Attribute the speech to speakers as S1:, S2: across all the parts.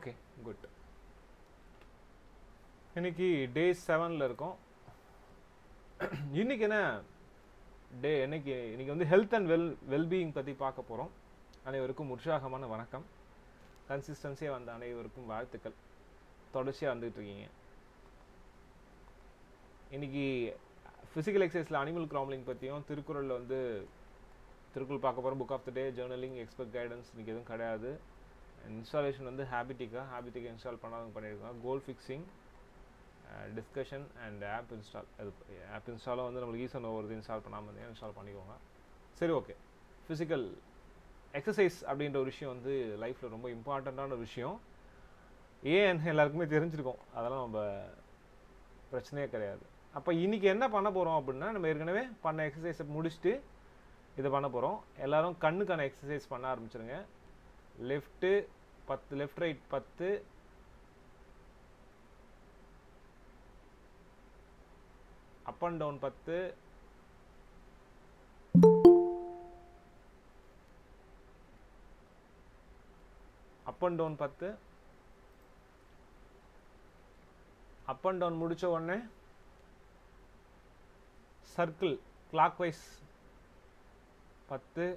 S1: Okay good. இன்னைக்கு டே 7ல் இருக்கோம். இன்னைக்கு என்ன டே? இன்னைக்கு வந்து ஹெல்த் அண்ட் வெல்பீயிங் பற்றி பார்க்க போகிறோம். அனைவருக்கும் உற்சாகமான வணக்கம். கன்சிஸ்டன்சியாக வந்த அனைவருக்கும் வாழ்த்துக்கள். தொடர்ச்சியாக வந்துட்டு இருக்கீங்க. இன்னைக்கு ஃபிசிக்கல் எக்ஸசைஸில் அனிமல் கிராம்லிங் பற்றியும், திருக்குறளில் வந்து திருக்குறள் பார்க்க போகிறோம். Book of the day, journaling, expert guidance இன்னைக்கு எதுவும் கிடையாது. இன்ஸ்டாலேஷன் வந்து ஹேபிட்டிக்கா இன்ஸ்டால் பண்ணாதவங்க பண்ணியிருக்காங்க. Goal fixing, discussion and app install. அது ஆப் இன்ஸ்டாலும் வந்து நம்மளுக்கு ஈஸியாக வருது. இன்ஸ்டால் பண்ணாமல் இருந்தீங்கன்னா இன்ஸ்டால் பண்ணிக்கோங்க. சரி, ஓகே. ஃபிசிக்கல் எக்ஸசைஸ் அப்படின்ற ஒரு விஷயம் வந்து லைஃப்பில் ரொம்ப இம்பார்ட்டண்ட்டான ஒரு விஷயம். ஏன் எல்லாருக்குமே தெரிஞ்சிருக்கோம், அதெல்லாம் நம்ம பிரச்சனையே கிடையாது. அப்போ இன்றைக்கி என்ன பண்ண போகிறோம் அப்படின்னா, நம்ம ஏற்கனவே பண்ண எக்ஸசைஸை முடிச்சுட்டு இதை பண்ண போகிறோம். எல்லோரும் கண்ணுக்கான எக்ஸசைஸ் பண்ண ஆரம்பிச்சிருங்க. Left 10, left right 10, up and down 10, up and down 10, up and down முடிச்ச உடனே circle clockwise 10,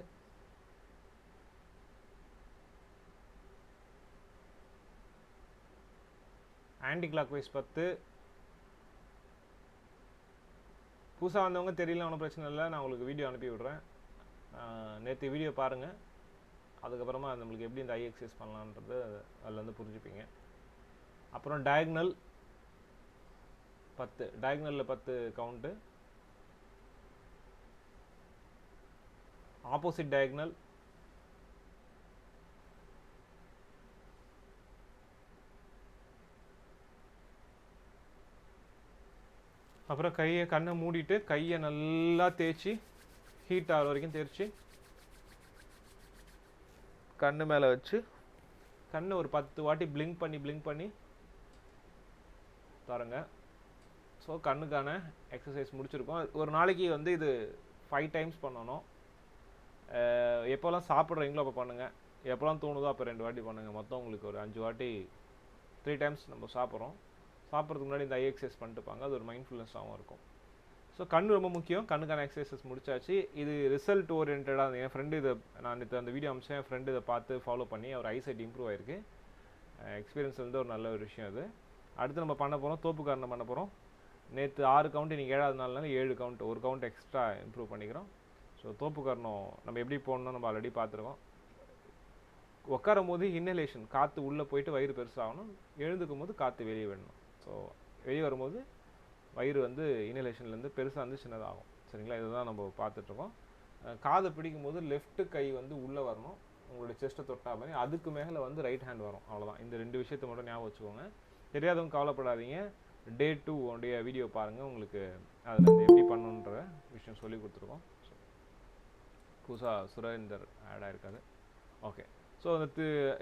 S1: anti clockwise 10. புதுசாக வந்தவங்க தெரியல, ஒன்றும் பிரச்சனை இல்லை. நான் உங்களுக்கு வீடியோ அனுப்பி விட்றேன். நேற்று வீடியோ பாருங்கள். அதுக்கப்புறமா நம்மளுக்கு எப்படி இந்த ஐ எக்ஸசைஸ் பண்ணலான்றது அதில் வந்து புரிஞ்சுப்பீங்க. அப்புறம் டயக்னல் 10, டயக்னலில் 10 கவுண்ட்டு. ஆப்போசிட் டயக்னல், அப்புறம் கண்ணை மூடிட்டு கையை நல்லா தேய்ச்சி ஹீட் ஆகிற வரைக்கும் தேய்ச்சி கண்ணு மேலே வச்சு கண்ணை ஒரு 10 வாட்டி பிளிங்க் பண்ணி பாருங்க. ஸோ கண்ணுக்கான எக்ஸசைஸ் முடிச்சிருக்கோம். ஒரு நாளைக்கு வந்து இது 5 டைம்ஸ் பண்ணணும். எப்போல்லாம் சாப்பிட்றீங்களோ அப்போ பண்ணுங்கள். எப்போல்லாம் தோணுதோ அப்போ 2 வாட்டி பண்ணுங்கள். மொத்தம் உங்களுக்கு ஒரு 5 வாட்டி, 3 டைம்ஸ் நம்ம சாப்பிட்றதுக்கு முன்னாடி இந்த ஐ எக்ஸசைஸ் பண்ணிட்டுப்பாங்க. அது ஒரு மைண்ட்ஃபுல்னஸாகவும் இருக்கும். ஸோ கண் ரொம்ப முக்கியம். கண்ணுக்கான எக்ஸசைசஸ் முடிச்சாச்சு. இது ரிசல்ட் ஓரியன்டாக. என் ஃப்ரெண்டு இதை நான் நேற்று அந்த வீடியோ அமிச்சேன். என் ஃப்ரெண்டு இதை பார்த்து ஃபாலோ பண்ணி அவர் ஐசைட் இம்ப்ரூவ் ஆகிருக்கு. எக்ஸ்பீரியன்ஸ் வந்து ஒரு நல்ல ஒரு விஷயம் அது. அடுத்து நம்ம பண்ண போகிறோம், தோப்புக்காரணம் பண்ண போகிறோம். நேற்று 6 கவுண்ட், இன்றைக்கி 7வது நாள்னால 7 கவுண்ட், ஒரு கவுண்ட் எக்ஸ்ட்ரா இம்ப்ரூவ் பண்ணிக்கிறோம். ஸோ தோப்புக்காரணம் நம்ம எப்படி போடணும் நம்ம ஆல்ரெடி பார்த்துருக்கோம். உட்காரும் போது இன்னலேஷன், காற்று உள்ளே போயிட்டு வயிறு பெருசாகணும். எழுந்துக்கும் போது காற்று வெளியே விடணும். ஸோ வெளியே வரும்போது வயிறு வந்து இன்னலேஷன்லேருந்து பெருசாக வந்து சின்னதாகும். சரிங்களா? இதுதான் நம்ம பார்த்துட்ருக்கோம். காதை பிடிக்கும் போது லெஃப்ட்டு கை வந்து உள்ளே வரணும், உங்களுடைய செஸ்ட்டை தொட்டா மாதிரி. அதுக்கு மேலே வந்து ரைட் ஹேண்ட் வரும். அவ்வளோதான். இந்த 2 விஷயத்தை மட்டும் ஞாபகம் வச்சுக்கோங்க. தெரியாதவங்க கவலைப்படாதீங்க. டே 2 உடைய வீடியோ பாருங்கள். உங்களுக்கு அதில் வந்து எப்படி பண்ணணுன்ற விஷயம் சொல்லி கொடுத்துருக்கோம். ஸோ புதுசாக சுரேந்தர் ஆட் ஆகிருக்காது. ஓகே. ஸோ அந்த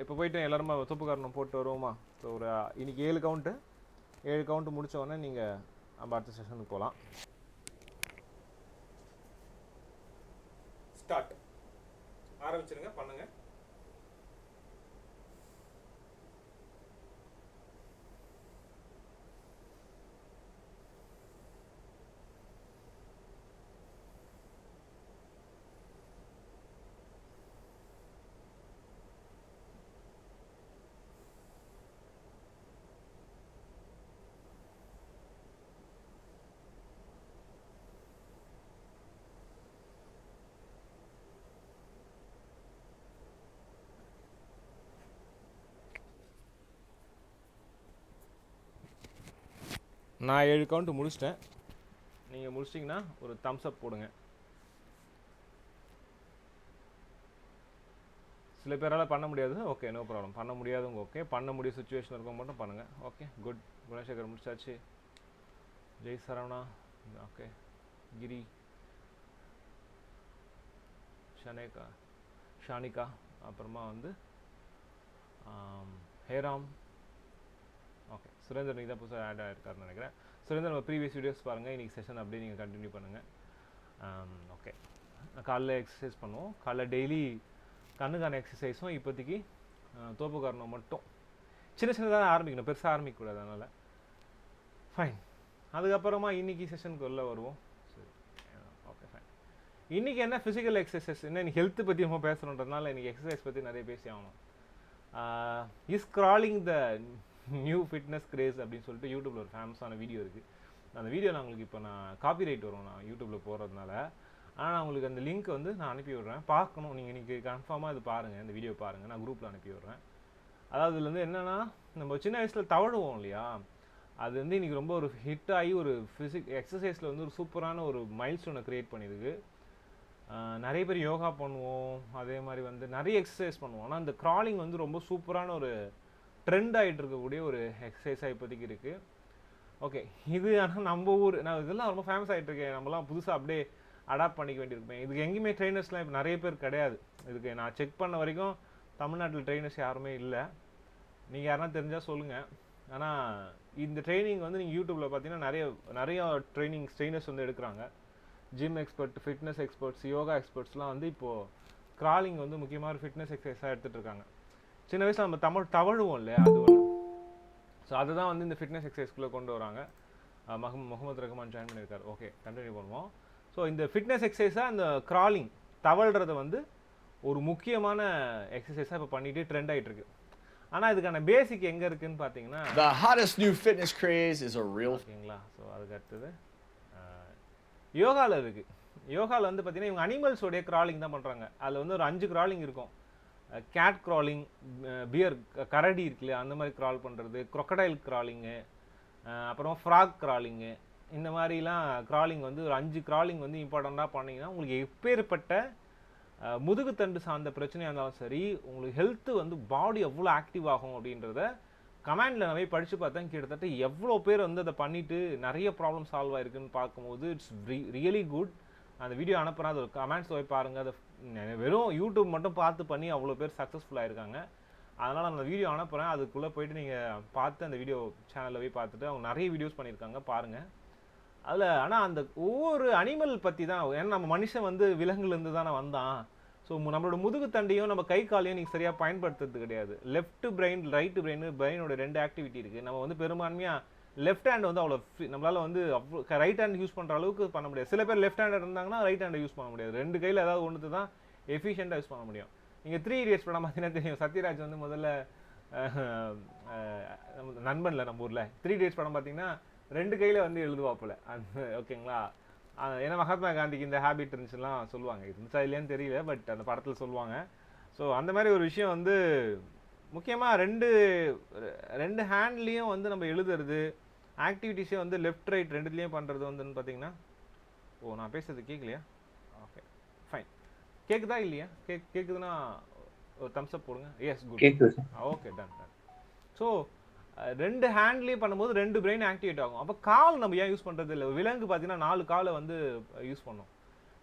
S1: இப்போ போய்ட்டு எல்லாருமே தோப்புக்காரணம் போட்டு வருவோமா? ஸோ ஒரு இன்றைக்கி 7 கவுண்ட்டு முடித்த உடனே நீங்கள் நம்ம அடுத்த செஷனுக்கு போகலாம். ஸ்டார்ட். ஆரம்பிச்சிருங்க, பண்ணுங்க. நான் 7 கவுண்ட்டு முடிச்சிட்டேன். நீங்கள் முடிச்சிட்டிங்கன்னா ஒரு தம்ஸ் அப் போடுங்க. சில பேரால் பண்ண முடியாது. Okay, no problem. பண்ண முடியாதவங்க ஓகே. பண்ண முடிய சுச்சுவேஷன் இருக்கவங்க மட்டும் பண்ணுங்கள். Okay, good. குணசேகர் முடிச்சாச்சு. ஜெய் சரவணா, ஓகே. கிரி, ஷானிகா, அப்புறமா வந்து ஹேராம். ஓகே, சுரேந்தர் நீங்கள் தான் புதுசாக ஆட் ஆகிருக்காருன்னு நினைக்கிறேன். சுரேந்தர், நம்ம ப்ரீவியஸ் வீடியோஸ் பாருங்கள். இன்றைக்கி செஷன் அப்படியே நீங்கள் கண்டினியூ பண்ணுங்கள். ஓகே, காலைல எக்ஸசைஸ் பண்ணுவோம். காலைல டெய்லி கண்ணுக்கான எக்ஸசைஸும் இப்போதைக்கு தோப்புக்காரணம் மட்டும் சின்ன சின்னதாக ஆரம்பிக்கணும், பெருசாக ஆரம்பிக்கக்கூடாது. அதனால் ஃபைன். அதுக்கப்புறமா இன்றைக்கி செஷனுக்கு உள்ள வருவோம். சரி, ஓகே ஃபைன். இன்றைக்கி என்ன ஃபிசிக்கல் எக்ஸசைஸ், என்ன இன்றைக்கி ஹெல்த்து பற்றி நம்ம பேசுகிறோன்றதுனால இன்றைக்கி எக்ஸசைஸ் பற்றி நிறைய பேசி ஆகணும். Is crawling the new fitness grace அப்படின்னு சொல்லிட்டு யூடியூப்பில் ஒரு ஃபேமஸான வீடியோ இருக்குது. அந்த வீடியோ நான் உங்களுக்கு இப்போ நான் காப்பிரைட் வரும் நான் யூடியூப்பில் போகிறதுனால, ஆனால் நான் உங்களுக்கு அந்த லிங்க் வந்து நான் அனுப்பி விட்றேன், பார்க்கணும். நீங்கள் இன்றைக்கி கன்ஃபார்மாக இது பாருங்கள், இந்த வீடியோ பாருங்கள், நான் குரூப்பில் அனுப்பி விட்றேன். அதாவது இதுல வந்து என்னென்னா, நம்ம சின்ன வயசில் தவழுவோம் இல்லையா, அது வந்து இன்றைக்கி ரொம்ப ஒரு ஹிட் ஆகி ஒரு எக்ஸசைஸில் வந்து ஒரு சூப்பரான ஒரு மைல் ஸ்டோனை க்ரியேட் பண்ணியிருக்கு. நிறைய பேர் யோகா பண்ணுவோம், அதே மாதிரி வந்து நிறைய எக்ஸசைஸ் பண்ணுவோம். ஆனால் இந்த க்ராலிங் வந்து ரொம்ப சூப்பரான ஒரு ட்ரெண்ட் ஆகிட்டு இருக்கக்கூடிய ஒரு எக்ஸசைஸாக இப்போதைக்கு இருக்குது. ஓகே, இது ஆனால் நம்ம ஊர், நான் இதெல்லாம் ரொம்ப ஃபேமஸ் ஆகிட்டு இருக்கேன், நம்மலாம் புதுசாக அப்படியே அடாப்ட் பண்ணிக்க வேண்டியிருப்பேன். இதுக்கு எங்கேயுமே ட்ரெயினர்ஸ்லாம் இப்போ நிறைய பேர் கிடையாது. இதுக்கு நான் செக் பண்ண வரைக்கும் தமிழ்நாட்டில் ட்ரெயினர்ஸ் யாருமே இல்லை. நீங்கள் யாருன்னா தெரிஞ்சால் சொல்லுங்கள். ஆனால் இந்த ட்ரைனிங் வந்து நீங்கள் யூடியூப்பில் பார்த்தீங்கன்னா நிறைய ட்ரெயினர்ஸ் வந்து எடுக்கிறாங்க. Gym expert, fitness experts, yoga எக்ஸ்பர்ட்ஸ்லாம் வந்து இப்போது க்ராலிங் வந்து முக்கியமான ஃபிட்னஸ் எக்ஸசைஸாக எடுத்துகிட்டு இருக்காங்க. சின்ன வயசில் நம்ம தவழுவோம் இல்லையா, அது ஒன்று. ஸோ அதுதான் வந்து இந்த ஃபிட்னஸ் எக்ஸசைஸ்குள்ளே கொண்டு வராங்க. முகமது ரஹ்மான் ஜாயின் பண்ணியிருக்காரு. ஓகே, கண்டினியூ பண்ணுவோம். ஸோ இந்த ஃபிட்னஸ் எக்ஸசைஸாக இந்த க்ராலிங், தவழ்கிறத வந்து ஒரு முக்கியமான எக்ஸசைஸாக இப்போ பண்ணிகிட்டே ட்ரெண்ட் ஆகிட்டு இருக்கு. ஆனால் இதுக்கான பேசிக் எங்கே இருக்குன்னு பார்த்தீங்கன்னா,
S2: the hottest new fitness craze is a real.
S1: ஓகேங்களா. ஸோ அதுக்கு அடுத்தது யோகாவில் இருக்குது. யோகாவில் வந்து பார்த்தீங்கன்னா இவங்க அனிமல்ஸோடைய க்ராலிங் தான் பண்ணுறாங்க. அதில் வந்து ஒரு 5 க்ராலிங் இருக்கும். கேட் க்ராலிங், பியர் கரடி இருக்குல்லையா அந்த மாதிரி க்ரால் பண்ணுறது, க்ரொக்கடைல் க்ராலிங்கு, அப்புறம் ஃப்ராக் க்ராலிங்கு, இந்த மாதிரிலாம் க்ராலிங் வந்து ஒரு 5 க்ராலிங் வந்து இம்பார்ட்டண்ட்டாக பண்ணிங்கன்னா உங்களுக்கு எப்பேற்பட்ட முதுகுத்தண்டு சார்ந்த பிரச்சனையாக இருந்தாலும் சரி, உங்களுக்கு ஹெல்த்து வந்து பாடி எவ்வளோ ஆக்டிவ் ஆகும் அப்படின்றத கமெண்டில் நிறைய படித்து பார்த்தேன். கிட்டத்தட்ட எவ்வளோ பேர் வந்து அதை பண்ணிவிட்டு நிறைய ப்ராப்ளம் சால்வ் ஆகிருக்குன்னு பார்க்கும்போது இட்ஸ் ரியலி குட். அந்த வீடியோ அனுப்புகிறேன், அது கமெண்ட்ஸ் போய் பாருங்கள். அதை வெறும் யூடியூப் மட்டும் பார்த்து பண்ணி அவ்வளோ பேர் சக்ஸஸ்ஃபுல்லாக இருக்காங்க. அதனால் அந்த வீடியோ அனுப்புகிறேன், அதுக்குள்ளே போய்ட்டு நீங்கள் பார்த்து அந்த வீடியோ சேனலில் போய் பார்த்துட்டு அவங்க நிறைய வீடியோஸ் பண்ணியிருக்காங்க, பாருங்கள். அதில் ஆனால் அந்த ஒவ்வொரு அனிமல் பற்றி தான், ஏன்னா நம்ம மனுஷன் வந்து விலங்குலேருந்து தானே வந்தான். ஸோ நம்மளோட முதுகு தண்டையும் நம்ம கை காலையும் நீங்கள் சரியாக பயன்படுத்துறது கிடையாது. லெஃப்ட் பிரெயின், ரைட்டு பிரெயினோட 2 ஆக்டிவிட்டி இருக்குது. நம்ம வந்து பெரும்பான்மையாக லெஃப்ட் ஹேண்ட் வந்து அவ்வளோ நம்மளால் வந்து அவ்வளோ ரைட் ஹேண்ட் யூஸ் பண்ணுற அளவுக்கு பண்ண முடியாது. சில பேர் லெஃப்ட் ஹேண்ட் இருந்தாங்கன்னா ரைட் ஹேண்டை யூஸ் பண்ண முடியாது. 2 கையில் ஏதாவது ஒன்று தான் எஃபிஷியண்ட்டாக யூஸ் பண்ண முடியும். நீங்கள் 3 Idiots படம் பார்த்தீங்கன்னா தெரியும், சத்யராஜ் வந்து முதல்ல நண்பனில் நம்ம ஊரில் 3 Idiots படம் பார்த்தீங்கன்னா 2 கையில் வந்து எழுதுவாப்பில் அந்த, ஓகேங்களா. ஏன்னா மகாத்மா காந்திக்கு இந்த ஹேபிட் இருந்துச்சுலாம் சொல்லுவாங்க, இருந்துச்சா இல்லையான்னு தெரியல, பட் அந்த படத்தில் சொல்லுவாங்க. ஸோ அந்த மாதிரி ஒரு விஷயம் வந்து முக்கியமாக 2 ஹேண்ட்லேயும் வந்து நம்ம எழுதுறது ஆக்டிவிட்டிஸே வந்து லெஃப்ட் ரைட் 2லேயும் பண்ணுறது வந்துன்னு பார்த்தீங்கன்னா, நான் பேசுறது கேட்கலையா? ஓகே ஃபைன், கேட்குதா இல்லையா? கேட்குதுன்னா ஒரு தம்ஸ் அப் போடுங்க. Yes, good, okay, done. So 2 ஹேண்ட்லேயும் பண்ணும்போது 2 பிரெயின் ஆக்டிவேட் ஆகும். அப்போ கால் நம்ம ஏன் யூஸ் பண்ணுறது இல்லை? விலங்கு பார்த்தீங்கன்னா 4 காலை வந்து யூஸ் பண்ணோம்.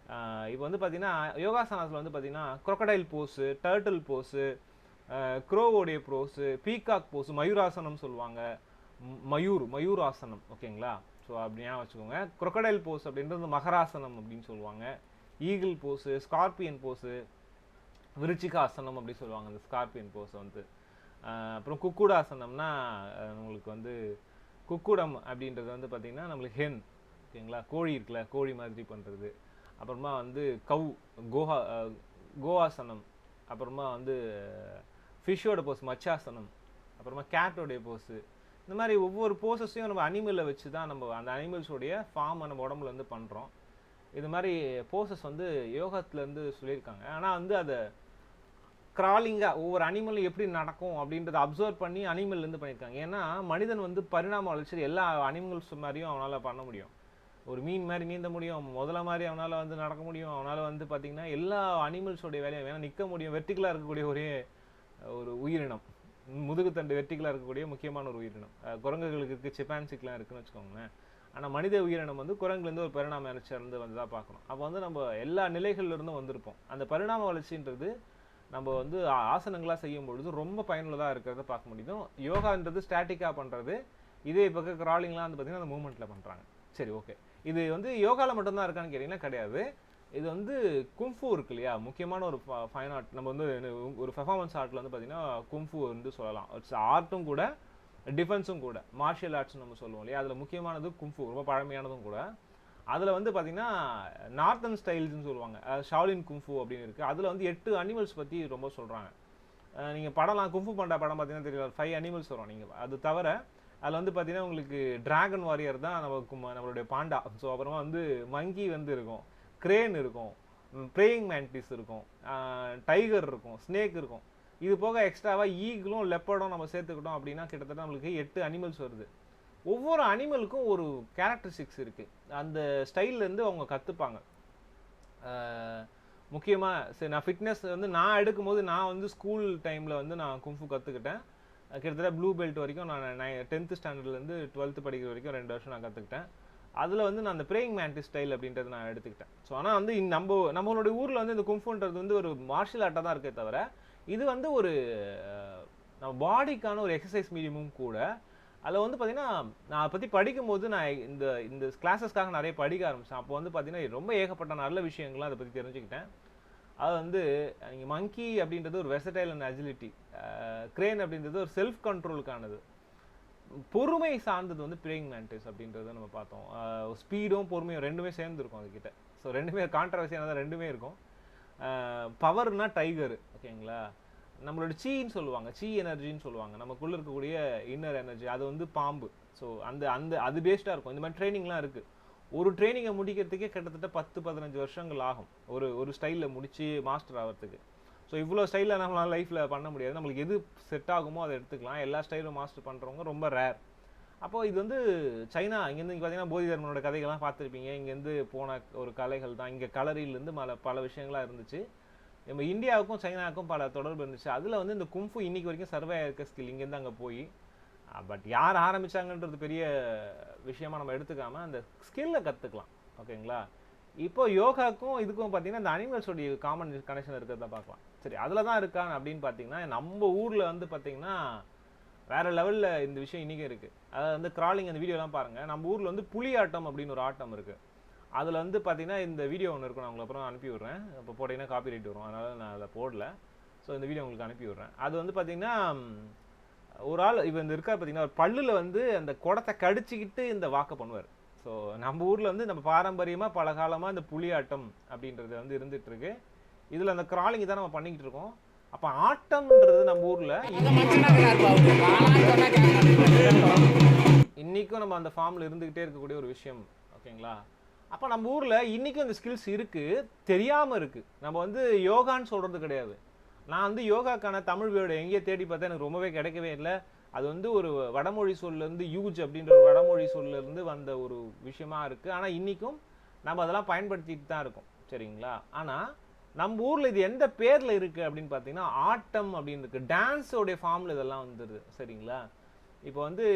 S1: இப்போ வந்து பார்த்தீங்கன்னா யோகாசனத்தில் வந்து பார்த்தீங்கன்னா க்ரொக்கடைல் போஸு, டர்ட்டில் போஸு, க்ரோவோடைய போஸு, பீகாக் போஸு, மயூராசனம் சொல்லுவாங்க, மயூராசனம், ஓகேங்களா. ஸோ அப்படின்னா வச்சுக்கோங்க. க்ரொக்கடைல் போஸ் அப்படின்றது மகராசனம் அப்படின்னு சொல்லுவாங்க. ஈகிள் போஸு, ஸ்கார்பியன் போஸு, விருச்சிகாசனம் அப்படி சொல்லுவாங்க அந்த ஸ்கார்பியன் போஸை வந்து. அப்புறம் குக்குடாசனம்னா உங்களுக்கு வந்து குக்குடம் அப்படின்றது வந்து பார்த்திங்கன்னா நம்மளுக்கு ஹென், ஓகேங்களா, கோழி இருக்குல்ல, கோழி மாதிரி பண்ணுறது. அப்புறமா வந்து கோவாசனம், அப்புறமா வந்து ஃபிஷ்ஷோட போஸ் மச்சாசனம், அப்புறமா கேட்டோடைய போஸு. இந்த மாதிரி ஒவ்வொரு போஸஸையும் நம்ம அனிமலை வச்சு தான் நம்ம அந்த அனிமல்ஸோடைய ஃபார்மை நம்ம உடம்புல வந்து பண்ணுறோம். இது மாதிரி போஸஸ் வந்து யோகத்துலேருந்து சொல்லியிருக்காங்க. ஆனால் வந்து அதை க்ராலிங்காக ஒவ்வொரு அனிமலும் எப்படி நடக்கும் அப்படின்றத அப்சர்வ் பண்ணி அனிமல்லேருந்து பண்ணியிருக்காங்க. ஏன்னா மனிதன் வந்து பரிணாம வளர்ச்சி எல்லா அனிமல்ஸ் மாதிரியும் அவனால் பண்ண முடியும். ஒரு மீன் மாதிரி நீந்த முடியும், முதல்ல மாதிரி அவனால் வந்து நடக்க முடியும், அவனால் வந்து பார்த்திங்கன்னா எல்லா அனிமல்ஸோடைய வேலையும் வேணால் நிற்க முடியும். வெர்டிகலாக இருக்கக்கூடிய ஒரு உயிரினம், முதுகுத்தண்டு வெர்டிகலாக இருக்கக்கூடிய முக்கியமான ஒரு உயிரினம். குரங்குகளுக்கு இருக்குது, சிப்பான்சிக்கெலாம் இருக்குதுன்னு வச்சுக்கோங்களேன். ஆனால் மனித உயிரினம் வந்து குரங்குலேருந்து ஒரு பரிணாம வளர்ச்சியிலேருந்து வந்து தான் பார்க்கணும். அப்போ வந்து நம்ம எல்லா நிலைகள்லேருந்தும் வந்திருப்போம். அந்த பரிணாம வளர்ச்சின்றது நம்ம வந்து ஆசனங்களாக செய்யும் பொழுது ரொம்ப பயனுள்ளதாக இருக்கிறத பார்க்க முடியும். யோகான்றது ஸ்டாட்டிக்காக பண்ணுறது, இதே பக்கம் க்ராலிங்லாம் வந்து பார்த்திங்கன்னா அந்த மூமெண்ட்டில் பண்ணுறாங்க. சரி, ஓகே. இது வந்து யோகாவில் மட்டும்தான் இருக்கான்னு கேட்டிங்கன்னா கிடையாது. இது வந்து கும்ஃபு இருக்கு இல்லையா, முக்கியமான ஒரு ஃபைன் ஆர்ட். நம்ம வந்து ஒரு பெர்ஃபார்மன்ஸ் ஆர்ட்டில் வந்து பார்த்தீங்கன்னா கும்ஃபு வந்து சொல்லலாம். இட்ஸ் ஆர்ட்டும் கூட டிஃபென்ஸும் கூட, மார்ஷியல் ஆர்ட்ஸ் நம்ம சொல்லுவோம் இல்லையா, அதில் முக்கியமானது கும்ஃபு, ரொம்ப பழமையானதும் கூட. அதில் வந்து பார்த்தீங்கன்னா நார்த்தன் ஸ்டைல்ஸ்னு சொல்லுவாங்க, ஷாலின் கும்ஃபு அப்படின்னு இருக்குது. அதில் வந்து 8 அனிமல்ஸ் பற்றி ரொம்ப சொல்கிறாங்க. நீங்கள் படம்லாம் கும்ஃபு பண்டா படம் பார்த்தீங்கன்னா தெரியல, 5 அனிமல்ஸ் வரும். நீங்கள் அது தவிர அதில் வந்து பார்த்தீங்கன்னா உங்களுக்கு டிராகன் வாரியர் தான் நம்மளுடைய பாண்டா. ஸோ அப்புறமா வந்து மங்கி வந்து இருக்கும், கிரேன் இருக்கும், ப்ரேயிங் மேண்டிஸ் இருக்கும், டைகர் இருக்கும், ஸ்னேக் இருக்கும். இது போக எக்ஸ்ட்ராவாக ஈகிளும் லெப்பர்டும் நம்ம சேர்த்துக்கிட்டோம் அப்படின்னா கிட்டத்தட்ட நம்மளுக்கு 8 அனிமல்ஸ் வருது. ஒவ்வொரு அனிமலுக்கும் ஒரு கேரக்டரிஸ்டிக்ஸ் இருக்குது. அந்த ஸ்டைல்லேருந்து அவங்க கற்றுப்பாங்க. முக்கியமாக சரி, நான் ஃபிட்னஸ் வந்து நான் எடுக்கும்போது நான் வந்து ஸ்கூல் டைமில் வந்து நான் கும்ஃபு கற்றுக்கிட்டேன். கிட்டத்தட்ட ப்ளூ பெல்ட் வரைக்கும் நான் 10th ஸ்டாண்டர்ட்லேருந்து 12th படிக்கிற வரைக்கும் 2 வருஷம் நான் கற்றுக்கிட்டேன். அதில் வந்து நான் அந்த ப்ரேயிங் மேண்டிஸ் ஸ்டைல் அப்படின்றது நான் எடுத்துக்கிட்டேன். ஸோ ஆனால் வந்து நம்மளுடைய ஊரில் வந்து இந்த கும்ஃபுன்றது வந்து ஒரு மார்ஷியல் ஆர்ட்டாக தான் இருக்கே தவிர, இது வந்து ஒரு நம்ம பாடிக்கான ஒரு எக்ஸசைஸ் மீடியமும் கூட. அதில் வந்து பார்த்தீங்கன்னா நான் அதை பற்றி படிக்கும்போது நான் இந்த கிளாஸஸ்க்காக நிறைய படிக்க ஆரம்பித்தேன். அப்போ வந்து பார்த்தீங்கன்னா ரொம்ப ஏகப்பட்ட நல்ல விஷயங்கள்லாம் அதை பற்றி தெரிஞ்சுக்கிட்டேன். அது வந்து நீங்கள் மங்கி அப்படின்றது ஒரு வெர்சடைல் அண்ட் அஜிலிட்டி, கிரேன் அப்படின்றது ஒரு செல்ஃப் கண்ட்ரோலுக்கானது, பொறுமை சார்ந்தது வந்து ப்ரேயிங் மேண்டிஸ் அப்படின்றத நம்ம பார்த்தோம். ஸ்பீடும் பொறுமையும் ரெண்டுமே சேர்ந்துருக்கும் அதுக்கிட்ட. ஸோ ரெண்டுமே கான்ட்ரவர்சியானதாக ரெண்டுமே இருக்கும். பவர்னா டைகர், ஓகேங்களா. நம்மளோட சீன்னு சொல்லுவாங்க, சீ எனர்ஜின்னு சொல்லுவாங்க, நமக்குள்ளே இருக்கக்கூடிய இன்னர் எனர்ஜி, அது வந்து பாம்பு. ஸோ அது பேஸ்டாக இருக்கும். இந்த மாதிரி ட்ரைனிங்லாம் இருக்குது. ஒரு ட்ரைனிங்கை முடிக்கிறதுக்கே கிட்டத்தட்ட 10-15 வருஷங்கள் ஆகும் ஒரு ஸ்டைலில் முடித்து மாஸ்டர் ஆகிறதுக்கு. ஸோ இவ்வளோ ஸ்டைலில் நம்மளால் லைஃப்பில் பண்ண முடியாது. நம்மளுக்கு எது செட் ஆகுமோ அதை எடுத்துக்கலாம். எல்லா ஸ்டைலும் மாஸ்டர் பண்ணுறவங்க ரொம்ப ரேர். அப்போது இது வந்து சைனா, இங்கேருந்து பார்த்தீங்கன்னா போதி தர்மனோட கதைகள்லாம் பார்த்துருப்பீங்க. இங்கேருந்து போன ஒரு கலைகள் தான். இங்கே கலரியிலேருந்து பல விஷயங்களாக இருந்துச்சு. நம்ம இந்தியாவுக்கும் சைனாவுக்கும் பல தொடர்பு இருந்துச்சு. அதில் வந்து இந்த கும்ஃபு இன்னைக்கு வரைக்கும் சர்வே ஆயிருக்க ஸ்கில் இங்கேருந்து அங்கே போய், பட் யார் ஆரம்பித்தாங்கன்றது பெரிய விஷயமா நம்ம எடுத்துக்காமல் அந்த ஸ்கில்லை கற்றுக்கலாம், ஓகேங்களா. இப்போ யோகாக்கும் இதுக்கும் பார்த்தீங்கன்னா இந்த அனிமல்ஸோடைய காமன் கனெக்ஷன் இருக்கிறத பார்க்கலாம். சரி, அதில் தான் இருக்கான்னு அப்படின்னு பார்த்தீங்கன்னா நம்ம ஊரில் வந்து பார்த்தீங்கன்னா வேறு லெவலில் இந்த விஷயம் இன்றைக்கும் இருக்குது. அதாவது வந்து கிராலிங், அந்த வீடியோலாம் பாருங்கள். நம்ம ஊரில் வந்து புலி ஆட்டம் அப்படின்னு ஒரு ஆட்டம் இருக்குது. அதில் வந்து பார்த்தீங்கன்னா இந்த வீடியோ ஒன்று இருக்கும், நான் உங்களுக்கு அப்புறம் அனுப்பி விட்றேன். இப்போ போட்டிங்கன்னா காப்பி ரைட் வரும், அதனால் நான் அதை போடல. ஸோ இந்த வீடியோ உங்களுக்கு அனுப்பி விட்றேன். அது வந்து பார்த்தீங்கன்னா ஒரு ஆள் இப்போ இந்த இருக்கார் பார்த்தீங்கன்னா, ஒரு பல்லில் வந்து அந்த குடத்தை கடிச்சிக்கிட்டு இந்த வாக்கை பண்ணுவார். ஸோ நம்ம ஊரில் வந்து நம்ம பாரம்பரியமாக பல காலமாக இந்த புலியாட்டம் அப்படின்றது வந்து இருந்துகிட்ருக்கு. இதில் அந்த கிராலிங் தான் நம்ம பண்ணிக்கிட்டு இருக்கோம். அப்போ ஆட்டம்ன்றது நம்ம ஊரில் இன்றைக்கும் நம்ம அந்த ஃபார்மில் இருந்துக்கிட்டே இருக்கக்கூடிய ஒரு விஷயம், ஓகேங்களா. அப்போ நம்ம ஊரில் இன்றைக்கும் அந்த ஸ்கில்ஸ் இருக்குது, தெரியாமல் இருக்குது. நம்ம வந்து யோகான்னு சொல்கிறது கிடையாது. நான் வந்து யோகாக்கான தமிழ் வேர்டு எங்கேயே தேடி பார்த்தா எனக்கு ரொம்பவே கிடைக்கவே இல்லை. அது வந்து ஒரு வடமொழி சொல்லேருந்து யூஜ் அப்படின்ற ஒரு வடமொழி சொல்லேருந்து வந்த ஒரு விஷயமா இருக்குது. ஆனால் இன்றைக்கும் நம்ம அதெல்லாம் பயன்படுத்திட்டு தான் இருக்கோம், சரிங்களா. ஆனால் நம்ம ஊரில் இது எந்த பேரில் இருக்குது அப்படின்னு பார்த்தீங்கன்னா ஆட்டம் அப்படின்னு இருக்குது. டான்ஸோடைய ஃபார்மில் இதெல்லாம் வந்துடுது, சரிங்களா. இப்போ வந்து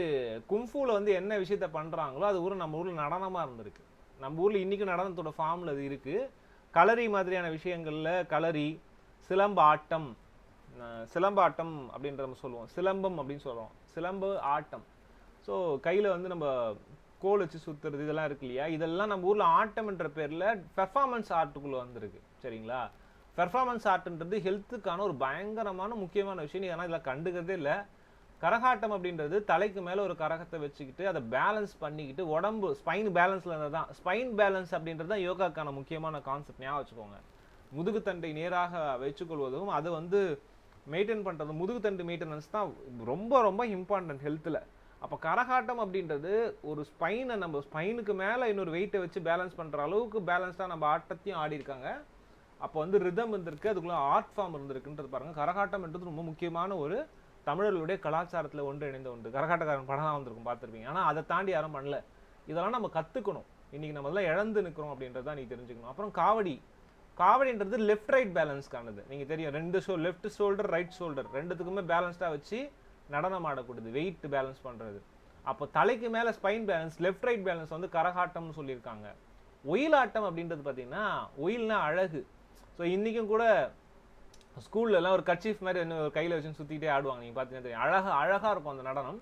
S1: கும்ஃபூவில் வந்து என்ன விஷயத்த பண்ணுறாங்களோ அது நம்ம ஊரில் நடனமாக இருந்திருக்கு. நம்ம ஊரில் இன்றைக்கும் நடனத்தோட ஃபார்மில் அது இருக்குது. களரி மாதிரியான விஷயங்களில் களரி, சிலம்ப ஆட்டம் அப்படின்ற நம்ம சொல்லுவோம், சிலம்பம் அப்படின்னு சொல்லுவோம், சிலம்பு ஆட்டம். ஸோ கையில் வந்து நம்ம கோல் வச்சு சுற்றுறது இதெல்லாம் இருக்கு இல்லையா, இதெல்லாம் நம்ம ஊரில் ஆட்டம்ன்ற பேரில் பெர்ஃபார்மன்ஸ் ஆர்ட்டுக்குள்ளே வந்திருக்கு, சரிங்களா. பெர்ஃபார்மன்ஸ் ஆர்ட்ன்றது ஹெல்த்துக்கான ஒரு பயங்கரமான முக்கியமான விஷயம். ஏன்னா இதில் கண்டுக்கிறதே இல்லை. கரகாட்டம் அப்படின்றது தலைக்கு மேலே ஒரு கரகத்தை வச்சுக்கிட்டு அதை பேலன்ஸ் பண்ணிக்கிட்டு உடம்பு ஸ்பைன் பேலன்ஸில் தான். ஸ்பைன் பேலன்ஸ் அப்படின்றது தான் யோகாக்கான முக்கியமான கான்செப்ட், ஞாபகம் வச்சுக்கோங்க. முதுகுத்தண்டை நேராக வச்சுக்கொள்வதும் அதை வந்து மெயின்டைன் பண்ணுறது, முதுகுத்தண்டு மெயின்டெனன்ஸ் தான் ரொம்ப ரொம்ப இம்பார்ட்டன்ட் ஹெல்த்தில். அப்போ கரகாட்டம் அப்படின்றது ஒரு ஸ்பைனை, நம்ம ஸ்பைனுக்கு மேலே இன்னொரு வெயிட்டை வச்சு பேலன்ஸ் பண்ணுற அளவுக்கு பேலன்ஸ்டாக நம்ம ஆட்டத்தையும் ஆடி இருக்காங்க. அப்போ வந்து ரிதம் இருந்திருக்கு, அதுக்குள்ளே ஆர்ட் ஃபார்ம் இருந்திருக்குன்றது பாருங்கள். கரகாட்டம்ன்றது ரொம்ப முக்கியமான ஒரு தமிழர்களுடைய கலாச்சாரத்தில் ஒன்று இணைந்த ஒன்று. கரகாட்டக்காரன் படம் வந்திருக்கும், பார்த்துருப்பீங்க. ஆனால் அதை தாண்டி யாரும் பண்ணல. இதெல்லாம் நம்ம கற்றுக்கணும். இன்றைக்கி நம்ம இதெல்லாம் இழந்து நிற்கிறோம் அப்படின்றது தான் நீங்கள் தெரிஞ்சுக்கணும். அப்புறம் காவடின்றது லெஃப்ட் ரைட் பேலன்ஸ்க்கானது. நீங்கள் தெரியும், லெஃப்ட் ஷோல்டர் ரைட் ஷோல்டர் ரெண்டுத்துக்குமே பேலன்ஸ்டாக வச்சு நடனம் ஆடக்கூடியது, வெயிட் பேலன்ஸ் பண்ணுறது. அப்போ தலைக்கு மேலே spine balance, left right balance வந்து கரகாட்டம்னு சொல்லியிருக்காங்க. ஒயிலாட்டம் அப்படின்றது பார்த்தீங்கன்னா, ஒயில்னா அழகு. ஸோ இன்றைக்கும் கூட ஸ்கூல்லலாம் ஒரு கர்ச்சீஃப் மாதிரி ஒரு கையில் வச்சுன்னு சுற்றிக்கிட்டே ஆடுவாங்க. நீங்கள் பார்த்தீங்கன்னா தெரியும், அழகாக இருக்கும் அந்த நடனம்.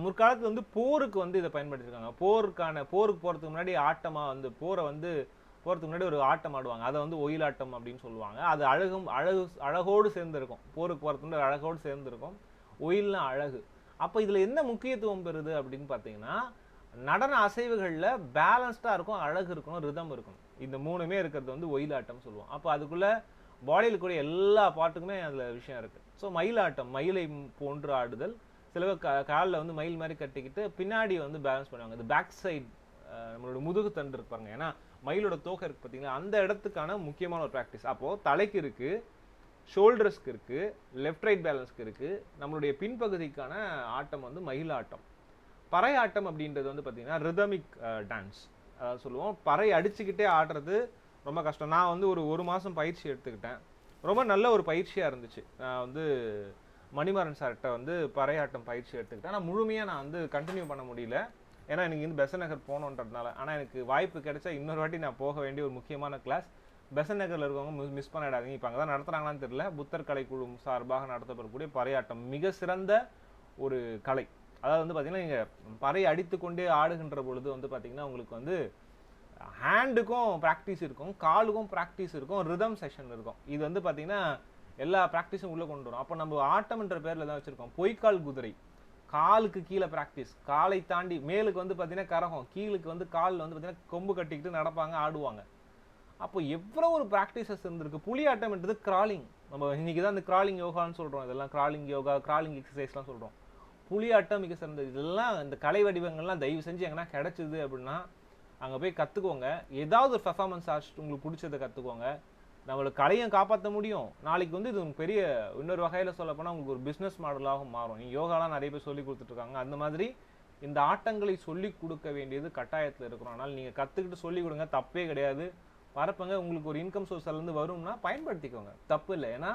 S1: முற்காலத்தில் வந்து போருக்கு வந்து இதை பயன்படுத்தியிருக்காங்க. போருக்கு போகிறதுக்கு முன்னாடி ஆட்டமாக வந்து போரை வந்து போகிறதுக்கு முன்னாடி ஒரு ஆட்டம் ஆடுவாங்க. அதை வந்து ஒயிலாட்டம் அப்படின்னு சொல்லுவாங்க. அது அழகோடு சேர்ந்துருக்கும். போருக்கு போகிறதுக்கு முன்னாடி அழகோடு சேர்ந்துருக்கும். ஒயில்னா அழகு. அப்போ இதில் என்ன முக்கியத்துவம் பெறுது அப்படின்னு பார்த்தீங்கன்னா, நடன அசைவுகளில் பேலன்ஸ்டாக இருக்கும், அழகு இருக்கணும், ரிதம் இருக்கணும். இந்த 3மே இருக்கிறது வந்து ஒயிலாட்டம் சொல்லுவோம். அப்போ அதுக்குள்ளே பாடியில் கூட எல்லா பாட்டுக்குமே அதில் விஷயம் இருக்குது. ஸோ மயிலாட்டம், மயிலை போன்று ஆடுதல். சில பேர் காலில் வந்து மயில் மாதிரி கட்டிக்கிட்டு பின்னாடி வந்து பேலன்ஸ் பண்ணுவாங்க. இந்த பேக் சைட் நம்மளோட முதுகு தண்டு இருப்பாங்க. ஏன்னா மயிலோட தோகை இருக்குது பார்த்தீங்களா, அந்த இடத்துக்கான முக்கியமான ஒரு ப்ராக்டிஸ். அப்போது தலைக்கு இருக்குது, ஷோல்டர்ஸ்க்கு இருக்குது, லெஃப்ட் ரைட் பேலன்ஸ்க்கு இருக்குது. நம்மளுடைய பின்பகுதிக்கான ஆட்டம் வந்து மயிலாட்டம். பறை ஆட்டம் அப்படின்றது வந்து பார்த்தீங்கன்னா ரிதமிக் டான்ஸ் அதாவது சொல்லுவோம். பறை அடிச்சுக்கிட்டே ஆடுறது ரொம்ப கஷ்டம். நான் வந்து ஒரு மாதம் பயிற்சி எடுத்துக்கிட்டேன். ரொம்ப நல்ல ஒரு பயிற்சியாக இருந்துச்சு. நான் வந்து மணிமாறன் சார்கிட்ட வந்து பறையாட்டம் பயிற்சி எடுத்துக்கிட்டேன். ஆனால் முழுமையாக நான் வந்து கண்டினியூ பண்ண முடியல. ஏன்னா எனக்கு வந்து பெசன்ட் நகர் போகணுன்றதுனால. ஆனால் எனக்கு வாய்ப்பு கிடைச்சா இன்னொரு வாட்டி நான் போக வேண்டிய ஒரு முக்கியமான கிளாஸ். பெசன்ட் நகரில் இருக்கவங்க மிஸ் பண்ணிடாதீங்க. இப்போ அங்கே தான் நடத்துகிறாங்களான்னு தெரியல. புத்தர் கலைக்குழு சார்பாக நடத்தப்படக்கூடிய பறையாட்டம் மிக சிறந்த ஒரு கலை. அதாவது வந்து பார்த்தீங்கன்னா, நீங்கள் பறை அடித்து கொண்டே ஆடுகின்ற பொழுது வந்து பார்த்தீங்கன்னா உங்களுக்கு வந்து ஹேண்டுக்கும் ப்ராக்டிஸ் இருக்கும், காலுக்கும் ப்ராக்டிஸ் இருக்கும், ரிதம் செஷன் இருக்கும். இது வந்து பார்த்தீங்கன்னா எல்லா ப்ராக்டிஸும் உள்ளே கொண்டு வரும். அப்போ நம்ம ஆட்டம்ன்ற பேரில் தான் வச்சுருக்கோம். பொய்க்கால் குதிரை, காலுக்கு கீழே ப்ராக்டிஸ், காலை தாண்டி மேலுக்கு வந்து பார்த்தீங்கன்னா கரகம், கீழுக்கு வந்து காலில் வந்து பார்த்தீங்கன்னா கொம்பு கட்டிக்கிட்டு நடப்பாங்க, ஆடுவாங்க. அப்போ எவ்வளோ ஒரு ப்ராக்டிசஸ் இருந்திருக்கு. புலி ஆட்டம்ன்றது கிராலிங். நம்ம இன்னைக்கு தான் இந்த கிராலிங் யோகான்னு சொல்கிறோம். இதெல்லாம் கிராலிங் யோகா, கிராலிங் எக்ஸசைஸ்லாம் சொல்கிறோம். புலியாட்டம் மிக சிறந்தது. இதெல்லாம் இந்த கலை வடிவங்கள்லாம் தயவு செஞ்சு எங்கன்னா கிடைச்சிது அப்படின்னா அங்கே போய் கற்றுக்கோங்க. ஏதாவது ஒரு பர்ஃபார்மன்ஸ் ஆர்ட் உங்களுக்கு பிடிச்சதை கற்றுக்கோங்க. நம்மளுக்கு கலையும் காப்பாற்ற முடியும். நாளைக்கு வந்து இது உங்களுக்கு பெரிய இன்னொரு வகையில் சொல்ல போனால் உங்களுக்கு ஒரு பிஸ்னஸ் மாடலாகவும் மாறும். நீங்கள் யோகாலாம் நிறைய பேர் சொல்லி கொடுத்துட்ருக்காங்க. அந்த மாதிரி இந்த ஆட்டங்களை சொல்லி கொடுக்க வேண்டியது கட்டாயத்தில் இருக்கிறோம். அதனால் நீங்கள் கற்றுக்கிட்டு சொல்லிக் கொடுங்க, தப்பே கிடையாது. பரப்புங்க. உங்களுக்கு ஒரு இன்கம் சோர்ஸ்லேருந்து வரும்னா பயன்படுத்திக்கோங்க, தப்பு இல்லை. ஏன்னா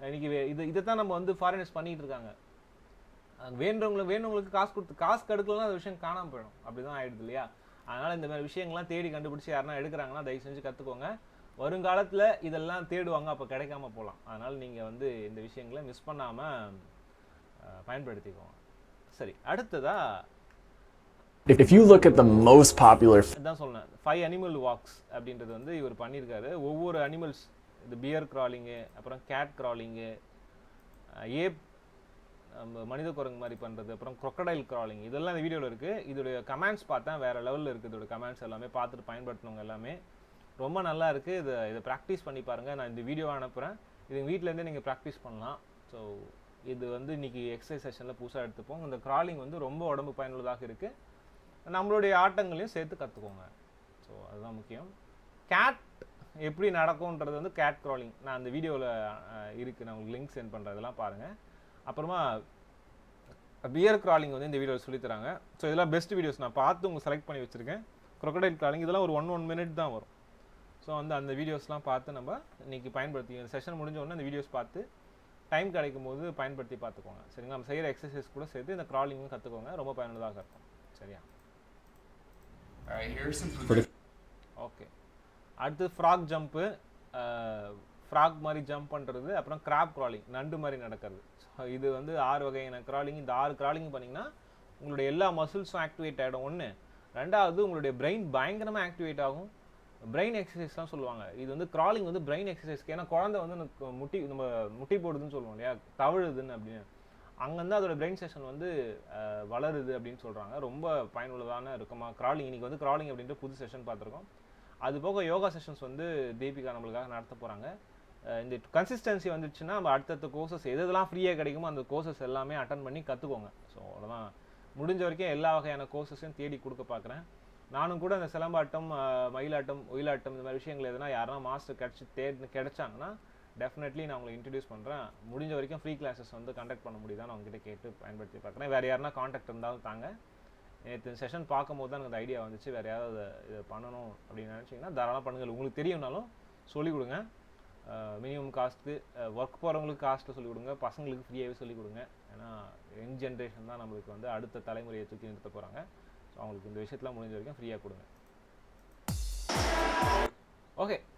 S1: இன்னைக்கு இதை தான் நம்ம வந்து ஃபாரினர்ஸ் பண்ணிகிட்டு இருக்காங்க. வேணுங்களுக்கு காசு கெடுக்கலாம், அந்த விஷயம் காணாமல் போயிடும். அப்படிதான் ஆயிடுது இல்லையா? அதனால இந்த மாதிரி விஷயங்கள்லாம் தேடி கண்டுபிடிச்சி யாருன்னா எடுக்கிறாங்கன்னா தயவு செஞ்சு கற்றுக்கோங்க. வருங்காலத்தில் இதெல்லாம் தேடுவாங்க, அப்போ கிடைக்காம போகலாம். அதனால நீங்கள் வந்து இந்த விஷயங்களை மிஸ் பண்ணாமல் பயன்படுத்திக்கோங்க. சரி, அடுத்ததா
S2: if you look at the most popular
S1: தான் சொன்னேன் 5 அனிமல் வாக்ஸ் அப்படின்றது வந்து இவர் பண்ணியிருக்காரு. ஒவ்வொரு அனிமல்ஸ், இந்த பியர் கிராலிங்கு, அப்புறம் கேட் கிராலிங்கு, ஏப் மனித குரங்கு மாதிரி பண்ணுறது, அப்புறம் crocodile கிராலிங், இதெல்லாம் இந்த வீடியோவில் இருக்குது. இதோடைய கமெண்ட்ஸ் பார்த்தேன், வேறு லெவலில் இருக்குது. இதோட கமெண்ட்ஸ் எல்லாமே பார்த்துட்டு பயன்படுத்தினவங்க எல்லாமே ரொம்ப நல்லா இருக்குது. இதை ப்ராக்டிஸ் பண்ணி பாருங்கள். நான் இந்த வீடியோ அனுப்புகிறேன். இது வீட்டிலேருந்தே நீங்கள் ப்ராக்டிஸ் பண்ணலாம். ஸோ இது வந்து இன்றைக்கி எக்ஸசைஸ் செஷனில் புதுசாக எடுத்துப்போம். இந்த கிராலிங் வந்து ரொம்ப உடம்பு பயனுள்ளதாக இருக்குது. நம்மளுடைய ஆட்டங்களையும் சேர்த்து கற்றுக்கோங்க. ஸோ அதுதான் முக்கியம். கேட் எப்படி நடக்கும்ன்றது வந்து கேட் கிராலிங் நான் அந்த வீடியோவில் இருக்குது. நான் உங்களுக்கு லிங்க் சென்ட் பண்ணுறேன், இதெல்லாம் பாருங்கள். அப்புறமா பியர் கிராலிங் வந்து இந்த வீடியோவில் சொல்லித்தராங்க. ஸோ இதெல்லாம் பெஸ்ட் வீடியோஸ் நான் பார்த்து உங்களுக்கு செலக்ட் பண்ணி வச்சுருக்கேன். crocodile கிராலிங் இதெல்லாம் ஒரு 1 minute தான் வரும். ஸோ வந்து அந்த வீடியோஸ்லாம் பார்த்து நம்ம இன்றைக்கி பயன்படுத்தி, இந்த செஷன் முடிஞ்ச உடனே அந்த வீடியோஸ் பார்த்து டைம் கிடைக்கும் போது பயன்படுத்தி பார்த்துக்கோங்க. சரிங்களா? நம்ம செய்கிற எக்ஸசைஸ் கூட சேர்த்து இந்த கிராலிங்கும் கற்றுக்கோங்க. ரொம்ப பயனுள்ளதாக இருக்கும். சரியா? ஓகே. அடுத்து ஃப்ராக் ஜம்ப்பு, ஃப்ராக் மாதிரி ஜம்ப் பண்ணுறது, அப்புறம் கிராப் கிராலிங், நண்டு மாதிரி நடக்கிறது. ஸோ இது வந்து 6 வகையான கிராலிங். இந்த 6 கிராலிங் பண்ணிங்கன்னா உங்களுடைய எல்லா மசில்ஸும் ஆக்டிவேட் ஆகிடும். ஒன்று. ரெண்டாவது, உங்களுடைய பிரெயின் பயங்கரமாக ஆக்டிவேட் ஆகும். பிரெயின் எக்ஸசைஸ்லாம் சொல்லுவாங்க. இது வந்து கிராலிங் வந்து பிரெயின் எக்ஸசைஸ்க்கு. ஏன்னா குழந்தை வந்து நம்ம முட்டி போடுதுன்னு சொல்லுவோம் இல்லையா, தவழுதுன்னு அப்படின்னு. அங்கேருந்து அதோட பிரெயின் செஷன் வந்து வளருது அப்படின்னு சொல்கிறாங்க. ரொம்ப பயனுள்ளதான இருக்குமா கிராலிங். இன்றைக்கி வந்து கிராலிங் அப்படின்ற புது செஷன் பார்த்துருக்கோம். அது போக யோகா செஷன்ஸ் வந்து தீபிகா நம்மளுக்காக நடத்த போகிறாங்க. இந்த கன்சிஸ்டன்சி வந்துச்சுன்னா நம்ம அடுத்தடுத்த கோர்சஸ் எதெல்லாம் ஃப்ரீயாக கிடைக்குமோ அந்த கோர்சஸ் எல்லாமே அட்டன் பண்ணி கற்றுக்கோங்க. ஸோ அவ்வளோதான். முடிஞ்ச வரைக்கும் எல்லா வகையான கோர்சஸையும் தேடி கொடுக்க பார்க்குறேன். நானும் கூட இந்த சிலம்பாட்டம், மயிலாட்டம், ஒயிலாட்டம் இந்த மாதிரி விஷயங்கள் எதுனா யாருன்னா மாஸ்டர் கிடைச்சாங்கன்னா டெஃபினெட்லி நான் உங்களை இன்ட்ரடியூஸ் பண்ணுறேன். முடிஞ்ச வரைக்கும் ஃப்ரீ கிளாஸஸ் வந்து கண்டக்ட் பண்ண முடியுதான்னு அவங்ககிட்ட கேட்டு பயன்படுத்தி பார்க்குறேன். வேறு யாருன்னா காண்டாக்ட் இருந்தாலும் தாங்க. நேற்று செஷன் பார்க்கும்போது தான் எனக்கு ஐடியா வந்துச்சு. வேறு யாராவது இதை பண்ணணும் அப்படின்னு நினச்சிங்கன்னா தாராளமாக பண்ணுங்கள். உங்களுக்கு தெரியும்னாலும் சொல்லிக் கொடுங்க. மினிமம் காஸ்ட்டு, ஒர்க் போகிறவங்களுக்கு காஸ்ட்டில் சொல்லிக் கொடுங்க, பசங்களுக்கு ஃப்ரீயாகவே சொல்லிக் கொடுங்க. ஏன்னா யங் ஜென்ரேஷன் தான் நம்மளுக்கு வந்து அடுத்த தலைமுறையை தூக்கி நிறுத்த போகிறாங்க. ஸோ அவங்களுக்கு இந்த விஷயத்தெலாம் முடிஞ்ச வரைக்கும் ஃப்ரீயாக கொடுங்க.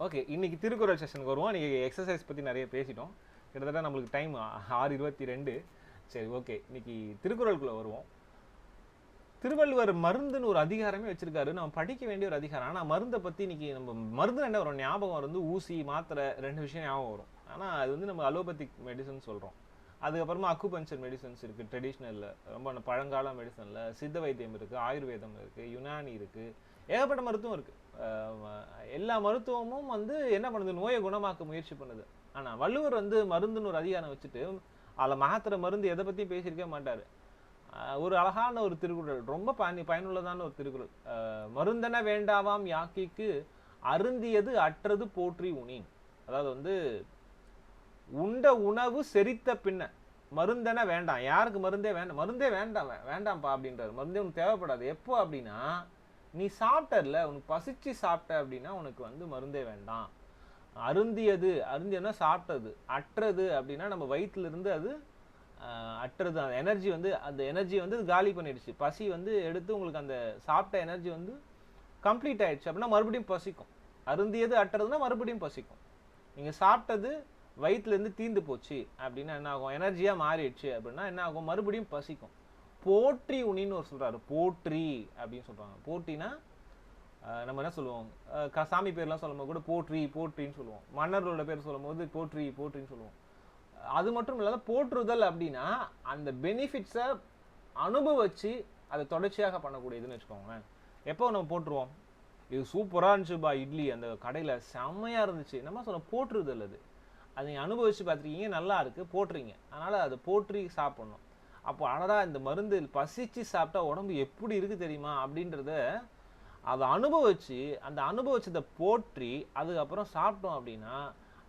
S1: ஓகே இன்றைக்கி திருக்குறள் செஷனுக்கு வருவோம். இன்றைக்கி எக்ஸசைஸ் பற்றி நிறைய பேசிட்டோம். கிட்டத்தட்ட நம்மளுக்கு டைம் 6:22. சரி, ஓகே, இன்றைக்கி திருக்குறளுக்குள்ளே வருவோம். திருவள்ளுவர் மருந்துன்னு ஒரு அதிகாரமே வச்சிருக்காரு. நம்ம படிக்க வேண்டிய ஒரு அதிகாரம். ஆனா மருந்தை பத்தி இன்னைக்கு நம்ம மருந்து என்ன வரும் ஞாபகம் வந்து ஊசி மாத்திரை 2 விஷயம் ஞாபகம் வரும். ஆனா அது வந்து நம்ம அலோபதிக் மெடிசன் சொல்றோம். அதுக்கப்புறமா அக்குபஞ்சர் மெடிசன்ஸ் இருக்கு ட்ரெடிஷ்னல்ல, ரொம்ப பழங்கால மெடிசன்ல சித்த வைத்தியம் இருக்கு, ஆயுர்வேதம் இருக்கு, யுனானி இருக்கு, ஏகப்பட்ட மருத்துவம் இருக்கு. எல்லா மருத்துவமும் வந்து என்ன பண்ணுது, நோயை குணமாக்க முயற்சி பண்ணுது. ஆனா வள்ளுவர் வந்து மருந்துன்னு ஒரு அதிகாரம் வச்சுட்டு அதில் மாத்திரை மருந்து எதை பற்றியும் பேசியிருக்கவே மாட்டார். ஒரு அழகான ஒரு திருக்குறள், ரொம்ப பயனுள்ளதான ஒரு திருக்குறள். மருந்தென வேண்டாவாம் யாக்கைக்கு அருந்தியது அற்றது போற்றி உனின். அதாவது வந்து உண்ட உணவு செரித்த பின்ன மருந்தென வேண்டாம். யாருக்கு மருந்தே வேண்டாம், மருந்தே வேண்டாம்ப்பா அப்படின்றாரு. மருந்தே உனக்கு தேவைப்படாது. எப்போ அப்படின்னா நீ சாப்பிட்டல, உனக்கு பசிச்சு சாப்பிட்ட அப்படின்னா உனக்கு வந்து மருந்தே வேண்டாம். அருந்தியதுன்னா சாப்பிட்டது, அற்றது அப்படின்னா நம்ம வயிற்றுல இருந்து அது அற்றது, அந்த எனர்ஜி வந்து அந்த எனர்ஜி வந்து காலி பண்ணிடுச்சு. பசி வந்து எடுத்து உங்களுக்கு அந்த சாப்பிட்ட எனர்ஜி வந்து கம்ப்ளீட் ஆயிடுச்சு அப்படின்னா மறுபடியும் பசிக்கும். அருந்தியது அற்றதுன்னா மறுபடியும் பசிக்கும். நீங்கள் சாப்பிட்டது வயிற்றுலேருந்து தீந்து போச்சு அப்படின்னா என்ன ஆகும், எனர்ஜியாக மாறிடுச்சு அப்படின்னா என்ன ஆகும், மறுபடியும் பசிக்கும். போற்றி உனின்னு ஒரு சொல்கிறாரு. போற்றி அப்படின்னு சொல்கிறாங்க. போற்றினா நம்ம என்ன சொல்லுவோம், சாமி பேர்லாம் சொல்லும் போது கூட போற்றி போற்றின்னு சொல்லுவோம். மன்னர்களோட பேர் சொல்லும் போது போற்றி போற்றின்னு சொல்லுவோம். அது மட்டும் இல்லாத போற்றுதல் அப்படின்னா அந்த பெனிஃபிட்ஸை அனுபவிச்சு அதை தொடர்ச்சியாக பண்ணக்கூடியதுன்னு வச்சுக்கோங்களேன். எப்போ நம்ம போட்டுருவோம், இது சூப்பராக இருந்துச்சுப்பா இட்லி, அந்த கடையில் செம்மையாக இருந்துச்சு, நம்ம சொல்ல போற்றுதல். அது நீங்கள் அனுபவிச்சு பார்த்துருக்கீங்க, நல்லா இருக்குது, போட்டுறீங்க. அதனால் அதை போற்றி சாப்பிட்ணும். அப்போ அழகா இந்த மருந்து பசிச்சு சாப்பிட்டா உடம்பு எப்படி இருக்குது தெரியுமா அப்படின்றத அதை அனுபவிச்சு, அந்த அனுபவிச்சதை போற்றி அதுக்கப்புறம் சாப்பிட்டோம் அப்படின்னா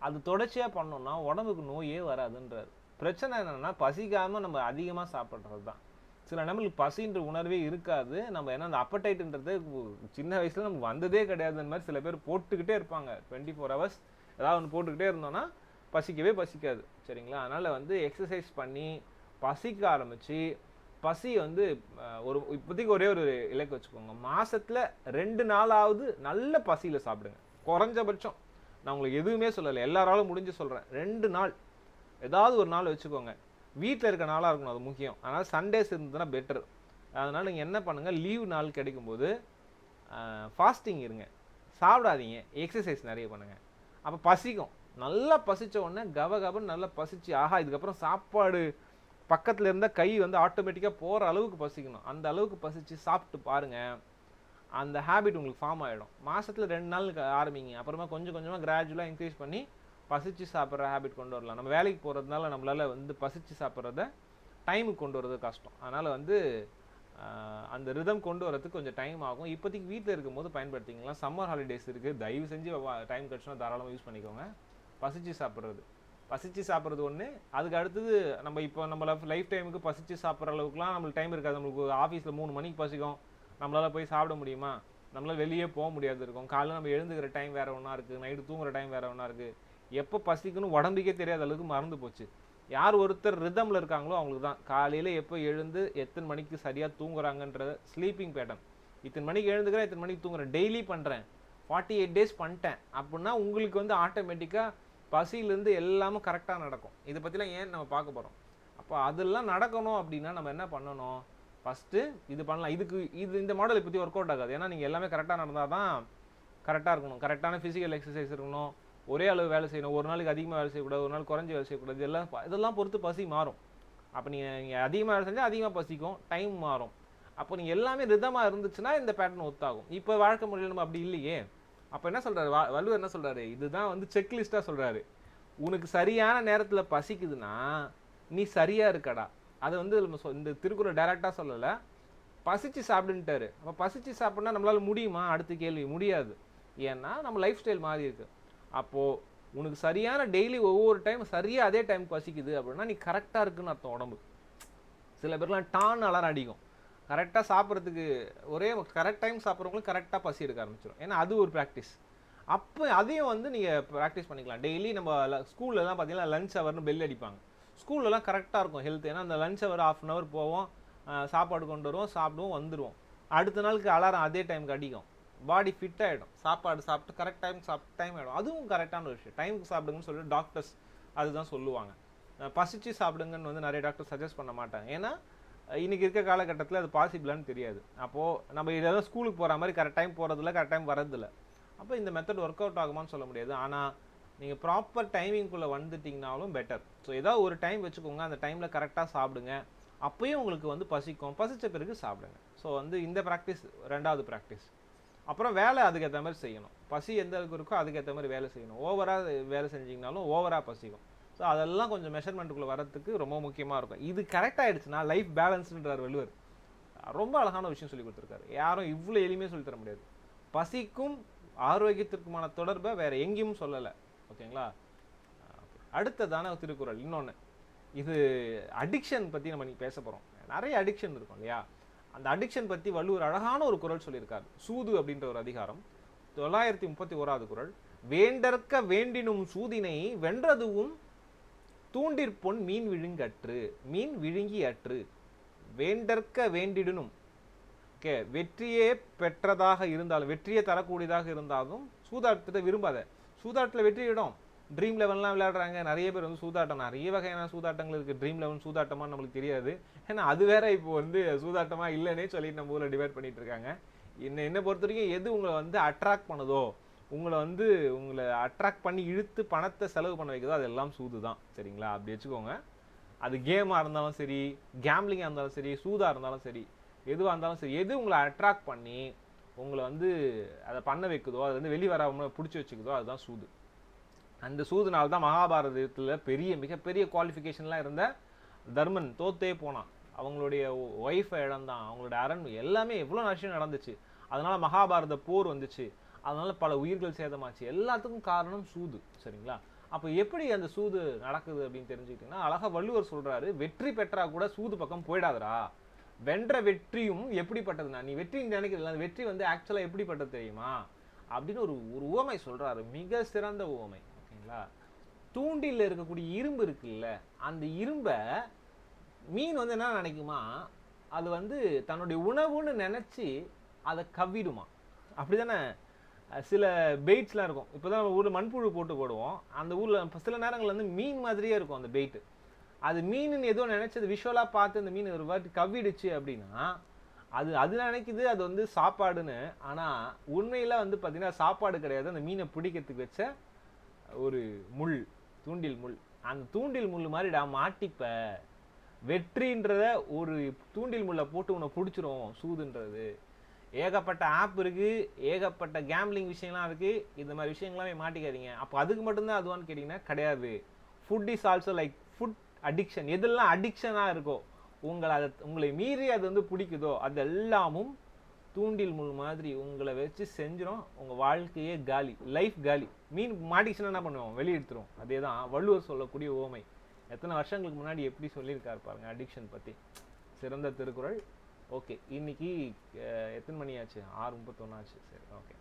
S1: அது தொடர்ச்சியாக பண்ணோம்னா உடம்புக்கு நோயே வராதுன்றார். பிரச்சனை என்னென்னா பசிக்காமல் நம்ம அதிகமாக சாப்பிட்றது தான். சில நம்மளுக்கு பசின்ற உணர்வே இருக்காது. நம்ம ஏன்னா அந்த அப்படைட்டுன்றது சின்ன வயசில் நமக்கு வந்ததே கிடையாதுன்ற மாதிரி சில பேர் போட்டுக்கிட்டே இருப்பாங்க. 24 hours ஏதாவது ஒன்று போட்டுக்கிட்டே இருந்தோன்னா பசிக்கவே பசிக்காது. சரிங்களா? அதனால் வந்து எக்ஸசைஸ் பண்ணி பசிக்க ஆரம்பித்து பசி வந்து ஒரு இப்போதைக்கு ஒரே ஒரு இலக்கு வச்சுக்கோங்க. மாதத்தில் 2 நாளாவது நல்ல பசியில் சாப்பிடுங்க. குறைஞ்சபட்சம் நான் உங்களுக்கு எதுவுமே சொல்லலை, எல்லாராலும் முடிஞ்சு சொல்கிறேன். 2 நாள் ஏதாவது ஒரு நாள் வச்சுக்கோங்க. வீட்டில் இருக்க நாளாக இருக்கணும், அது முக்கியம். அதனால் சண்டேஸ் இருந்ததுன்னா பெட்டர். அதனால் நீங்கள் என்ன பண்ணுங்கள், லீவ் நாள் கிடைக்கும்போது ஃபாஸ்டிங் இருங்க, சாப்பிடாதீங்க, எக்ஸசைஸ் நிறைய பண்ணுங்கள். அப்போ பசிக்கும். நல்லா பசித்த உடனே கபன்னு நல்லா பசிச்சு, ஆஹா இதுக்கப்புறம் சாப்பாடு பக்கத்தில் இருந்தால் கை வந்து ஆட்டோமேட்டிக்காக போகிற அளவுக்கு பசிக்கணும். அந்த அளவுக்கு பசிச்சு சாப்பிட்டு பாருங்கள், அந்த ஹேபிட் உங்களுக்கு ஃபார்ம் ஆகிடும். மாதத்தில் 2 நாள் ஆரம்பிங்க. அப்புறமா கொஞ்சம் கொஞ்சமாக கிராஜுவலாக இன்க்ரீஸ் பண்ணி பசிச்சு சாப்பிட்ற ஹேபிட் கொண்டு வரலாம். நம்ம வேலைக்கு போகிறதுனால நம்மளால் வந்து பசிச்சு சாப்பிட்றத டைமுக்கு கொண்டு வரது கஷ்டம். அதனால் வந்து அந்த ரிதம் கொண்டு வரதுக்கு கொஞ்சம் டைம் ஆகும். இப்போதைக்கு வீட்டில் இருக்கும்போது பயன்படுத்திக்கலாம். சம்மர் ஹாலிடேஸ் இருக்குது, தயவு செஞ்சு டைம் கிடச்சுன்னா தாராளமாக யூஸ் பண்ணிக்கோங்க. பசிச்சு சாப்பிட்றது ஒன்று. அதுக்கு அடுத்தது நம்ம லைஃப் டைமுக்கு பசிச்சு சாப்பிட்ற அளவுக்குலாம் நம்மளுக்கு டைம் இருக்காது. நம்மளுக்கு ஆஃபீஸில் 3 மணிக்கு பசிக்கும், நம்மளால் போய் சாப்பிட முடியுமா? நம்மளால் வெளியே போக முடியாது இருக்கும். காலையில் நம்ம எழுந்துக்கிற டைம் வேறு ஒன்றா இருக்குது, நைட்டு தூங்குற டைம் வேறு ஒன்றா இருக்குது. எப்போ பசிக்கணும் உடம்புக்கே தெரியாத அளவுக்கு மறந்து போச்சு. யார் ஒருத்தர் ரிதமில் இருக்காங்களோ அவங்களுக்கு தான் காலையில் எப்போ எழுந்து எத்தனை மணிக்கு சரியாக தூங்குறாங்கன்ற ஸ்லீப்பிங் பேட்டர்ன். இத்தனை மணிக்கு எழுந்துக்கிறேன், இத்தனை மணிக்கு தூங்குறேன், டெய்லி பண்ணுறேன், 48 days பண்ணிட்டேன் அப்படின்னா உங்களுக்கு வந்து ஆட்டோமேட்டிக்காக பசியிலேருந்து எல்லாமே கரெக்டாக நடக்கும். இதை பற்றிலாம் ஏன் நம்ம பார்க்க போகிறோம். அப்போ அதெல்லாம் நடக்கணும் அப்படின்னா நம்ம என்ன பண்ணணும், ஃபஸ்ட்டு இது பண்ணலாம். இந்த மாடல் பற்றி ஒர்க் அவுட் ஆகாது. ஏன்னா நீங்கள் எல்லாமே கரெக்டாக நடந்தால் தான் கரெக்டாக இருக்கணும். கரெக்டான ஃபிசிக்கல் எக்ஸசைஸ் இருக்கணும், ஒரே அளவு வேலை செய்யணும், ஒரு நாளைக்கு அதிகமாக வேலை செய்யக்கூடாது, ஒரு நாள் குறைஞ்சி வேலை செய்யக்கூடாது. இதெல்லாம் பொறுத்து பசி மாறும். அப்போ நீங்கள் அதிகமாக வேலை செஞ்சால் அதிகமாக பசிக்கும், டைம் மாறும். அப்போ நீங்கள் எல்லாமே ரிதமாக இருந்துச்சுன்னா இந்த பேட்டர்ன் ஒத்தாகும். இப்போ வாழ்க்கை முறையில் நம்ம அப்படி இல்லையே. அப்போ என்ன சொல்கிறாரு வள்ளுவர், என்ன சொல்கிறாரு, இதுதான் வந்து செக்லிஸ்ட்டாக சொல்கிறாரு. உனக்கு சரியான நேரத்தில் பசிக்குதுன்னா நீ சரியாக இருக்கடா. அதை வந்து இந்த திருக்குறள் டைரெக்டாக சொல்லலை, பசிச்சு சாப்பிடுன்ட்டாரு. அப்போ பசிச்சு சாப்பிட்னா நம்மளால் முடியுமா? அடுத்த கேள்வி, முடியாது. ஏன்னா நம்ம லைஃப் ஸ்டைல் மாறி இருக்கு. அப்போது உனக்கு சரியான டெய்லி ஒவ்வொரு டைம் சரியாக அதே டைம் பசிக்குது அப்படின்னா நீ கரெக்டாக இருக்குன்னு அர்த்தம். உடம்பு சில பேர்லாம் டான் அலாரம் அடிக்கும். கரெக்டாக சாப்பிட்றதுக்கு ஒரே கரெக்ட் டைம் சாப்பிட்றவங்களுக்கு கரெக்டாக பசி எடுக்க ஆரம்பிச்சிடும். ஏன்னா அது ஒரு ப்ராக்டிஸ். அப்போ அதையும் வந்து நீங்கள் ப்ராக்டிஸ் பண்ணிக்கலாம். டெய்லி நம்ம ஸ்கூல்லலாம் பார்த்தீங்கன்னா லஞ்ச் ஹவர்னு பெல் அடிப்பாங்க. ஸ்கூல்லலாம் கரெக்டாக இருக்கும் ஹெல்த். ஏன்னா அந்த லஞ்ச் ஹவர் 1/2 hour போவோம், சாப்பாடு கொண்டு வருவோம், சாப்பிடுவோம், வந்துடுவோம். அடுத்த நாளுக்கு அலாரம் அதே டைமுக்கு அடிக்கும், பாடி ஃபிட் ஆகிடும். சாப்பாடு சாப்பிட்டு கரெக்ட் டைம் டைம் ஆகிடும். அதுவும் கரெக்டான ஒரு விஷயம். டைமுக்கு சாப்பிடுங்கன்னு சொல்லிட்டு டாக்டர்ஸ் அதுதான் சொல்லுவாங்க. பசிச்சு சாப்பிடுங்கன்னு வந்து நிறைய டாக்டர் சஜஸ்ட் பண்ண மாட்டாங்க. ஏன்னா இன்றைக்கி இருக்க காலகட்டத்தில் அது பாசிபிளான்னு தெரியாது. அப்போது நம்ம இதெல்லாம் ஸ்கூலுக்கு போகிற மாதிரி கரெக்ட் டைம் போகிறதில்ல, கரெக்ட் டைம் வரதில்ல. அப்போ இந்த மெத்தட் ஒர்க் அவுட் ஆகுமான்னு சொல்ல முடியாது. ஆனால் நீங்கள் ப்ராப்பர் டைமிங்குள்ளே வந்துட்டிங்கனாலும் பெட்டர். ஸோ ஏதாவது ஒரு டைம் வச்சுக்கோங்க, அந்த டைமில் கரெக்டாக சாப்பிடுங்க. அப்போயும் உங்களுக்கு வந்து பசிக்கும், பசித்த பிறகு சாப்பிடுங்க. ஸோ வந்து இந்த ப்ராக்டிஸ் 2வது ப்ராக்டிஸ். அப்புறம் வேலை அதுக்கேற்ற மாதிரி செய்யணும். பசி எந்த அளவுக்கு இருக்கோ அதுக்கேற்ற மாதிரி வேலை செய்யணும். ஓவராக வேலை செஞ்சிங்கனாலும் ஓவராக பசிக்கும். ஸோ அதெல்லாம் கொஞ்சம் மெஷர்மெண்ட்டுக்குள்ளே வரத்துக்கு ரொம்ப முக்கியமாக இருக்கும். இது கரெக்ட் ஆகிடுச்சுன்னா லைஃப் பேலன்ஸ்ன்றார் வள்ளுவர். ரொம்ப அழகான விஷயம் சொல்லி கொடுத்துருக்காரு. யாரும் இவ்வளோ எளிமையாக சொல்லித்தர முடியாது. பசிக்கும் ஆரோக்கியத்திற்குமான தொடர்பை வேறு எங்கேயும் சொல்லலை. ஓகேங்களா? அடுத்ததான திருக்குறள் இன்னொன்று. இது அடிக்ஷன் பற்றி நம்ம இன்னைக்கு பேச போகிறோம். நிறைய அடிக்ஷன் இருக்கும் இல்லையா? அந்த அடிக்ஷன் பற்றி வள்ளுவர் அழகான ஒரு குறள் சொல்லியிருக்காரு. சூது அப்படின்ற ஒரு அதிகாரம் 931வது குறள். வேண்டற்க வேண்டினும் சூதினை வென்றதுவும் தூண்டிற்பொன் மீன் விழுங்கற்று. மீன் விழுங்கி அற்று. வேண்டற்க வேண்டிடனும். ஓகே, வெற்றியே பெற்றதாக இருந்தாலும், வெற்றியை தரக்கூடியதாக இருந்தாலும் சூதாட்டத்தை விரும்பாத. சூதாட்டத்தில் வெற்றியிடும். ட்ரீம் லெவல்லாம் விளையாடுறாங்க நிறைய பேர் வந்து சூதாட்டம். நிறைய வகையான சூதாட்டங்கள் இருக்குது. ட்ரீம் லெவன் சூதாட்டமான்னு நம்மளுக்கு தெரியாது. ஏன்னா அது வேற இப்போ வந்து சூதாட்டமாக இல்லைன்னே சொல்லிட்டு நம்ம ஊரில் டிவைட் பண்ணிட்டு இருக்காங்க. என்னை பொறுத்த வரைக்கும் எது உங்களை வந்து அட்ராக்ட் பண்ணுதோ, உங்களை அட்ராக்ட் பண்ணி இழுத்து பணத்தை செலவு பண்ண வைக்கிறதோ அதெல்லாம் சூது தான். சரிங்களா? அப்படி வச்சுக்கோங்க. அது கேமாக இருந்தாலும் சரி, கேம்லிங்காக இருந்தாலும் சரி, சூதாக இருந்தாலும் சரி, எதுவாக இருந்தாலும் சரி, எது உங்களை அட்ராக்ட் பண்ணி உங்களை வந்து அதை பண்ண வைக்குதோ, அது வந்து வெளியே வராமல் பிடிச்சி வச்சுக்குதோ அதுதான் சூது. அந்த சூதுனால்தான் மகாபாரதத்தில் மிகப்பெரிய குவாலிஃபிகேஷன்லாம் இருந்த தர்மன் தோத்தே போனான். அவங்களுடைய ஒய்ஃபை இழந்தான், அவங்களோட அரண் எல்லாமே எவ்வளோ விஷயம் நடந்துச்சு. அதனால மகாபாரத போர் வந்துச்சு. அதனால பல உயிர்கள் சேதமாச்சு. எல்லாத்துக்கும் காரணம் சூது. சரிங்களா? அப்போ எப்படி அந்த சூது நடக்குது அப்படின்னு தெரிஞ்சுக்கிட்டீங்கன்னா, அழகா வள்ளுவர் சொல்றாரு, வெற்றி பெற்றா கூட சூது பக்கம் போயிடாதரா. வென்ற வெற்றியும் எப்படிப்பட்டதுன்னா, நீ வெற்றி நினைக்கிறதுல அந்த வெற்றி வந்து ஆக்சுவலாக எப்படிப்பட்டது தெரியுமா அப்படின்னு ஒரு உவமை சொல்றாரு. மிக சிறந்த உவமை. ஓகேங்களா? தூண்டில் இருக்கக்கூடிய இரும்பு இருக்குல்ல, அந்த இரும்பை மீன் வந்து என்ன நினைக்குமா, அது வந்து தன்னுடைய உணவுன்னு நினைச்சு அதை கவ்விடுமா. அப்படிதானே? சில பெயிட்ஸ்லாம் இருக்கும். இப்போதான் நம்ம ஊரில் மண்புழு போட்டு போடுவோம். அந்த ஊரில் சில நேரங்கள் வந்து மீன் மாதிரியே இருக்கும் அந்த பெயிட்டு. அது மீனுன்னு ஏதோ நினைச்சது விஷுவலாக பார்த்து அந்த மீன் ஒரு வாட்டி கவ்விடுச்சு அப்படின்னா அது நினைக்குது அது வந்து சாப்பாடுன்னு. ஆனால் உண்மையில் வந்து பார்த்தீங்கன்னா சாப்பாடு கிடையாது. அந்த மீனை பிடிக்கிறதுக்கு வச்ச ஒரு முள், தூண்டில் முள். அந்த தூண்டில் முள் மாதிரிடா மாட்டிப்ப. வெற்றின்றத ஒரு தூண்டில் முள்ளை போட்டு உன்னை பிடிச்சிரும் சூதுன்றது. ஏகப்பட்ட ஆப் இருக்கு, ஏகப்பட்ட கேம்லிங் விஷயம்லாம் இருக்கு. இந்த மாதிரி விஷயங்களாமே மாட்டிக்காதீங்க. அப்போ அதுக்கு மட்டும்தான் அதுவான்னு கேட்டிங்கன்னா கிடையாது. Food is also like food addiction. எதெல்லாம் அடிக்ஷனாக இருக்கோ, உங்களை மீறி அது வந்து பிடிக்குதோ அது எல்லாமும் தூண்டில் முள் மாதிரி உங்களை வச்சு செஞ்சிடும். உங்கள் வாழ்க்கையே காலி, லைஃப் காலி. மீன் மாட்டிச்சுன்னா என்ன பண்ணுவோம்? வெளியே எடுத்துரும். அதே தான் வள்ளுவர் சொல்லக்கூடிய ஓமை. எத்தனை வருஷங்களுக்கு முன்னாடி எப்படி சொல்லியிருக்காரு பாருங்க அடிக்ஷன் பற்றி. சிறந்த திருக்குறள். ஓகே, இன்னைக்கு எத்தனை மணி ஆச்சு? 6:31 ஆச்சு. சரி, ஓகே.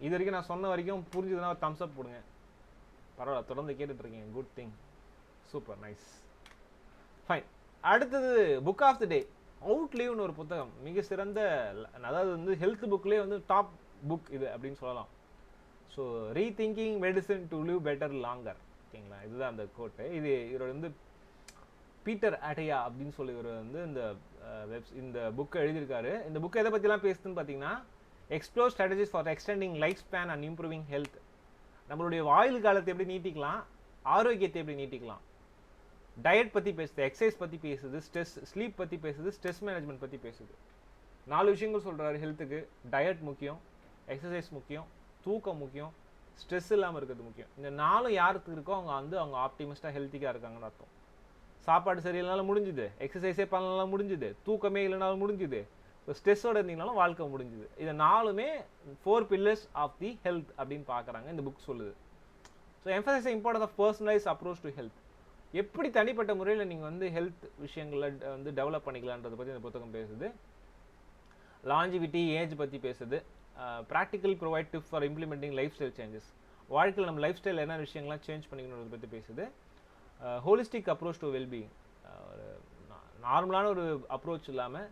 S1: இது வரைக்கும் நான் சொன்ன வரைக்கும் புரிஞ்சுதுன்னா ஒரு தம்ஸ் அப் போடுங்க. பரவாயில்ல, தொடர்ந்து கேட்டுட்ருக்கீங்க. Good thing, super, nice, fine. அடுத்தது புக் ஆஃப் தி டே. அவுட்லீவ்னு ஒரு புத்தகம். மிக சிறந்த, அதாவது வந்து ஹெல்த் புக்லேயே வந்து டாப் புக் இது அப்படின்னு சொல்லலாம். So rethinking medicine to live better longer. ஓகேங்களா? இதுதான் அந்த கோட்டு. இவரோட வந்து பீட்டர் அட்டையா அப்படின்னு சொல்லி இவர் வந்து இந்த புக்கை எழுதியிருக்காரு. இந்த புக்கை எதை பற்றிலாம் பேசுதுன்னு பார்த்தீங்கன்னா, explore strategies for extending life span and improving health. நம்மளுடைய ஆயுள் காலத்தை எப்படி நீட்டிக்கலாம், ஆரோக்கியத்தை எப்படி நீட்டிக்கலாம். டயட் பற்றி பேசுது, எக்ஸசைஸ் பற்றி பேசுது, ஸ்லீப் பற்றி பேசுது, ஸ்ட்ரெஸ் மேனேஜ்மெண்ட் பற்றி பேசுது. 4 விஷயங்கள் சொல்கிறாரு ஹெல்த்துக்கு. டயட் முக்கியம், எக்ஸசைஸ் முக்கியம், தூக்கம் முக்கியம், ஸ்ட்ரெஸ் இல்லாமல் இருக்கிறது முக்கியம். இந்த 4 யாருக்கு இருக்கோ அவங்க ஆப்டிமிஸ்டாக ஹெல்த்திக்காக இருக்காங்கன்னு அர்த்தம். சாப்பாடு சரியில்லைனாலும் முடிஞ்சுது, எக்ஸசைஸே பண்ணலாம் முடிஞ்சுது, தூக்கமே இல்லைனாலும் முடிஞ்சுது, இப்போ ஸ்ட்ரெஸ்ஸோடு இருந்தீங்கனாலும் வாழ்க்கை முடிஞ்சுது. இது 4மே 4 pillars ஆஃப் தி ஹெல்த் அப்படின்னு பார்க்குறாங்க இந்த புக் சொல்லுது. So emphasise importance of personalise approach to health. எப்படி தனிப்பட்ட முறையில் நீங்கள் வந்து ஹெல்த் விஷயங்களில் வந்து டெவலப் பண்ணிக்கலான்றதை பற்றி இந்த புத்தகம் பேசுது. லாஞ்சிவிட்டி, ஏஜ் பற்றி பேசுது. Practical provide tips for implementing life style changes. வாழ்க்கையில் நம்ம லைஃப் ஸ்டைல் என்ன விஷயங்கள்லாம் சேஞ்ச் பண்ணிக்கணுன்றதை பற்றி பேசுது. Holistic approach to wellbeing. நார்மலான ஒரு அப்ரோச் இல்லாமல்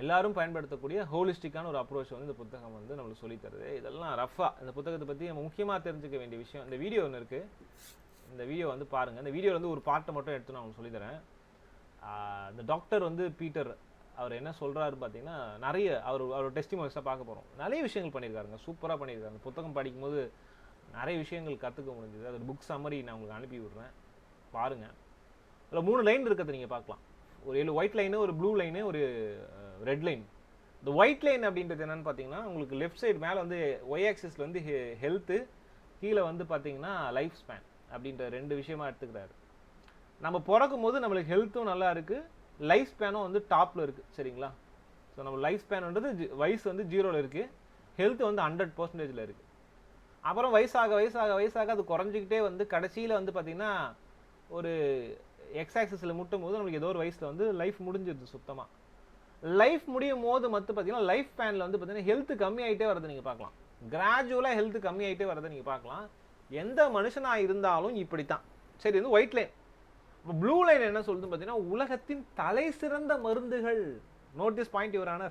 S1: எல்லாரும் பயன்படுத்தக்கூடிய ஹோலிஸ்டிக்கான ஒரு அப்ரோச் வந்து இந்த புத்தகம் வந்து நம்மளுக்கு சொல்லித்தருது. இதெல்லாம் ரஃபாக இந்த புத்தகத்தை பற்றி நம்ம முக்கியமாக தெரிஞ்சுக்க வேண்டிய விஷயம். இந்த வீடியோ ஒன்று இருக்குது, இந்த வீடியோ வந்து பாருங்கள். இந்த வீடியோவில் வந்து ஒரு பாட்டை மட்டும் எடுத்து நான் உங்களுக்கு சொல்லித்தரேன். இந்த டாக்டர் வந்து பீட்டர் அவர் என்ன சொல்கிறாரு பார்த்தீங்கன்னா, நிறைய அவர் டெஸ்டிமோனிஸாக பார்க்க போகிறோம். நிறைய விஷயங்கள் பண்ணியிருக்காருங்க, சூப்பராக பண்ணியிருக்காரு. புத்தகம் படிக்கும்போது நிறைய விஷயங்கள் கற்றுக்க முடிஞ்சுது. அது புக் சம்மரி நான் உங்களுக்கு அனுப்பி விட்றேன், பாருங்கள். அதில் 3 லைன் இருக்கிறது நீங்கள் பார்க்கலாம். ஒரு ஒயிட் லைனு, ஒரு ப்ளூ லைனு, ஒரு ரெட் லைன். இந்த ஒயிட் லைன் அப்படின்றது என்னென்னு பார்த்தீங்கன்னா, உங்களுக்கு லெஃப்ட் சைடு மேலே வந்து ஒய் ஆக்சிஸில் வந்து ஹெல்த்து, கீழே வந்து பார்த்தீங்கன்னா லைஃப் ஸ்பேன் அப்படின்ற 2 விஷயமா எடுத்துக்கிறாரு. நம்ம பிறக்கும் போது நம்மளுக்கு ஹெல்த்தும் நல்லா இருக்குது, லைஃப் ஸ்பேனும் வந்து டாப்பில் இருக்குது, சரிங்களா? ஸோ நம்ம லைஃப் ஸ்பேன்ன்றது வயசு வந்து 0ல் இருக்குது, ஹெல்த் வந்து 100% இருக்குது. அப்புறம் வயசாக வயசாக வயசாக அது குறைஞ்சிக்கிட்டே வந்து கடைசியில் வந்து பார்த்திங்கன்னா ஒரு எக்ஸ் ஆக்சிஸில் முட்டும் போது நம்மளுக்கு ஏதோ ஒரு வயசில் வந்து லைஃப் முடிஞ்சிருது சுத்தமாக. லைஃப் முடியும் போது மட்டும் பார்த்தீங்கன்னா லைஃப் ஸ்பேனில் வந்து பார்த்தீங்கன்னா ஹெல்த் கம்மியாகிட்டே வரதை நீங்கள் பார்க்கலாம். கிராஜுவலாக ஹெல்த் கம்மியாகிட்டே வரதை நீங்கள் பார்க்கலாம். எந்த மனுஷனாக இருந்தாலும் இப்படி தான். சரி, வந்து ஒயிட் லைன். இப்போ ப்ளூ லைன் என்ன சொல்லுதுன்னு பார்த்தீங்கன்னா, உலகத்தின் தலை சிறந்த மருந்துகள். நோட்டீஸ் பாயிண்ட் இவரான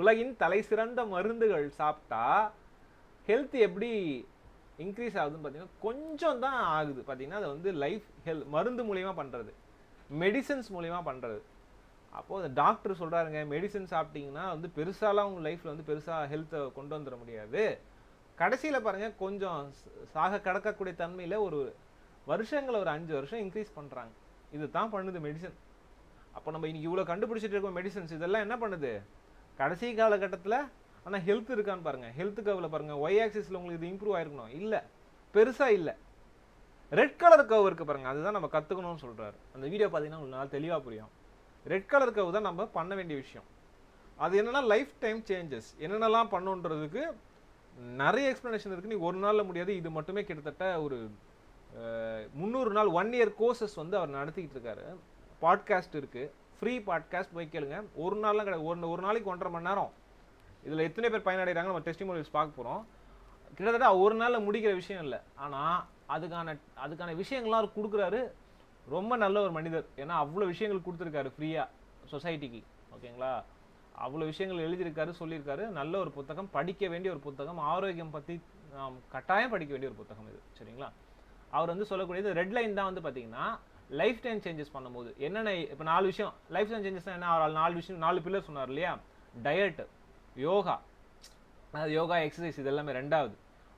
S1: உலகின் தலை சிறந்த மருந்துகள் சாப்பிட்டா ஹெல்த் எப்படி இன்க்ரீஸ் ஆகுதுன்னு பார்த்தீங்கன்னா கொஞ்சம் தான் ஆகுது. பார்த்தீங்கன்னா அது வந்து மருந்து மூலியமா பண்ணுறது, மெடிசன்ஸ் மூலியமா பண்ணுறது. அப்போது அந்த டாக்டர் சொல்கிறாருங்க, மெடிசன் சாப்பிட்டீங்கன்னா வந்து பெருசாலாம் உங்கள் லைஃப்பில் வந்து பெருசாக ஹெல்த்தை கொண்டு வந்துட முடியாது. கடைசியில் பாருங்கள், கொஞ்சம் சாக கடக்கக்கூடிய தன்மையில் ஒரு வருஷங்களை ஒரு 5 வருஷம் இன்க்ரீஸ் பண்ணுறாங்க. இது தான் பண்ணுது மெடிசன். அப்போ நம்ம இன்னைக்கு இவ்வளோ கண்டுபிடிச்சிட்டு இருக்கோம் மெடிசன்ஸ், இதெல்லாம் என்ன பண்ணுது கடைசி காலகட்டத்தில்? ஆனால் ஹெல்த் இருக்கான்னு பாருங்கள். ஹெல்த் கர்வில் பாருங்கள், ஒய் ஆக்சிஸில் உங்களுக்கு இது இம்ப்ரூவ் ஆயிருக்கணும், இல்லை, பெருசாக இல்லை. ரெட் கலர் கர்வ் இருக்குது பாருங்கள், அதுதான் நம்ம கற்றுக்கணும்னு சொல்கிறாரு. அந்த வீடியோ பார்த்தீங்கன்னா உங்களுக்கு நல்லா தெளிவாக புரியும். ரெட் கலர் கர்வ் தான் நம்ம பண்ண வேண்டிய விஷயம். அது என்னென்னா லைஃப் டைம் சேஞ்சஸ். என்னென்னலாம் பண்ணுன்றதுக்கு நிறைய எக்ஸ்ப்ளனேஷன் இருக்குது. நீ ஒரு நாளில் முடியாது. இது மட்டுமே கிட்டத்தட்ட ஒரு 300 நாள் 1 இயர் கோர்சஸ் வந்து அவர் நடத்திக்கிட்டு இருக்காரு. பாட்காஸ்ட் இருக்குது, ஃப்ரீ பாட்காஸ்ட் போய் கேளுங்க. ஒரு நாள்லாம் கிடையாது, ஒரு நாளைக்கு 1.5 மணி நேரம். இதில் எத்தனை பேர் பயனடைகிறாங்க நம்ம டெஸ்டிமோனியல்ஸ் பார்க்க போகிறோம். கிட்டத்தட்ட ஒரு நாளில் முடிக்கிற விஷயம் இல்லை. ஆனால் அதுக்கான விஷயங்கள்லாம் அவர் கொடுக்குறாரு. ரொம்ப நல்ல ஒரு மனிதர். ஏன்னா அவ்வளோ விஷயங்கள் கொடுத்துருக்காரு ஃப்ரீயாக சொசைட்டிக்கு. ஓகேங்களா? அவ்வளோ விஷயங்கள் எழுதியிருக்காரு, சொல்லியிருக்காரு. நல்ல ஒரு புத்தகம், படிக்க வேண்டிய ஒரு புத்தகம். ஆரோக்கியம் பற்றி நாம் கட்டாயம் படிக்க வேண்டிய ஒரு புத்தகம் இது, சரிங்களா? அவர் வந்து சொல்லக்கூடியது ரெட் லைன் தான் வந்து பார்த்தீங்கன்னா லைஃப் டைம் சேஞ்சஸ் பண்ணும்போது என்னென்ன. இப்போ 4 விஷயம் லைஃப் டைம் சேஞ்சஸ் என்ன, அவர் 4 விஷயம் 4 பில்லர் சொன்னார் இல்லையா? டயட், யோகா, அதாவது யோகா எக்ஸசைஸ், இது எல்லாமே 2வது.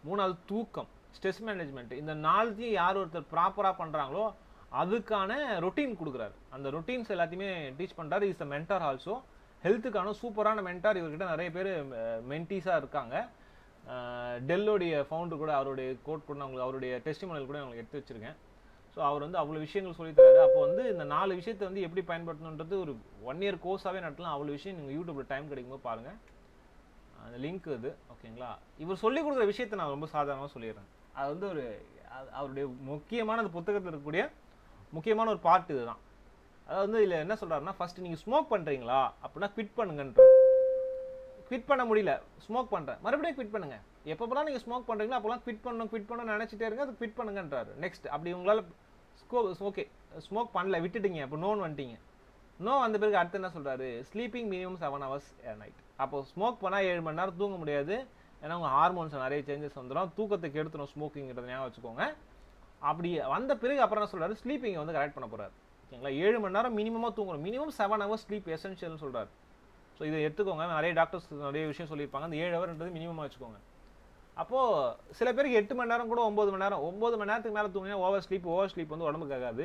S1: 3வது தூக்கம், ஸ்ட்ரெஸ் மேனேஜ்மெண்ட். இந்த 4த்தையும் யார் ஒருத்தர் ப்ராப்பராக பண்ணுறாங்களோ அதுக்கான ரொட்டீன் கொடுக்குறாரு. அந்த ரொட்டீன்ஸ் எல்லாத்தையுமே டீச் பண்ணுறாரு. Is a mentor also. ஹெல்த்துக்கான சூப்பரான மென்டார். இவர்கிட்ட நிறைய பேர் மென்டீஸாக இருக்காங்க. டெல்லோடைய ஃபவுண்டர் கூட அவருடைய கோட் கூட நான் அவருடைய டெஸ்டிமோனியல் கூட உங்களுக்கு எடுத்து வச்சுருக்கேன். ஸோ அவர் வந்து அவ்வளோ விஷயங்கள் சொல்லித்தராரு. அப்போ வந்து இந்த 4 விஷயத்தை வந்து எப்படி பயன்படுத்தணுன்றது ஒரு 1 இயர் கோர்ஸாகவே நடத்தலாம். அவ்வளோ விஷயம் நீங்கள் யூடியூப்பில் டைம் கிடைக்கும்போது பாருங்கள். அந்த லிங்க் இது, ஓகேங்களா? இவர் சொல்லிக் கொடுக்குற விஷயத்தை நான் ரொம்ப சாதாரணமாக சொல்லிடுறேன். அது வந்து அவருடைய முக்கியமான அந்த புத்தகத்தில் இருக்கக்கூடிய முக்கியமான ஒரு பார்ட் இது தான். அதாவது வந்து இதில் என்ன சொல்கிறாருன்னா, ஃபஸ்ட்டு நீங்கள் ஸ்மோக் பண்ணுறீங்களா அப்படின்னா குவிட் பண்ணுங்கன்றார். குவிட் பண்ண முடியல, ஸ்மோக் பண்ணுறேன், மறுபடியும் குவிட் பண்ணுங்கள். எப்போலாம் நீங்கள் ஸ்மோக் பண்ணுறீங்களோ அப்போலாம் குவிட் பண்ணணும்னு நினச்சிட்டே இருங்க. அது குவிட் பண்ணுங்கன்றாரு. நெக்ஸ்ட், அப்படி உங்களால் ஓகே ஸ்மோக் பண்ணல, விட்டுட்டீங்க, அப்போ நோன்னு வந்துட்டீங்க. நோ வந்த பிறகு அடுத்து என்ன சொல்கிறாரு? Sleeping minimum 7 hours night. அப்போது ஸ்மோக் பண்ணால் 7 மணி நேரம் தூங்க முடியாது. ஏன்னா உங்கள் ஹார்மோன்ஸ் நிறைய சேஞ்சஸ் வந்துடும், தூக்கத்துக்கு எடுத்துடும் ஸ்மோக்கிங்கிறத ஞாபகம் வச்சுக்கோங்க. அப்படி வந்த பிறகு அப்புறம் என்ன சொல்கிறாரு? ஸ்லீப்பிங்கை வந்து கரெக்ட் பண்ண போகிறார். ஓகேங்களா? 7 மணி நேரம் மினிமமாக தூங்கணும். மினிமம் 7 hours ஸ்லீப் எசென்ஷியல்னு சொல்கிறார். ஸோ இதை எடுத்துக்கோங்க. நிறைய டாக்டர்ஸ் நிறைய விஷயம் சொல்லியிருப்பாங்க. அந்த 7 hourன்றது மினிமமாக வச்சுக்கோங்க. அப்போது சில பேருக்கு 8 மணி நேரம் கூட 9 மணி நேரம் 9 மணி நேரத்துக்கு மேலே தூங்கினா ஓவர் ஸ்லீப் வந்து உடம்புக்கு ஆகாது,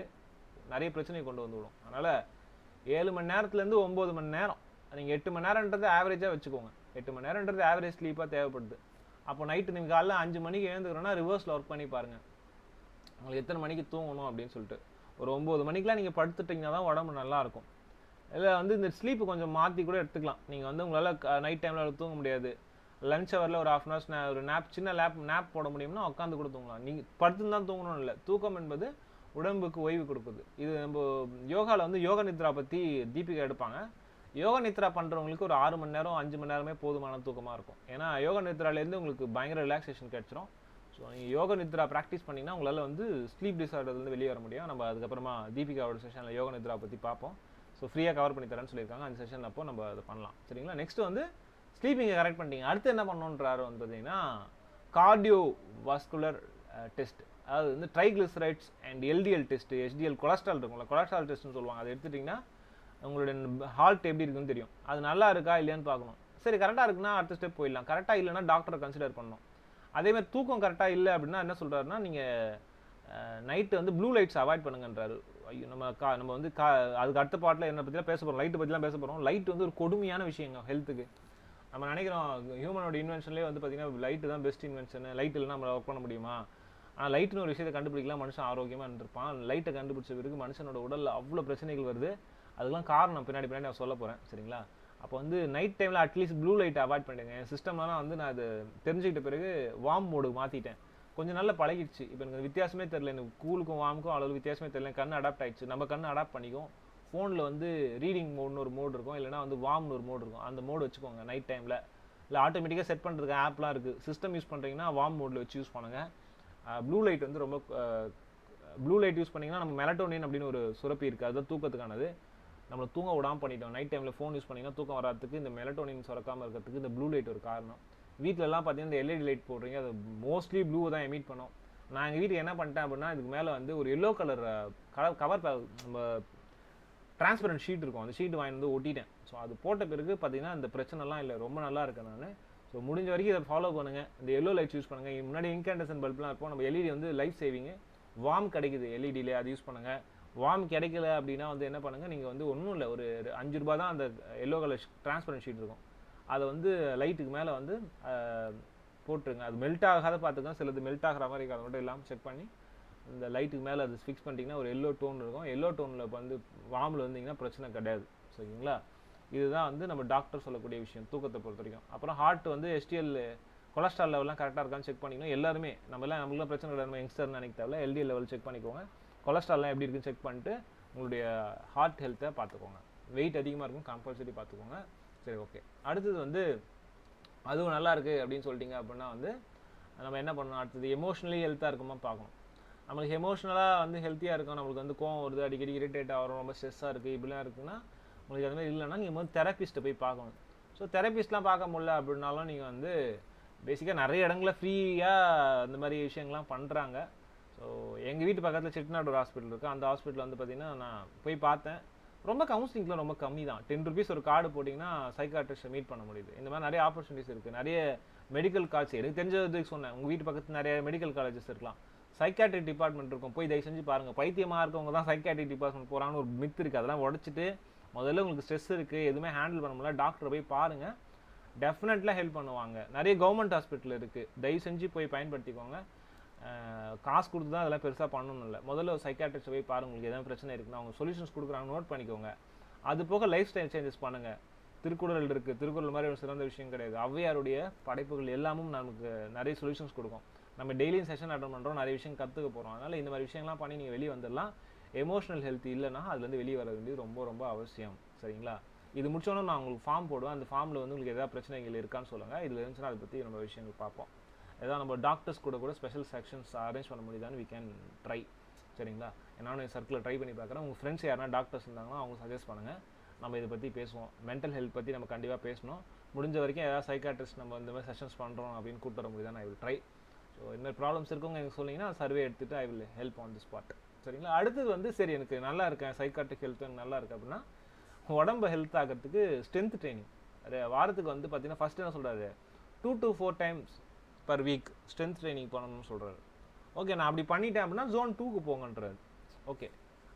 S1: நிறைய பிரச்சனையை கொண்டு வந்துவிடும். அதனால் 7 மணி நேரத்துலேருந்து 9 மணி நேரம், நீங்கள் 8 மணி நேரன்றது ஆவரேஜாக வச்சுக்கோங்க. 8 மணி நேரன்றது ஆவரேஜ் ஸ்லீப்பாக தேவைப்படுது. அப்போ நைட்டு நீங்கள் காலைல 5 மணிக்கு எழுந்துக்கிறோன்னா ரிவர்ஸில் ஒர்க் பண்ணி பாருங்கள், உங்களுக்கு எத்தனை மணிக்கு தூங்கணும் அப்படின்னு சொல்லிட்டு. ஒரு 9 மணிக்கெலாம் நீங்கள் படுத்துட்டிங்கன்னா தான் உடம்பு நல்லாயிருக்கும். இல்லை வந்து இந்த ஸ்லீப்பு கொஞ்சம் மாற்றி கூட எடுத்துக்கலாம். நீங்கள் வந்து உங்களால் நைட் டைமில் தூங்க முடியாது, லஞ்ச் ஹவரில் ஒரு 1/2 hours ஒரு சின்ன நேப் போட முடியும்னா உட்காந்து கூட தூங்கலாம். நீங்கள் படுத்துன்னு தான் தூங்கணும் இல்லை. தூக்கம் என்பது உடம்புக்கு ஓய்வு கொடுக்குது. இது நம்ம யோகாவில் வந்து யோக நித்ரா பற்றி தீபிகா எடுப்பாங்க. யோகா நித்ரா பண்ணுறவங்களுக்கு ஒரு 6 மணி நேரம் 5 மணி நேரமே போதுமான தூக்கமாக இருக்கும். ஏன்னா யோகா நித்ராலேருந்து உங்களுக்கு பயங்கர ரிலாக்ஸேஷன் கிடச்சிரும். ஸோ நீங்கள் யோகா நித்ரா ப்ராக்டிஸ் பண்ணிங்கன்னா உங்களால் வந்து ஸ்லீப் டிஸார்டர்லேருந்து வெளியே வர முடியும். நம்ம அதுக்கப்புறமா தீபிகாவோட செஷனில் யோகா நித்ரா பற்றி பார்ப்போம். ஸோ ஃப்ரீயாக கவர் பண்ணி தரேன்னு சொல்லியிருக்காங்க. அந்த செஷன் அப்போ நம்ம அதை பண்ணலாம், சரிங்களா? நெக்ஸ்ட் வந்து ஸ்லீப்பிங்கை கரெக்ட் பண்ணிட்டீங்க, அடுத்து என்ன பண்ணணுன்றாரு வந்து பார்த்தீங்கன்னா கார்டியோ வாஸ்குலர் டெஸ்ட். அதாவது வந்து triglycerides and LDL test, HDL cholesterol இருக்கும்ல, கொலஸ்ட்ரால் டெஸ்ட்னு சொல்லுவாங்க. அதை எடுத்துட்டிங்கன்னா உங்களுடைய ஹார்ட் எப்படி இருக்குன்னு தெரியும். அது நல்லா இருக்கா இல்லையான்னு பார்க்கணும். சரி கரெக்டாக இருக்குன்னா அடுத்த ஸ்டெப் போயிடலாம். கரெக்டாக இல்லைன்னா டாக்டரை கன்சிடர் பண்ணணும். அதேமாதிரி தூக்கம் கரெக்டாக இல்லை அப்படின்னா என்ன சொல்கிறாருன்னா, நீங்கள் நைட்டு வந்து ப்ளூ லைட்ஸ் அவாய்ட் பண்ணுங்கன்றாரு. ஐயோ நம்ம வந்து அதுக்கு அடுத்த பாட்டில் என்ன பற்றிலாம் பேச போகிறோம், லைட்டு பற்றிலாம் பேச போகிறோம். லைட் வந்து ஒரு கொடுமையான விஷயங்க ஹெல்த்துக்கு. நம்ம நினைக்கிறோம் ஹியூமனோட இன்வென்ஷன்லேயே வந்து பார்த்திங்கன்னா லைட்டு தான் பெஸ்ட் இன்வென்ஷன், லைட் இல்லைனா நம்மளை ஒர்க் பண்ண முடியுமா? ஆனால் லைட்டுன்னு ஒரு விஷயத்தை கண்டுபிடிக்கலாம், மனுஷன் ஆரோக்கியமாக இருந்திருப்பான். லைட்டை கண்டுபிடிச்ச பிறகு மனுஷனோட உடலில் அவ்வளோ பிரச்சனைகள் வருது. அதுக்கெலாம் காரணம் பின்னாடி நான் சொல்ல போகிறேன், சரிங்களா? அப்போ வந்து நைட் டைமில் அட்லீஸ்ட் ப்ளூ லைட்டை அவாய்ட் பண்ணிடுங்க. என் சிஸ்டம்லாம் வந்து நான் அது தெரிஞ்சுக்கிட்ட பிறகு வார்ம் மோடுக்கு மாற்றிட்டேன். கொஞ்சம் நல்லா பழகிடுச்சு. இப்போ எனக்கு வித்தியாசமே தெரியல, எனக்கு கூலுக்கும் வார்முக்கும் அளவு வித்தியாசமே தெரியல. கண் அடாப்ட் ஆகிடுச்சு. நம்ம கண் அடாப்ட் பண்ணிக்கும். ஃபோனில் வந்து ரீடிங் மோட்னு ஒரு மோடு இருக்கும், இல்லைனா வந்து வார்ம்னு ஒரு மோடு இருக்கும். அந்த மோடு வச்சுக்கோங்க நைட் டைமில். இல்லை ஆட்டோமேட்டிக்காக செட் பண்ணுறதுக்கு ஆப்லாம் இருக்குது. சிஸ்டம் யூஸ் பண்ணுறீங்கன்னா வார்ம் மோடில் வச்சு யூஸ் பண்ணுங்கள். ப்ளூ லைட் வந்து ரொம்ப ப்ளூ லைட் யூஸ் பண்ணிங்கன்னா நம்ம மெலட்டோனின் அப்படின்னு ஒரு சுரப்பி இருக்குது, அதுதான் தூக்கத்துக்கானது. நம்மளை தூங்க விடாமல் பண்ணிட்டோம். நைட் டைமில் ஃபோன் யூஸ் பண்ணிங்கன்னா தூக்கம் வராதுக்கு இந்த மெலட்டோனின் சுரக்காமல் இருக்கிறதுக்கு இந்த ப்ளூ லைட் ஒரு காரணம். வீட்டிலலாம் பார்த்தீங்கன்னா இந்த எல்இடி லைட் போடுறீங்க, அது மோஸ்ட்லி ப்ளூ தான் எமிட் பண்ணோம். நான் எங்கள் வீட்டுக்கு என்ன பண்ணிட்டேன் அப்படின்னா, இதுக்கு மேலே வந்து ஒரு எல்லோ கலர் கவர் நம்ம டிரான்ஸ்பரண்ட் ஷீட் இருக்கும், அந்த ஷீட் வாங்கி வந்து ஒட்டிட்டேன். ஸோ அது போட்ட பிறகு பார்த்தீங்கன்னா இந்த பிரச்சனைலாம் இல்லை, ரொம்ப நல்லா இருக்கேன் நான். ஸோ முடிஞ்ச வரைக்கும் இதை ஃபாலோ பண்ணுங்கள். இந்த எல்லோ லைட்ஸ் யூஸ் பண்ணுங்கள். முன்னாடி இன்கேண்டசன் பல்ப்லாம் இருக்கும், நம்ம எல்இடி வந்து லைஃப் சேவிங்கு. வார்ம் கிடைக்குது எல்இடியில், அது யூஸ் பண்ணுங்கள். வார்ம் கிடைக்கல அப்படின்னா வந்து என்ன பண்ணுங்கள், நீங்கள் வந்து ஒன்றும் இல்லை, ஒரு 5 ரூபா தான் அந்த எல்லோ கலர் டிரான்ஸ்பரண்ட் ஷீட் இருக்கும், அதை வந்து லைட்டுக்கு மேலே வந்து போட்டுருங்க. அது மெல்ட் ஆகாத பார்த்துக்கோங்க, சிலது மெல்ட் ஆகிற மாதிரி அதை மட்டும் இல்லாமல் செக் பண்ணி இந்த லைட்டுக்கு மேலே அது ஃபிக்ஸ் பண்ணிட்டீங்கன்னா ஒரு எல்லோ டோன் இருக்கும். எல்லோ டோனில் வந்து வார்மில் வந்தீங்கன்னா பிரச்சனை கிடையாது, சரிங்களா? இதுதான் வந்து நம்ம டாக்டர் சொல்லக்கூடிய விஷயம் தூக்கத்தை பொறுத்த வரைக்கும். அப்புறம் ஹார்ட் வந்து HDL கொலஸ்ட்ரால் லெவல்லாம் கரெக்டாக இருக்கான்னு செக் பண்ணிக்கணும். எல்லாருமே நம்மளாம் பிரச்சனை கிடையாது, நம்ம யங்ஸ்டர்னு நினைக்க தேவை. LDL லெவல் செக் பண்ணிக்கோங்க. கொலஸ்ட்ரால்லாம் எப்படி இருக்குன்னு செக் பண்ணிட்டு உங்களுடைய ஹார்ட் ஹெல்த்தை பார்த்துக்கோங்க. வெயிட் அதிகமாக இருக்கும், கம்பல்சரி பார்த்துக்கோங்க. சரி, ஓகே. அடுத்தது வந்து அதுவும் நல்லா இருக்குது அப்படின்னு சொல்லிட்டீங்க அப்படின்னா வந்து நம்ம என்ன பண்ணணும், அடுத்தது எமோஷ்னலி ஹெல்த்தாக இருக்குமா பார்க்கணும். நம்மளுக்கு எமோஷ்னலாக வந்து ஹெல்த்தியாக இருக்கும், நம்மளுக்கு வந்து கோவம் வருது, அடிக்கடி இரிட்டேட் ஆகிறோம், ரொம்ப ஸ்ட்ரெஸ்ஸாக இருக்குது, இப்படிலாம் இருக்குன்னா உங்களுக்கு அது மாதிரி இல்லைன்னா நீங்கள் வந்து தெரப்பிஸ்ட்டை போய் பார்க்கணும். ஸோ தெரப்பிஸ்ட்லாம் பார்க்க முடியல அப்படின்னாலும் நீங்கள் வந்து பேசிக்காக நிறைய இடங்களில் ஃப்ரீயாக இந்த மாதிரி விஷயங்கள்லாம் பண்ணுறாங்க. ஸோ எங்கள் வீட்டு பக்கத்தில் செட்டிநாடு ஒரு ஹாஸ்பிட்டல் இருக்குது, அந்த ஹாஸ்பிட்டல் வந்து பார்த்திங்கன்னா நான் போய் பார்த்தேன். ரொம்ப கவுன்சிலிங்லாம் ரொம்ப கம்மி தான். 10 rupees ஒரு கார்டு போட்டிங்கன்னா சைக்காட்ரிஸ்ட்டை மீட் பண்ண முடியுது. இந்த மாதிரி நிறைய ஆப்பர்ச்சுனிட்டிஸ் இருக்குது. நிறைய மெடிக்கல் காலேஜ் எனக்கு தெரிஞ்சதுக்கு சொன்னேன், உங்கள் வீட்டு பக்கத்தில் நிறைய மெடிக்கல் காலேஜஸ் இருக்கலாம், சைக்காட்ரிக் டிபார்ட்மெண்ட் இருக்கும், போய் தயவு செஞ்சு பாருங்கள். பைத்தியமாக இருக்கவங்க தான் சைக்காட்ரிக் டிபார்ட்மெண்ட் போகிறான்னு ஒரு மித் இருக்குது. அதெல்லாம் உடச்சிட்டு முதல்ல உங்களுக்கு ஸ்ட்ரெஸ் இருக்குது, எதுவுமே ஹேண்டில் பண்ண முடியல, டாக்டரை போய் பாருங்கள், டெஃபினெட்லாம் ஹெல்ப் பண்ணுவாங்க. நிறைய கவர்மெண்ட் ஹாஸ்பிட்டல் இருக்குது, தயவு செஞ்சு போய் பயன்படுத்திக்கோங்க. காசு கொடுத்து தான் அதெல்லாம் பெருசாக பண்ணணும் இல்லை. முதல்ல ஒரு சைக்காட்ரிஸ்ட்டை போய் பாருங்கள், உங்களுக்கு எதாவது பிரச்சனை இருக்குன்னா அவங்க சொல்யூஷன்ஸ் கொடுக்குறாங்க, நோட் பண்ணிக்கோங்க. அது போக லைஃப் ஸ்டைல் சேஞ்சஸ் பண்ணுங்கள். திருக்குறள் இருக்குது, திருக்குறள் மாதிரி ஒரு சிறந்த விஷயம் கிடையாது. ஔவையாருடைய படைப்புகள் எல்லாமும் நமக்கு நிறைய சொல்யூஷன்ஸ் கொடுக்கும். நம்ம டெய்லியும் செஷன் அட்டன் பண்ணுறோம், நிறைய விஷயம் கற்றுக்க போகிறோம். அதனால் இந்த மாதிரி விஷயங்கள்லாம் பண்ணி நீங்கள் வெளியே வந்துடலாம். எமோஷனல் ஹெல்த் இல்லைன்னா அதுலேருந்து வெளியே வர வேண்டியது ரொம்ப ரொம்ப அவசியம், சரிங்களா? இது முடிச்சோன்னா நான் உங்களுக்கு ஃபார்ம் போடுவேன், அந்த ஃபார்மில் வந்து உங்களுக்கு எதாவது பிரச்சனைகள் இருக்கான்னு சொல்லுங்கள். இதில் இருந்துச்சுன்னா அதை பற்றி நம்ம விஷயங்கள் பார்ப்போம். ஏதாவது நம்ம டாக்டர்ஸ் கூட ஸ்பெஷல் செக்ஷன்ஸ் அரேஞ்ச் பண்ண முடியுதான்னு வி கேன் ட்ரை, சரிங்களா? நானும் சர்க்கிளில் ட்ரை பண்ணி பார்க்குறேன். உங்கள் ஃப்ரெண்ட்ஸ் யாருன்னா டாக்டர்ஸ் இருந்தாங்கன்னா அவங்க சஜஸ்ட் பண்ணுங்கள், நம்ம இதை பற்றி பேசுவோம். மென்டல் ஹெல்த் பற்றி நம்ம கண்டிப்பாக பேசணும். முடிஞ்ச வரைக்கும் ஏதாவது சைக்காட்ரிஸ்ட் நம்ம இந்த மாதிரி செஷன்ஸ் பண்ணுறோம் அப்படின்னு கூப்பிட்டு வர முடியுதான்னு ஐ வில் ட்ரை. ஸோ இந்த மாதிரி ப்ராப்ளம்ஸ் இருக்கவங்க எனக்கு சொன்னீங்கன்னா சர்வே எடுத்துகிட்டு I will help on the spot, சரிங்களா? அடுத்தது வந்து சரி எனக்கு நல்லா இருக்கேன், சைக்காட்ரிக் ஹெல்த் நல்லா இருக்குது அப்படின்னா உடம்பு ஹெல்த் ஆகிறதுக்கு ஸ்ட்ரென்த் ட்ரைனிங் வாரத்துக்கு வந்து பார்த்தீங்கன்னா ஃபஸ்ட்டு என்ன சொல்கிறாரு, 2 to 4 times per week strength training பண்ணணும்னு சொல்கிறாரு. ஓகே, நான் அப்படி பண்ணிட்டேன் அப்படின்னா Zone 2க்கு போங்கன்றாரு. ஓகே,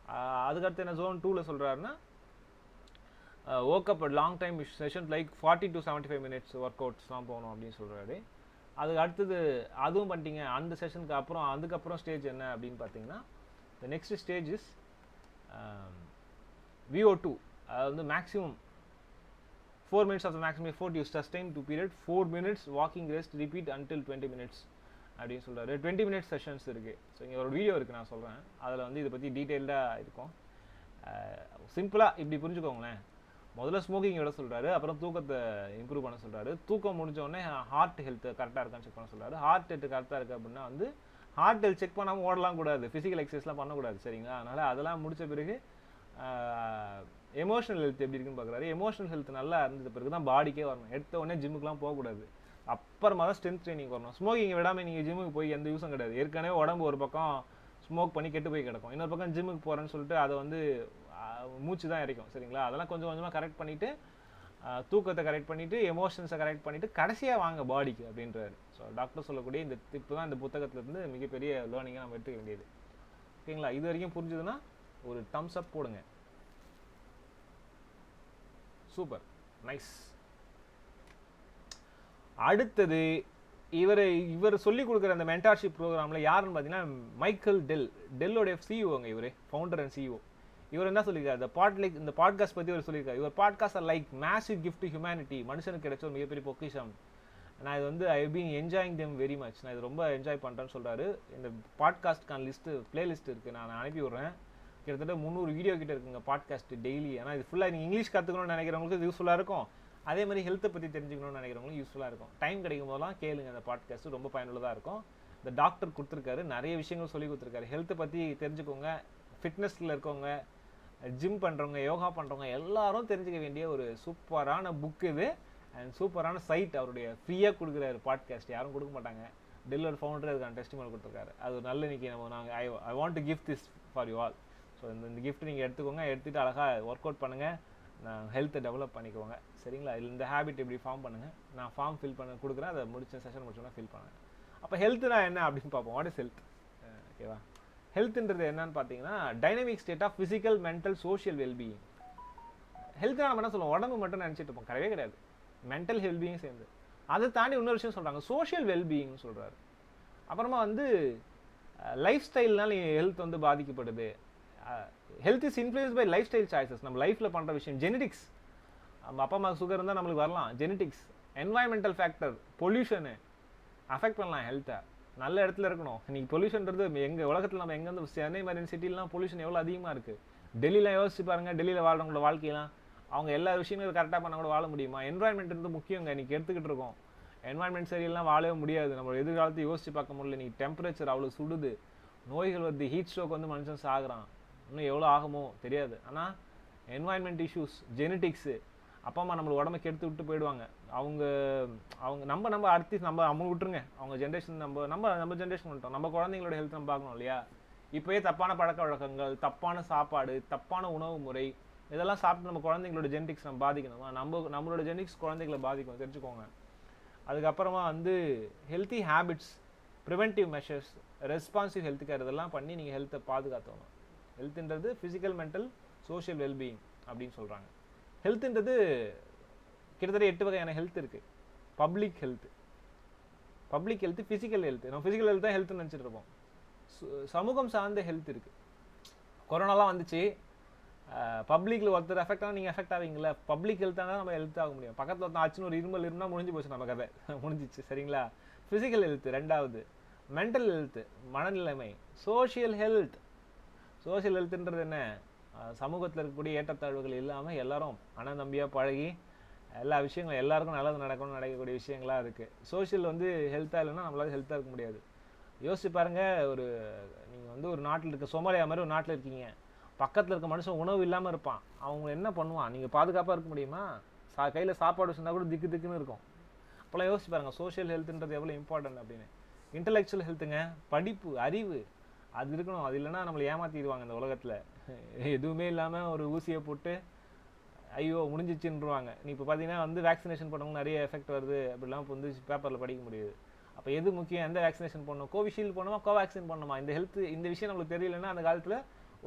S1: அதுக்கடுத்து என்ன Zone 2ல் சொல்கிறாருன்னா work long time session like 40 to 75 minutes work அவுட்ஸ்லாம் போகணும் அப்படின்னு சொல்கிறாரு. அதுக்கு அடுத்தது அதுவும் பண்ணிட்டீங்க, அந்த செஷனுக்கு அப்புறம் அதுக்கப்புறம் ஸ்டேஜ் என்ன அப்படின்னு பார்த்தீங்கன்னா the next stage is VO2. அது வந்து maximum 4 minutes of the maximum effort you sustain to period 4 minutes walking rest repeat until 20 minutes அப்படின்னு சொல்கிறாரு. 20 minutes செஷன்ஸ் இருக்குது. ஸோ இங்கே ஒரு வீடியோ இருக்குது, நான் சொல்கிறேன், அதில் வந்து இதை பற்றி டீட்டெயில்டாக இருக்கும். சிம்பிளாக இப்படி புரிஞ்சுக்கோங்களேன். முதல்ல ஸ்மோக்கிங் விட சொல்கிறாரு, அப்புறம் தூக்கத்தை இம்ப்ரூவ் பண்ண சொல்கிறாரு. தூக்கம் முடிஞ்சோடனே ஹார்ட் ஹெல்த் கரெக்டாக இருக்கான்னு செக் பண்ண சொல்கிறாரு. ஹார்ட் ஹெல்த் கரெக்டாக இருக்குது அப்படின்னா வந்து ஹார்ட் ஹெல்த் செக் பண்ணாமல் ஓடலாம் கூடாது, ஃபிசிக்கல் எக்ஸசைஸ்லாம் பண்ணக்கூடாது, சரிங்களா? அதனால் அதெல்லாம் முடித்த பிறகு எமோஷனல் ஹெல்த் எப்படி இருக்குன்னு பார்க்குறாரு. எமோஷனல் ஹெல்த் நல்லா இருந்த பிறகு தான் பாடிக்கே வரணும். எடுத்த உடனே ஜிம்முக்குலாம் போகக்கூடாது. அப்புறமா தான் ஸ்ட்ரென்த் ட்ரைனிங் வரணும். ஸ்மோக்கிங் விடாமல் நீங்கள் ஜிம்முக்கு போய் எந்த யூஸும் கிடையாது. ஏற்கனவே உடம்பு ஒரு பக்கம் ஸ்மோக் பண்ணி கெட்டு போய் கிடக்கும், இன்னொரு பக்கம் ஜிம்முக்கு போகிறேன்னு சொல்லிட்டு அதை வந்து மூச்சு தான் இறைக்கும். சரிங்களா, அதெல்லாம் கொஞ்சம் கொஞ்சமாக கரெக்ட் பண்ணிவிட்டு, தூக்கத்தை கரெக்ட் பண்ணிவிட்டு, எமோஷன்ஸை கரெக்ட் பண்ணிவிட்டு, கடைசியாக வாங்க பாடிக்கு அப்படின்றாரு. ஸோ டாக்டர் சொல்லக்கூடிய இந்த டிப்பு தான் இந்த புத்தகத்துலேருந்து மிகப்பெரிய லேர்னிங்காக நம்ம எடுத்துக்க வேண்டியது. ஓகேங்களா, இது வரைக்கும் புரிஞ்சுதுன்னா ஒரு தம்ஸ் அப் போடுங்க. Super, nice. அடுத்தது இவர் சொல்லிக் கொடுக்குற அந்த மென்டார்ஷிப் ப்ரோக்ராமில் யாருன்னு பார்த்தீங்கன்னா மைக்கேல் டெல்லோடைய சிஇஓங்க. இவர் ஃபவுண்டர் அண்ட் சிஇஓ. இவர் என்ன சொல்லியிருக்காரு, இந்த பாட்காஸ்ட் பற்றி இவர் சொல்லியிருக்காரு. இவர் podcast like massive gift to humanity, மனுஷனுக்கு கிடைச்ச ஒரு மிகப்பெரிய பொக்கிஷம். நான் இது வந்து I been enjoying them very much, நான் இது ரொம்ப என்ஜாய் பண்ணுறேன்னு சொல்கிறாரு. இந்த பாட்காஸ்ட்கான பிளேலிஸ்ட் இருக்குது, நான் அனுப்பி விட்றேன். கிட்டத்தட்ட 300 வீடியோ கிட்ட இருக்குங்க பாட்காஸ்ட் டெய்லி. ஆனால் இது ஃபுல்லாக நீங்கள் இங்கிலீஷ் கற்றுக்கணும்னு நினைக்கிறவங்களுக்கு இது யூஸ்ஃபுல்லாக இருக்கும். அதே மாதிரி ஹெல்த்தை பற்றி தெரிஞ்சுக்கணும்னு நினைக்கிறவங்களும் யூஸ்ஃபுல்லாக இருக்கும். டைம் கிடைக்கும் போதெல்லாம் கேளுங்க, அந்த பாட்காஸ்ட் ரொம்ப பயனுள்ளதாக இருக்கும். இந்த டாக்டர் கொடுத்துருக்காரு, நிறைய விஷயங்கள் சொல்லி கொடுத்துருக்காரு. ஹெல்த்தை பற்றி தெரிஞ்சுக்கோங்க. ஃபிட்னஸில் இருக்கவங்க, ஜிம் பண்ணுறவங்க, யோகா பண்ணுறவங்க எல்லாரும் தெரிஞ்சுக்க வேண்டிய ஒரு சூப்பரான புக் இது. அண்ட் சூப்பரான சைட் அவருடைய ஃப்ரீயாக கொடுக்குறாரு பாட்காஸ்ட், யாரும் கொடுக்க மாட்டாங்க. டெல்லோட ஃபவுண்டர் அதுக்கான டெஸ்டிமோனியல் கொடுத்துருக்காரு. அது ஒரு நல்ல இன்னைக்கு நாங்கள் I want to give this for you all. So இந்த கிஃப்ட் நீங்கள் எடுத்துக்கோங்க, எடுத்துகிட்டு அழகாக ஒர்க் அவுட் பண்ணுங்கள், நான் ஹெல்த்தை டெவலப் பண்ணிக்கோங்க. சரிங்களா, இந்த ஹேபிட் எப்படி ஃபார்ம் பண்ணுங்கள், நான் ஃபார்ம் ஃபில் பண்ண கொடுக்குறேன், அதை செஷன் முடிச்சோன்னா ஃபில் பண்ணுங்கள். அப்போ ஹெல்த்னா என்ன அப்படின்னு பார்ப்போம். What is health? ஓகேவா, ஹெல்த்ன்றது என்னன்னு பார்த்தீங்கன்னா dynamic state of physical, mental, social wellbeing. ஹெல்த்னா நம்ம என்ன சொல்லுவோம், உடம்பு மட்டும் நினச்சிட்டு இருப்போம், கிடையவே கிடையாது. மென்டல் ஹெல்பீயிங் சேர்ந்து அதை தாண்டி இன்னொரு விஷயம் சொல்கிறாங்க, சோஷியல் வெல்பீயிங்னு சொல்கிறாரு. அப்புறமா வந்து லைஃப் ஸ்டைல்னால ஹெல்த் வந்து பாதிக்கப்படுது. Health is influence by lifestyle choices. நம்ம லைஃப்பில் பண்ணுற விஷயம், ஜெனடிக்ஸ், நம்ம அப்பா அம்மா சுகர் இருந்தால் நம்மளுக்கு வரலாம், genetics. Environmental factor, pollution affect பண்ணலாம் ஹெல்த்தை. நல்ல இடத்துல இருக்கணும். இன்றைக்கி பொல்யூஷன்றது எங்கள் உலகத்தில் நம்ம எங்கே வந்து சென்னை மாதிரி சிட்டிலாம் பொல்யூஷன் எவ்வளோ அதிகமாக இருக்குது. டெல்லியில் யோசிச்சு பாருங்கள், டெல்லியில் வாழ்றவங்களோட வாழ்க்கையெல்லாம் அவங்க எல்லா விஷயங்களும் கரெக்டாக பண்ணால் கூட வாழ முடியுமா? என்வாயன்மெண்ட் இருந்து முக்கியங்க. இன்றைக்கி எடுத்துக்கிட்டு இருக்கோம், என்வாயன்மெண்ட் சரியெல்லாம் வாழவே முடியாது. நம்ம எதிர்காலத்தை யோசிச்சு பார்க்க முடியல. இன்றைக்கி டெம்பரேச்சர் அவ்வளோ சுடுது, நோய்கள் வருது, ஹீட் ஸ்ட்ரோக் வந்து மனுஷன் சாகுறான். இன்னும் எவ்வளோ ஆகுமோ தெரியாது. ஆனால் என்வாயன்மெண்ட் இஷ்யூஸ், ஜெனட்டிக்ஸு, அப்பா அம்மா நம்மளை உடம்புக்கு எடுத்து விட்டு போயிடுவாங்க. அவங்க நம்ம அடுத்து அவங்க விட்டுருங்க, அவங்க ஜென்ரேஷன் நம்ம ஜென்ரேஷன் பண்ணிட்டோம். நம்ம குழந்தைங்களோட ஹெல்த் நம்ம பார்க்கணும் இல்லையா? இப்போயே தப்பான பழக்க வழக்கங்கள், தப்பான சாப்பாடு, தப்பான உணவு முறை, இதெல்லாம் சாப்பிட்டு நம்ம குழந்தைங்களோட ஜெனட்டிக்ஸ் நம்ம பாதிக்கணுமா? நம்மளோட ஜெனட்டிக்ஸ் குழந்தைங்களை பாதிக்கும், தெரிஞ்சுக்கோங்க. அதுக்கப்புறமா வந்து healthy habits, preventive measures, responsive health care, இதெல்லாம் பண்ணி நீங்கள் ஹெல்த்தை பாதுகாத்தணும். ஹெல்த்ன்றது ஃபிசிக்கல், மென்டல், சோஷியல் வெல்பீயிங் அப்படின்னு சொல்கிறாங்க. ஹெல்த்ன்றது கிட்டத்தட்ட 8 வகையான ஹெல்த் இருக்குது. Public health, physical health. நம்ம ஃபிசிக்கல் ஹெல்த் தான் ஹெல்த்னு நினச்சிட்டு இருப்போம். சமூகம் சார்ந்த ஹெல்த் இருக்குது. கொரோனாலாம் வந்துச்சு, பப்ளிக்கில் ஒருத்தர் எஃபெக்ட் ஆனால் நீங்கள் எஃபெக்ட் ஆவீங்களா? பப்ளிக் ஹெல்த்தாக தான் நம்ம ஹெல்த் ஆக முடியும். பக்கத்தில் ஒருத்தர் ஆச்சுன்னு ஒரு இருமல் முடிஞ்சு போச்சு, நம்ம கதை முடிஞ்சிச்சு. சரிங்களா, ஃபிசிக்கல் ஹெல்த்து. ரெண்டாவது மென்டல் ஹெல்த்து, மனநிலைமை. சோஷியல் ஹெல்த்துன்றது என்ன? சமூகத்தில் இருக்கக்கூடிய ஏற்றத்தாழ்வுகள் இல்லாமல் எல்லாரும் அனநம்பியாக பழகி எல்லா விஷயங்களும் எல்லாருக்கும் நல்லது நடக்கக்கூடிய விஷயங்களாக இருக்குது. சோஷியல் வந்து ஹெல்த்தாக இல்லைன்னா நம்மளால ஹெல்த்தாக இருக்க முடியாது. யோசிச்சு பாருங்கள், நீங்கள் வந்து ஒரு நாட்டில் இருக்க, சோமாலியா மாதிரி ஒரு நாட்டில் இருக்கீங்க, பக்கத்தில் இருக்க மனுஷன் உணவு இல்லாமல் இருப்பான், அவங்க என்ன பண்ணுவான்? நீங்கள் பாதுகாப்பாக இருக்க முடியுமா? கையில் சாப்பாடு வச்சுருந்தா கூட திக்குன்னு இருக்கும். அப்போல்லாம் யோசிச்சு பாருங்கள், சோஷியல் ஹெல்த்துன்றது எவ்வளோ இம்பார்ட்டன்ட் அப்படின்னு. இன்டலெக்சுவல் ஹெல்த்துங்க, படிப்பு, அறிவு, அது இருக்கணும். அது இல்லைன்னா நம்மளை ஏமாற்றிடுவாங்க இந்த உலகத்தில். எதுவுமே இல்லாமல் ஒரு ஊசியை போட்டு ஐயோ முடிஞ்சிச்சுன்னுருவாங்க. நீ இப்போ பார்த்தீங்கன்னா வந்து வேக்சினேஷன் பண்ணவங்க நிறைய எஃபெக்ட் வருது அப்படிலாம் இப்போ வந்து பேப்பரில் படிக்க முடியுது. அப்போ எது முக்கியம்? எந்த வேக்சினேஷன் பண்ணணும்? கோவிஷீல்டு பண்ணணுமா, கோவேக்சின் பண்ணணுமா? இந்த விஷயம் நம்மளுக்கு தெரியலன்னா அந்த காலத்தில்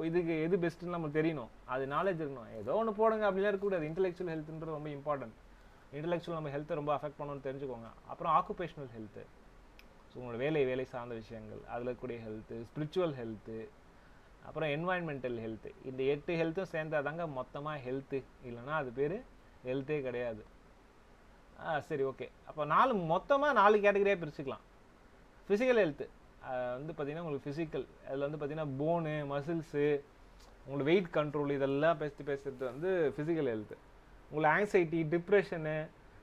S1: இதுக்கு எது பெஸ்ட்டுன்னு நமக்கு தெரியணும், அது நாலேஜ் இருக்கணும். ஏதோ ஒன்று போடுங்க அப்படிலாம் இருக்கக்கூடாது. இன்டெலெக்சுவல் ஹெல்த்துன்றது ரொம்ப இம்பார்ட்டன்ட். இன்டெலெக்சுவல் நம்ம ஹெல்த்தை ரொம்ப அஃபெக்ட் பண்ணணும்னு தெரிஞ்சுக்கோங்க. அப்புறம் ஆக்குபேஷனல் ஹெல்த்து, ஸோ உங்களோட வேலை சார்ந்த விஷயங்கள், அதில் இருக்கக்கூடிய ஹெல்த்து. ஸ்பிரிச்சுவல் ஹெல்த்து, அப்புறம் என்வாயன்மெண்டல் ஹெல்த்து. இந்த 8 ஹெல்த்தும் சேர்ந்தாதாங்க மொத்தமாக ஹெல்த்து, இல்லைன்னா அது பேர் ஹெல்த்தே கிடையாது. சரி, ஓகே. அப்போ மொத்தமாக 4 கேட்டகரியாக பிரிச்சுக்கலாம். ஃபிசிக்கல் ஹெல்த்து வந்து பார்த்திங்கன்னா உங்களுக்கு ஃபிசிக்கல், அதில் வந்து பார்த்திங்கன்னா போனு, மசில்ஸு, உங்களோட வெயிட் கண்ட்ரோல், இதெல்லாம் பேசுகிறது வந்து ஃபிசிக்கல் ஹெல்த்து. உங்களுக்கு anxiety, depression,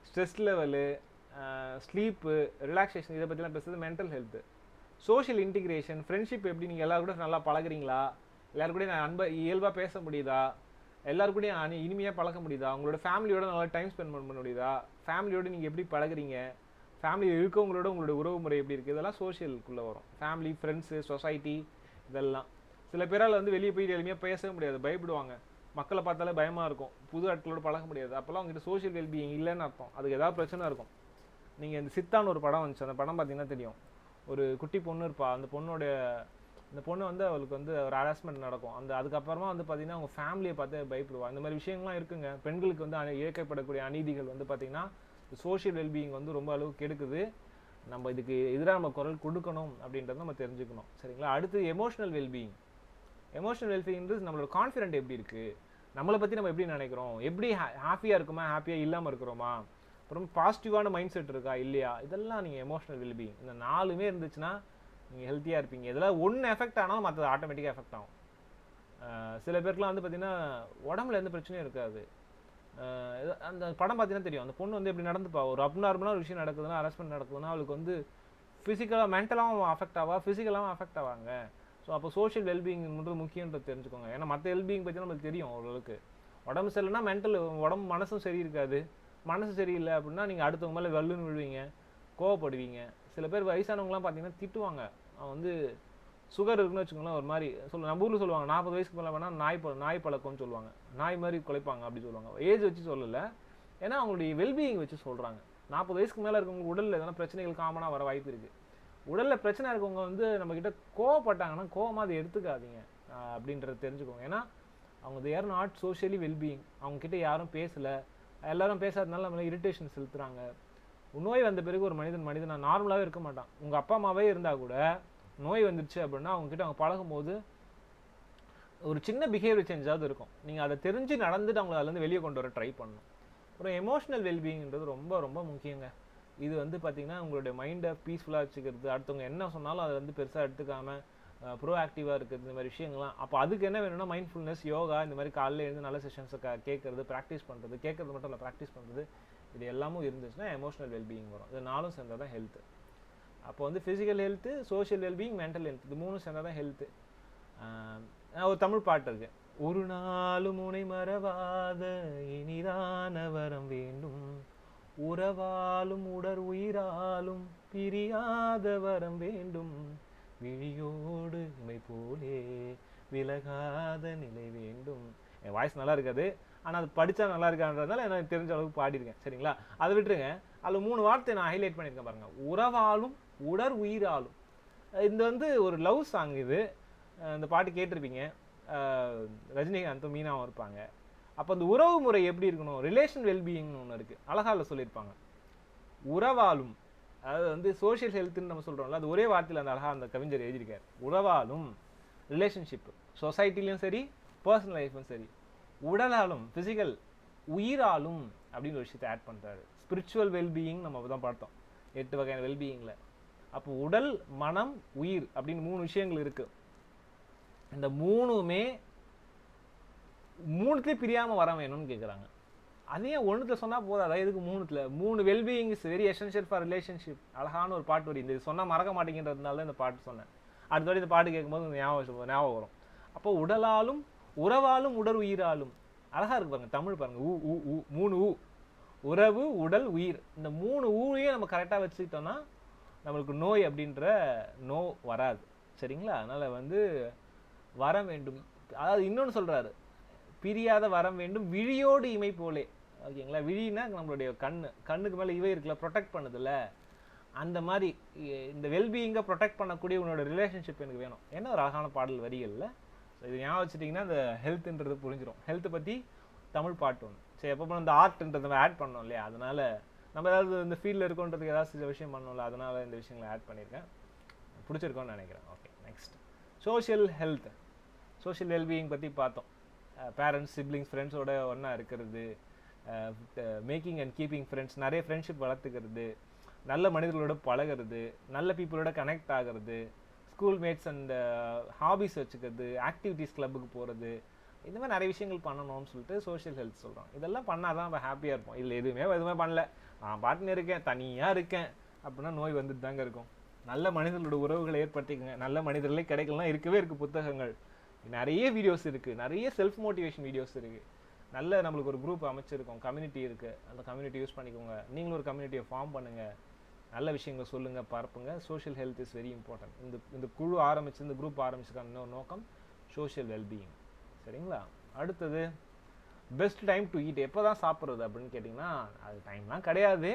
S1: stress level, sleep, relaxation, இதை பற்றிலாம் பேசுகிறது mental health. Social integration, friendship, எப்படி நீங்கள் எல்லாரும் கூட நல்லா பழகுறீங்களா, எல்லாரும் கூட நான் இயல்பாக பேச முடியுதா, எல்லாரும் கூட இனிமையாக பழக முடியுதா, உங்களோட ஃபேமிலியோட நல்லா டைம் ஸ்பெண்ட் பண்ண முடியுதா, ஃபேமிலியோடு நீங்கள் எப்படி பழகுறீங்க, ஃபேமிலியில் இருக்கவங்களோட உங்களுடைய உறவு முறை எப்படி இருக்குது, இதெல்லாம் சோஷியலுக்குள்ளே வரும். ஃபேமிலி, ஃப்ரெண்ட்ஸு, சொசைட்டி, இதெல்லாம். சில பேரால் வந்து வெளியே போய் எளிமையாக பேசவே முடியாது, பயப்படுவாங்க. மக்களை பார்த்தாலே பயமாக இருக்கும், புது ஆட்களோட பழக முடியாது. அப்போல்லாம் அவங்ககிட்ட சோஷியல் வெல்பீயிங் இல்லைன்னு அர்த்தம். அதுக்கு ஏதாவது பிரச்சனை இருக்கும். நீங்கள் இந்த சித்தான்னு ஒரு படம் வந்துச்சு, அந்த படம் பார்த்தீங்கன்னா தெரியும். ஒரு குட்டி பொண்ணு இருப்பா, அந்த பொண்ணு வந்து அவளுக்கு வந்து ஒரு ஹராஸ்மெண்ட் நடக்கும். அதுக்கப்புறமா வந்து பார்த்தீங்கன்னா அவங்க ஃபேமிலியை பார்த்து பயப்படுவா. இந்த மாதிரி விஷயங்கள்லாம் இருக்குங்க. பெண்களுக்கு வந்து இயக்கப்படக்கூடிய அநீதிகள் வந்து பார்த்தீங்கன்னா சோஷியல் வெல்பீயிங் வந்து ரொம்ப அளவுக்கு கெடுக்குது. நம்ம இதுக்கு எதிராக நம்ம குரல் கொடுக்கணும் அப்படின்றத நம்ம தெரிஞ்சுக்கணும். சரிங்களா? அடுத்து எமோஷனல் வெல்பீயிங். எமோஷனல் வெல்பீயிங்கிறது நம்மளோட கான்ஃபிடென்ட் எப்படி இருக்குது, நம்மளை பற்றி நம்ம எப்படி நினைக்கிறோம், எப்படி ஹாப்பியாக இருக்குமா, ஹாப்பியாக இல்லாமல் இருக்கிறோமா, அப்புறம் பாசிட்டிவான மைண்ட் செட் இருக்கா இல்லையா, இதெல்லாம் நீங்கள் எமோஷனல் வெல்பீயிங் இந்த 4மே இருந்துச்சுன்னா நீங்கள் ஹெல்த்தியாக இருப்பீங்க. இதெல்லாம் ஒன்று எஃபெக்ட் ஆனாலும் மற்றது ஆட்டோமேட்டிக்காக எஃபெக்ட் ஆகும். சில பேருக்குலாம் வந்து பார்த்திங்கன்னா உடம்புல எந்த பிரச்சனையும் இருக்காது. அந்த படம் பார்த்தீங்கன்னா தெரியும். அந்த பொண்ணு வந்து எப்படி நடந்துப்பா, ஒரு அப்நார்மலாக ஒரு விஷயம் நடக்குதுன்னா, ஹராஸ்மெண்ட் நடக்குதுன்னா அவளுக்கு வந்து ஃபிசிக்கலாக மென்டலாகவும் அஃபெக்ட் ஆவா, ஃபிசிக்கலாகவும் அஃபெக்ட் ஆவாங்க. ஸோ அப்போ சோஷியல் வெல்பீயிங்ன்றது முக்கியன்றது தெரிஞ்சுக்கோங்க. ஏன்னா மற்ற வெல்பீயிங் பற்றி நம்மளுக்கு தெரியும் ஓரளவுக்கு. உடம்பு சரியில்லைனா மென்டல், உடம்பு மனசும் சரி இருக்காது. மனசு சரியில்லை அப்படின்னா நீங்கள் அடுத்தவங்க மேலே வல்லுன்னு விழுவீங்க, கோவப்படுவீங்க. சில பேர் வயசானவங்களாம் பார்த்தீங்கன்னா திட்டுவாங்க. அவன் வந்து சுகர் இருக்குன்னு வச்சுக்கோங்களேன், ஒரு மாதிரி நம்ம ஊரில் சொல்லுவாங்க 40 வயசுக்கு மேலே வேணால் நாய் பழக்கம்னு சொல்லுவாங்க. நாய் மாதிரி குலைப்பாங்க அப்படி சொல்லுவாங்க. ஏஜ் வச்சு சொல்லலை, ஏன்னா அவங்களுடைய வெல்பீயிங் வச்சு சொல்கிறாங்க. 40 வயசுக்கு மேலே இருக்கவங்க உடலில் எதனா பிரச்சனைகள் காமனாக வர வாய்ப்பு இருக்குது. உடலில் பிரச்சனை இருக்கவங்க வந்து நம்மக்கிட்ட கோவப்பட்டாங்கன்னா கோவமாக அதை எடுத்துக்காதீங்க அப்படின்றத தெரிஞ்சுக்கோங்க. ஏன்னா அவங்க தேர் நாட் சோஷியலி வெல்பீயிங். அவங்கக்கிட்ட யாரும் பேசலை, எல்லாரும் பேசாததுனால நம்மள இரிட்டேஷன் செலுத்துகிறாங்க. நோய் வந்த பிறகு ஒரு மனிதன் நார்மலாகவே இருக்க மாட்டான். உங்கள் அப்பா அம்மாவே இருந்தால் கூட நோய் வந்துருச்சு அப்படின்னா அவங்ககிட்ட அவங்க பழகும்போது ஒரு சின்ன பிஹேவியர் சேஞ்சாவது இருக்கும். நீங்கள் அதை தெரிஞ்சு நடந்துட்டு அவங்களை அதுலேருந்து வெளியே கொண்டு வர ட்ரை பண்ணணும். அப்புறம் எமோஷனல் வெல்பீயிங்கிறது ரொம்ப ரொம்ப முக்கியங்க. இது வந்து பார்த்திங்கன்னா உங்களுடைய மைண்டை பீஸ்ஃபுல்லாக வச்சுக்கிறது, அடுத்தவங்க என்ன சொன்னாலும் அதை வந்து பெருசாக எடுத்துக்காமல் ப்ரோஆக்டிவாக இருக்குது, இந்த மாதிரி விஷயங்கள்லாம். அப்போ அதுக்கு என்ன வேணும்னா மைண்ட்ஃபுல்னஸ், யோகா, இந்த மாதிரி காலையில் எழுந்து நல்ல செஷன்ஸை கேட்குறது, ப்ராக்டிஸ் பண்ணுறது, கேட்குறது மட்டும் இல்லை ப்ராக்டிஸ் பண்ணுறது, இது எல்லாமும் இருந்துச்சுன்னா எமோஷனல் வெல்பீயிங் வரும். இது 4ம் சேர்ந்தால் தான் ஹெல்த்து. அப்போ வந்து physical health, social wellbeing, mental health, இது 3ம் சேர்ந்தால் தான் ஹெல்த்து. ஒரு தமிழ் பாட்டு இருக்குது. ஒரு நாளும் உனை மறவாத இனிதான வரம் வேண்டும், உறவாலும் உடற் உயிராலும் பிரியாத வரம் வேண்டும், விழியோடு இமை போலே விலகாத நிலை வேண்டும். என் வாய்ஸ் நல்லா இருக்காது, ஆனால் அது படித்தா நல்லா இருக்கான்றதுனால எனக்கு தெரிஞ்ச அளவுக்கு பாடியிருக்கேன். சரிங்களா? அதை விட்டுருங்க. அதில் 3 வார்த்தை நான் ஹைலைட் பண்ணியிருக்கேன் பாருங்கள். உறவாலும் உடற் உயிராலும். இது வந்து ஒரு லவ் சாங். இது இந்த பாட்டு கேட்டிருப்பீங்க. ரஜினிகாந்தும் மீனாவும் இருப்பாங்க. அப்போ அந்த உறவு முறை எப்படி இருக்கணும், ரிலேஷன் வெல்பீயிங்னு ஒன்று இருக்குது, அழகால சொல்லியிருப்பாங்க. உறவாலும், அதாவது வந்து சோஷியல் ஹெல்த்துன்னு நம்ம சொல்கிறோம்ல, அது ஒரே வார்த்தையில் அந்த அழகாக அந்த கவிஞர் எழுதியிருக்கார். உறவாலும், ரிலேஷன்ஷிப்பு சொசைட்டிலையும் சரி, பர்சனல் லைஃப்லையும் சரி, உடலாலும் ஃபிசிக்கல், உயிராலும் அப்படின்னு ஒரு விஷயத்தை ஆட் பண்ணுறாரு. ஸ்பிரிச்சுவல் வெல்பீயிங் நம்ம தான் பார்த்தோம் 8 வகையான வெல்பீயிங்கில். அப்போ உடல், மனம், உயிர் அப்படின்னு 3 விஷயங்கள் இருக்குது. இந்த 3மே 3த்துலேயே பிரியாமல் வர வேணும்னு கேட்குறாங்க. அதையே 1த்தில் சொன்னால் போதாதா, எதுக்கு 3த்தில்? 3 wellbeing is very essential for relationship. அழகான ஒரு பாட்டு வரி. இந்த சொன்னால் மறக்க மாட்டேங்கிறதுனால தான் இந்த பாட்டு சொன்னேன். அடுத்த வாட்டி இந்த பாட்டு கேட்கும்போது ஞாபகம் வரும். அப்போ உடலாலும் உறவாலும் உடல் உயிராலும், அழகாக இருக்கு பாருங்க தமிழ் பாருங்க. 3 ஊ, உறவு, உடல், உயிர். இந்த 3 ஊழையும் நம்ம கரெக்டாக வச்சுக்கிட்டோம்னா நம்மளுக்கு நோய் அப்படின்ற வராது. சரிங்களா? அதனால் வந்து வரம் வேண்டும், அதாவது இன்னொன்று சொல்கிறாரு, பிரியாத வரம் வேண்டும், விழியோடு இமை போலே. ஓகேங்களா? விழினா நம்மளுடைய கண்ணுக்கு மேலே இவை இருக்குல்ல, ப்ரொடெக்ட் பண்ணுதில்ல, அந்த மாதிரி இந்த வெல்பீயிங்கை ப்ரொடெக்ட் பண்ணக்கூடிய உன்னோட ரிலேஷன்ஷிப் எனக்கு வேணும். என்ன ஒரு அழகான பாடல் வரிகளில். ஸோ இது ஞாபகம் வச்சுட்டிங்கன்னா இந்த ஹெல்த்துன்றது புரிஞ்சிடும். ஹெல்த்தை பற்றி தமிழ் பாட்டு ஒன்று. சரி, எப்போ இந்த ஆர்ட்ன்றதை நம்ம ஆட் பண்ணோம் இல்லையா, அதனால் நம்ம ஏதாவது இந்த ஃபீல்டில் இருக்கோன்றதுக்கு ஏதாவது சில விஷயம் பண்ணோம்ல, அதனால் இந்த விஷயங்களை ஆட் பண்ணியிருக்கேன். பிடிச்சிருக்கோன்னு நினைக்கிறேன். Okay, next social health. Social wellbeing பற்றி பார்த்தோம். பேரண்ட்ஸ், சிப்ளிங்ஸ், ஃப்ரெண்ட்ஸோட ஒன்றா இருக்கிறது, மேக்கிங் அண்ட் கீப்பிங் ஃப்ரெண்ட்ஸ், நிறைய ஃப்ரெண்ட்ஷிப் வளர்த்துக்கிறது, நல்ல மனிதர்களோட பழகிறது, நல்ல பீப்புளோட கனெக்ட் ஆகிறது, ஸ்கூல் மேட்ஸ் அண்ட் ஹாபிஸ் வச்சுக்கிறது, ஆக்டிவிட்டீஸ் கிளப்புக்கு போகிறது, இந்த மாதிரி நிறைய விஷயங்கள் பண்ணணும்னு சொல்லிட்டு சோஷியல் ஹெல்த் சொல்கிறோம். இதெல்லாம் பண்ணால் தான் நம்ம ஹாப்பியாக இருப்போம். இதில் எதுவுமே பண்ணல, நான் பாட்டுன்னு இருக்கேன், தனியாக இருக்கேன் அப்படின்னா நோய் வந்துட்டு தாங்க இருக்கும். நல்ல மனிதர்களோட உறவுகளை ஏற்படுத்திக்கங்க. நல்ல மனிதர்களே கிடைக்கலாம், இருக்கவே இருக்குது புத்தகங்கள், நிறைய வீடியோஸ் இருக்குது, நிறைய செல்ஃப் மோட்டிவேஷன் வீடியோஸ் இருக்குது. நல்ல நம்மளுக்கு ஒரு குரூப் அமைச்சிருக்கோம், கம்யூனிட்டி இருக்குது, அந்த கம்யூனிட்டி யூஸ் பண்ணிக்கோங்க. நீங்களும் ஒரு கம்யூனிட்டியை ஃபார்ம் பண்ணுங்கள். நல்ல விஷயங்களை சொல்லுங்கள், பரப்புங்க. Social health is very important. இந்த குழு ஆரம்பிச்சு, இந்த குரூப் ஆரம்பிச்சதுக்கான இன்னொரு நோக்கம் சோஷியல் வெல்பீயிங். சரிங்களா? அடுத்தது பெஸ்ட் டைம் டு ஈட். எப்போ தான் சாப்பிட்றது அப்படின்னு கேட்டிங்கன்னா, அது டைம்லாம் கிடையாது.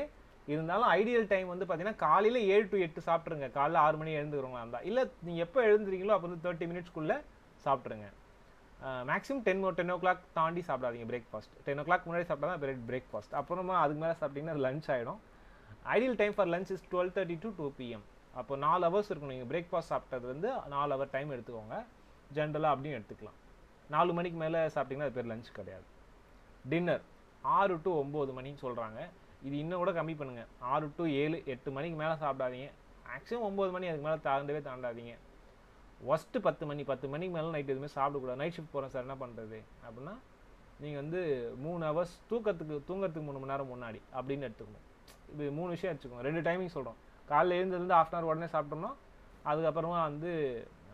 S1: இருந்தாலும் ஐடியல் டைம் வந்து பார்த்தீங்கன்னா காலையில் 7 to 8 சாப்பிட்ருங்க. காலைல 6 மணி எழுந்துக்கிறவங்களா இருந்தால், இல்லை நீங்கள் எப்போ எழுந்துறீங்களோ அப்போ வந்து 30 minutesக்குள்ளே சாப்பிட்ருங்க. மேக்ஸிமம் 10 o'clock தாண்டி சாப்பிடாதீங்க பிரேக்ஃபாஸ்ட். 10 o'clock முன்னாடி சாப்பிட்டா தான் பிரேக்ஃபாஸ்ட். அப்புறமா அதுக்கு மேலே சாப்பிட்டீங்கன்னா அது லஞ்ச் ஆகிடும். Ideal time for lunch is 12:30 to 2 PM. அப்போ 4 hours இருக்கணும். நீங்கள் பிரேக்ஃபாஸ்ட் சாப்பிட்டது வந்து 4 hour டைம் எடுத்துக்கோங்க. ஜென்ரலாக அப்படின்னு எடுத்துக்கலாம். 4 மணிக்கு மேலே சாப்பிட்டிங்கன்னா அது பேர் லஞ்ச் கிடையாது. டின்னர் 6 to 9 மணின்னு சொல்கிறாங்க. இது இன்னும் கூட கம்மி பண்ணுங்கள். 6 to 7, 8 மணிக்கு மேலே சாப்பிடாதீங்க. மேக்ஸிமம் 9 மணி, அதுக்கு மேலே தாண்டாதீங்க. ஒஸ்ட்டு 10 மணி. 10 மணிக்கு மேலே நைட் எதுவுமே சாப்பிடக்கூடாது. நைட் ஷிஃப்ட் போகிறேன் சார், என்ன பண்ணுறது அப்படின்னா, நீங்கள் வந்து 3 hours தூங்கறதுக்கு 3 மணி நேரம் முன்னாடி அப்படின்னு எடுத்துக்கணும். இது 3 விஷயம் எடுத்துக்கோங்க. 2 டைமிங் சொல்கிறோம். காலையில் எழுந்ததுலேருந்து 1/2 hour உடனே சாப்பிட்டோம்னா, அதுக்கப்புறமா வந்து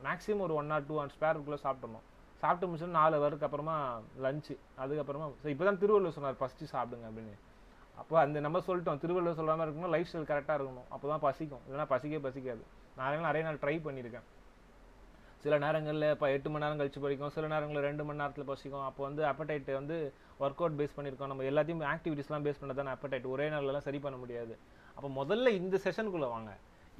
S1: மேக்ஸிமம் ஒரு 1 or 2 hours ஸ்பேருக்குள்ளே சாப்பிட்டணும். சாப்பிட்டு முடிச்சோம் 4 hourக்கு அப்புறமா லஞ்சு. அதுக்கப்புறமா இப்போ தான் திருவள்ளுவர் சொன்னார் ஃபஸ்ட்டு சாப்பிடுங்க அப்படின்னு. அப்போ அந்த நம்ம சொல்லிட்டோம், திருவள்ளுவர் சொல்லாமல் இருக்கணும், லைஃப் ஸ்டைல் கரெக்டாக இருக்கணும். அப்போ தான் பசிக்கும், இல்லைனா பசிக்காது. நான் நிறைய நாள் ட்ரை பண்ணியிருக்கேன். சில நேரங்களில் இப்போ 8 மணி நேரம் கழிச்சு படிக்கும், சில நேரங்களில் 2 மணி நேரத்தில் பசிக்கும். அப்போ வந்து அப்படைட் வந்து ஒர்க் அவுட் பேஸ் பண்ணியிருக்கோம். நம்ம எல்லாத்தையும் ஆக்டிவிட்டிஸ்லாம் பேஸ் பண்ண தானே அப்படைட். ஒரே நாள்லாம் சரி பண்ண முடியாது. அப்போ முதல்ல இந்த செஷனுக்குள்ளே வாங்க.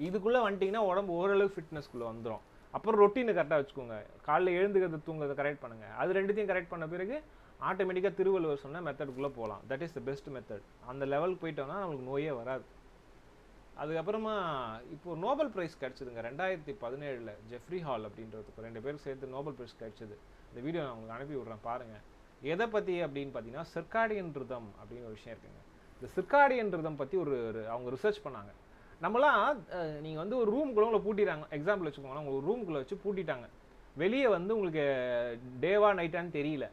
S1: இதுக்குள்ளே வந்துட்டிங்கன்னா உடம்பு ஓரளவு ஃபிட்னஸ்க்குள்ளே வந்துடும். அப்புறம் ரொட்டீனை கரெக்டாக வச்சுக்கோங்க. காலையில் எழுந்துக்கிறது தூங்குறதை கரெக்ட் பண்ணுங்கள். அது ரெண்டுத்தையும் கரெக்ட் பண்ண பிறகு ஆட்டோமேட்டிக்காக திருவள்ளுவர் சொன்ன மெத்தடுக்குள்ளே போகலாம். That is the best method. அந்த லெவலுக்கு போயிட்டோம்னா நம்மளுக்கு நோயே வராது. அதுக்கப்புறமா இப்போ நோபல் ப்ரைஸ் கிடச்சிதுங்க 2017 ஜெஃப்ரி ஹால் அப்படின்றதுக்கு 2 பேரும் சேர்த்து நோபல் ப்ரைஸ் கிடச்சிது. இந்த வீடியோ நான் உங்களுக்கு அனுப்பி விட்றேன் பாருங்கள். எதை பற்றி அப்படின்னு பார்த்தீங்கன்னா, சிர்காடியன் ரிதம் அப்படின்னு ஒரு விஷயம் இருக்குங்க. இந்த சிர்காடியன் ரிதம் பற்றி ஒரு அவங்க ரிசர்ச் பண்ணாங்க. நம்மளாம் நீங்கள் வந்து ஒரு ரூம்குள்ளே உங்களை பூட்டிடுறாங்க. எக்ஸாம்பிள் வச்சுக்கோங்களேன், உங்களை ஒரு ரூம்குள்ளே வச்சு பூட்டிட்டாங்க. வெளியே வந்து உங்களுக்கு டேவா நைட்டான்னு தெரியல.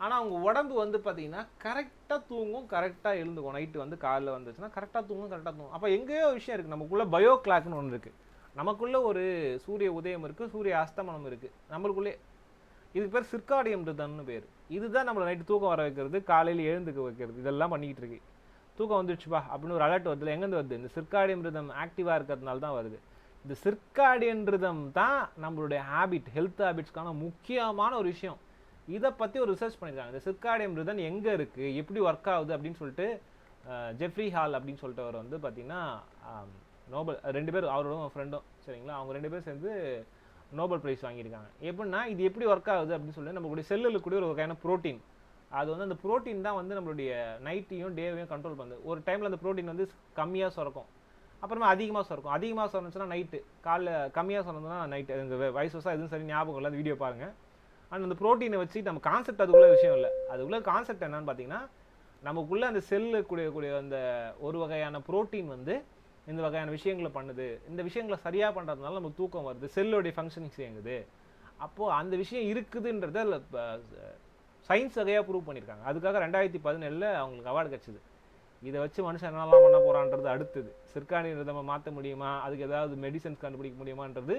S1: ஆனால் அவங்க உடம்பு வந்து பார்த்தீங்கன்னா கரெக்டாக தூங்கும், கரெக்டாக எழுந்துக்கும். நைட்டு வந்து காலையில் வந்துச்சுன்னா கரெக்டாக தூங்கும். அப்போ எங்கேயோ விஷயம் இருக்குது. நமக்குள்ளே பயோ கிளாக்னு ஒன்று இருக்குது. நமக்குள்ளே ஒரு சூரிய உதயம் இருக்குது, சூரிய அஸ்தமனம் இருக்குது நம்மளுக்குள்ளே. இதுக்கு பேர் சிர்காடியன் ரிதம்னு பேர். இதுதான் நம்மளை நைட்டு தூக்கம் வர வைக்கிறது, காலையில் எழுந்துக்க வைக்கிறது. இதெல்லாம் பண்ணிக்கிட்டு இருக்கு. தூக்கம் வந்துடுச்சுப்பா அப்படின்னு ஒரு அலர்ட் வருது. எங்கேருந்து வருது? இந்த சிர்காடியன் ரிதம் ஆக்டிவாக இருக்கிறதுனால தான் வருது. இந்த சிர்காடியன் ரிதம் தான் நம்மளுடைய ஹேபிட், ஹெல்த் ஹேபிட்ஸ்க்கான முக்கியமான ஒரு விஷயம். இதை பற்றி ஒரு ரிசர்ச் பண்ணியிருக்காங்க. இந்த சிர்காடியன் ரிதம் எங்கே இருக்குது, எப்படி ஒர்க் ஆகுது அப்படின்னு சொல்லிட்டு ஜெஃப்ரி ஹால் அப்படின்னு சொல்லிட்டு அவர் வந்து பார்த்தீங்கன்னா நோபல் 2 பேர், அவரோட ஃப்ரெண்டும் சரிங்களா, அவங்க 2 பேர் சேர்ந்து நோபல் ப்ரைஸ் வாங்கியிருக்காங்க. எப்படின்னா இது எப்படி ஒர்க் ஆகுது அப்படின்னு சொல்லிட்டு நம்மளுடைய செல்லில் கூட ஒரு வகையான ப்ரோட்டீன், அது வந்து அந்த ப்ரோட்டீன் தான் வந்து நம்மளுடைய நைட்டையும் டேவையும் கண்ட்ரோல் பண்ணுது. ஒரு டைமில் அந்த ப்ரோட்டீன் வந்து கம்மியாக சுரக்கும், அப்புறமா அதிகமாக சுரக்கும். அதிகமாக சுரந்துச்சுன்னா நைட்டு, காலைல கம்மியாக சுரந்துன்னா நைட்டு. இந்த வயசு வருஷம் எதுவும் சரி ஞாபகம் இல்லை, அந்த வீடியோ பாருங்கள். ஆனால் அந்த ப்ரோட்டீனை வச்சு நம்ம கான்செப்ட் அதுக்குள்ளே விஷயம் இல்லை. அதுக்குள்ளே கான்செப்ட் என்னன்னு பார்த்தீங்கன்னா, நமக்குள்ளே அந்த செல்லு கூடிய அந்த ஒரு வகையான ப்ரோட்டீன் வந்து இந்த வகையான விஷயங்களை பண்ணுது. இந்த விஷயங்களை சரியாக பண்ணுறதுனால நமக்கு தூக்கம் வருது, செல்லுடைய ஃபங்க்ஷனிங்ஸ் இயங்குது. அப்போது அந்த விஷயம் இருக்குதுன்றத சயின்ஸ் வகையாக ப்ரூவ் பண்ணியிருக்காங்க. அதுக்காக 2017 அவங்களுக்கு அவார்டு கிடச்சிது. இதை வச்சு மனுஷன் என்னெல்லாம் பண்ண போகிறான்றது அடுத்தது. சிர்காடியன் ரிதமை மாற்ற முடியுமா, அதுக்கு ஏதாவது மெடிசன்ஸ் கண்டுபிடிக்க முடியுமான்றது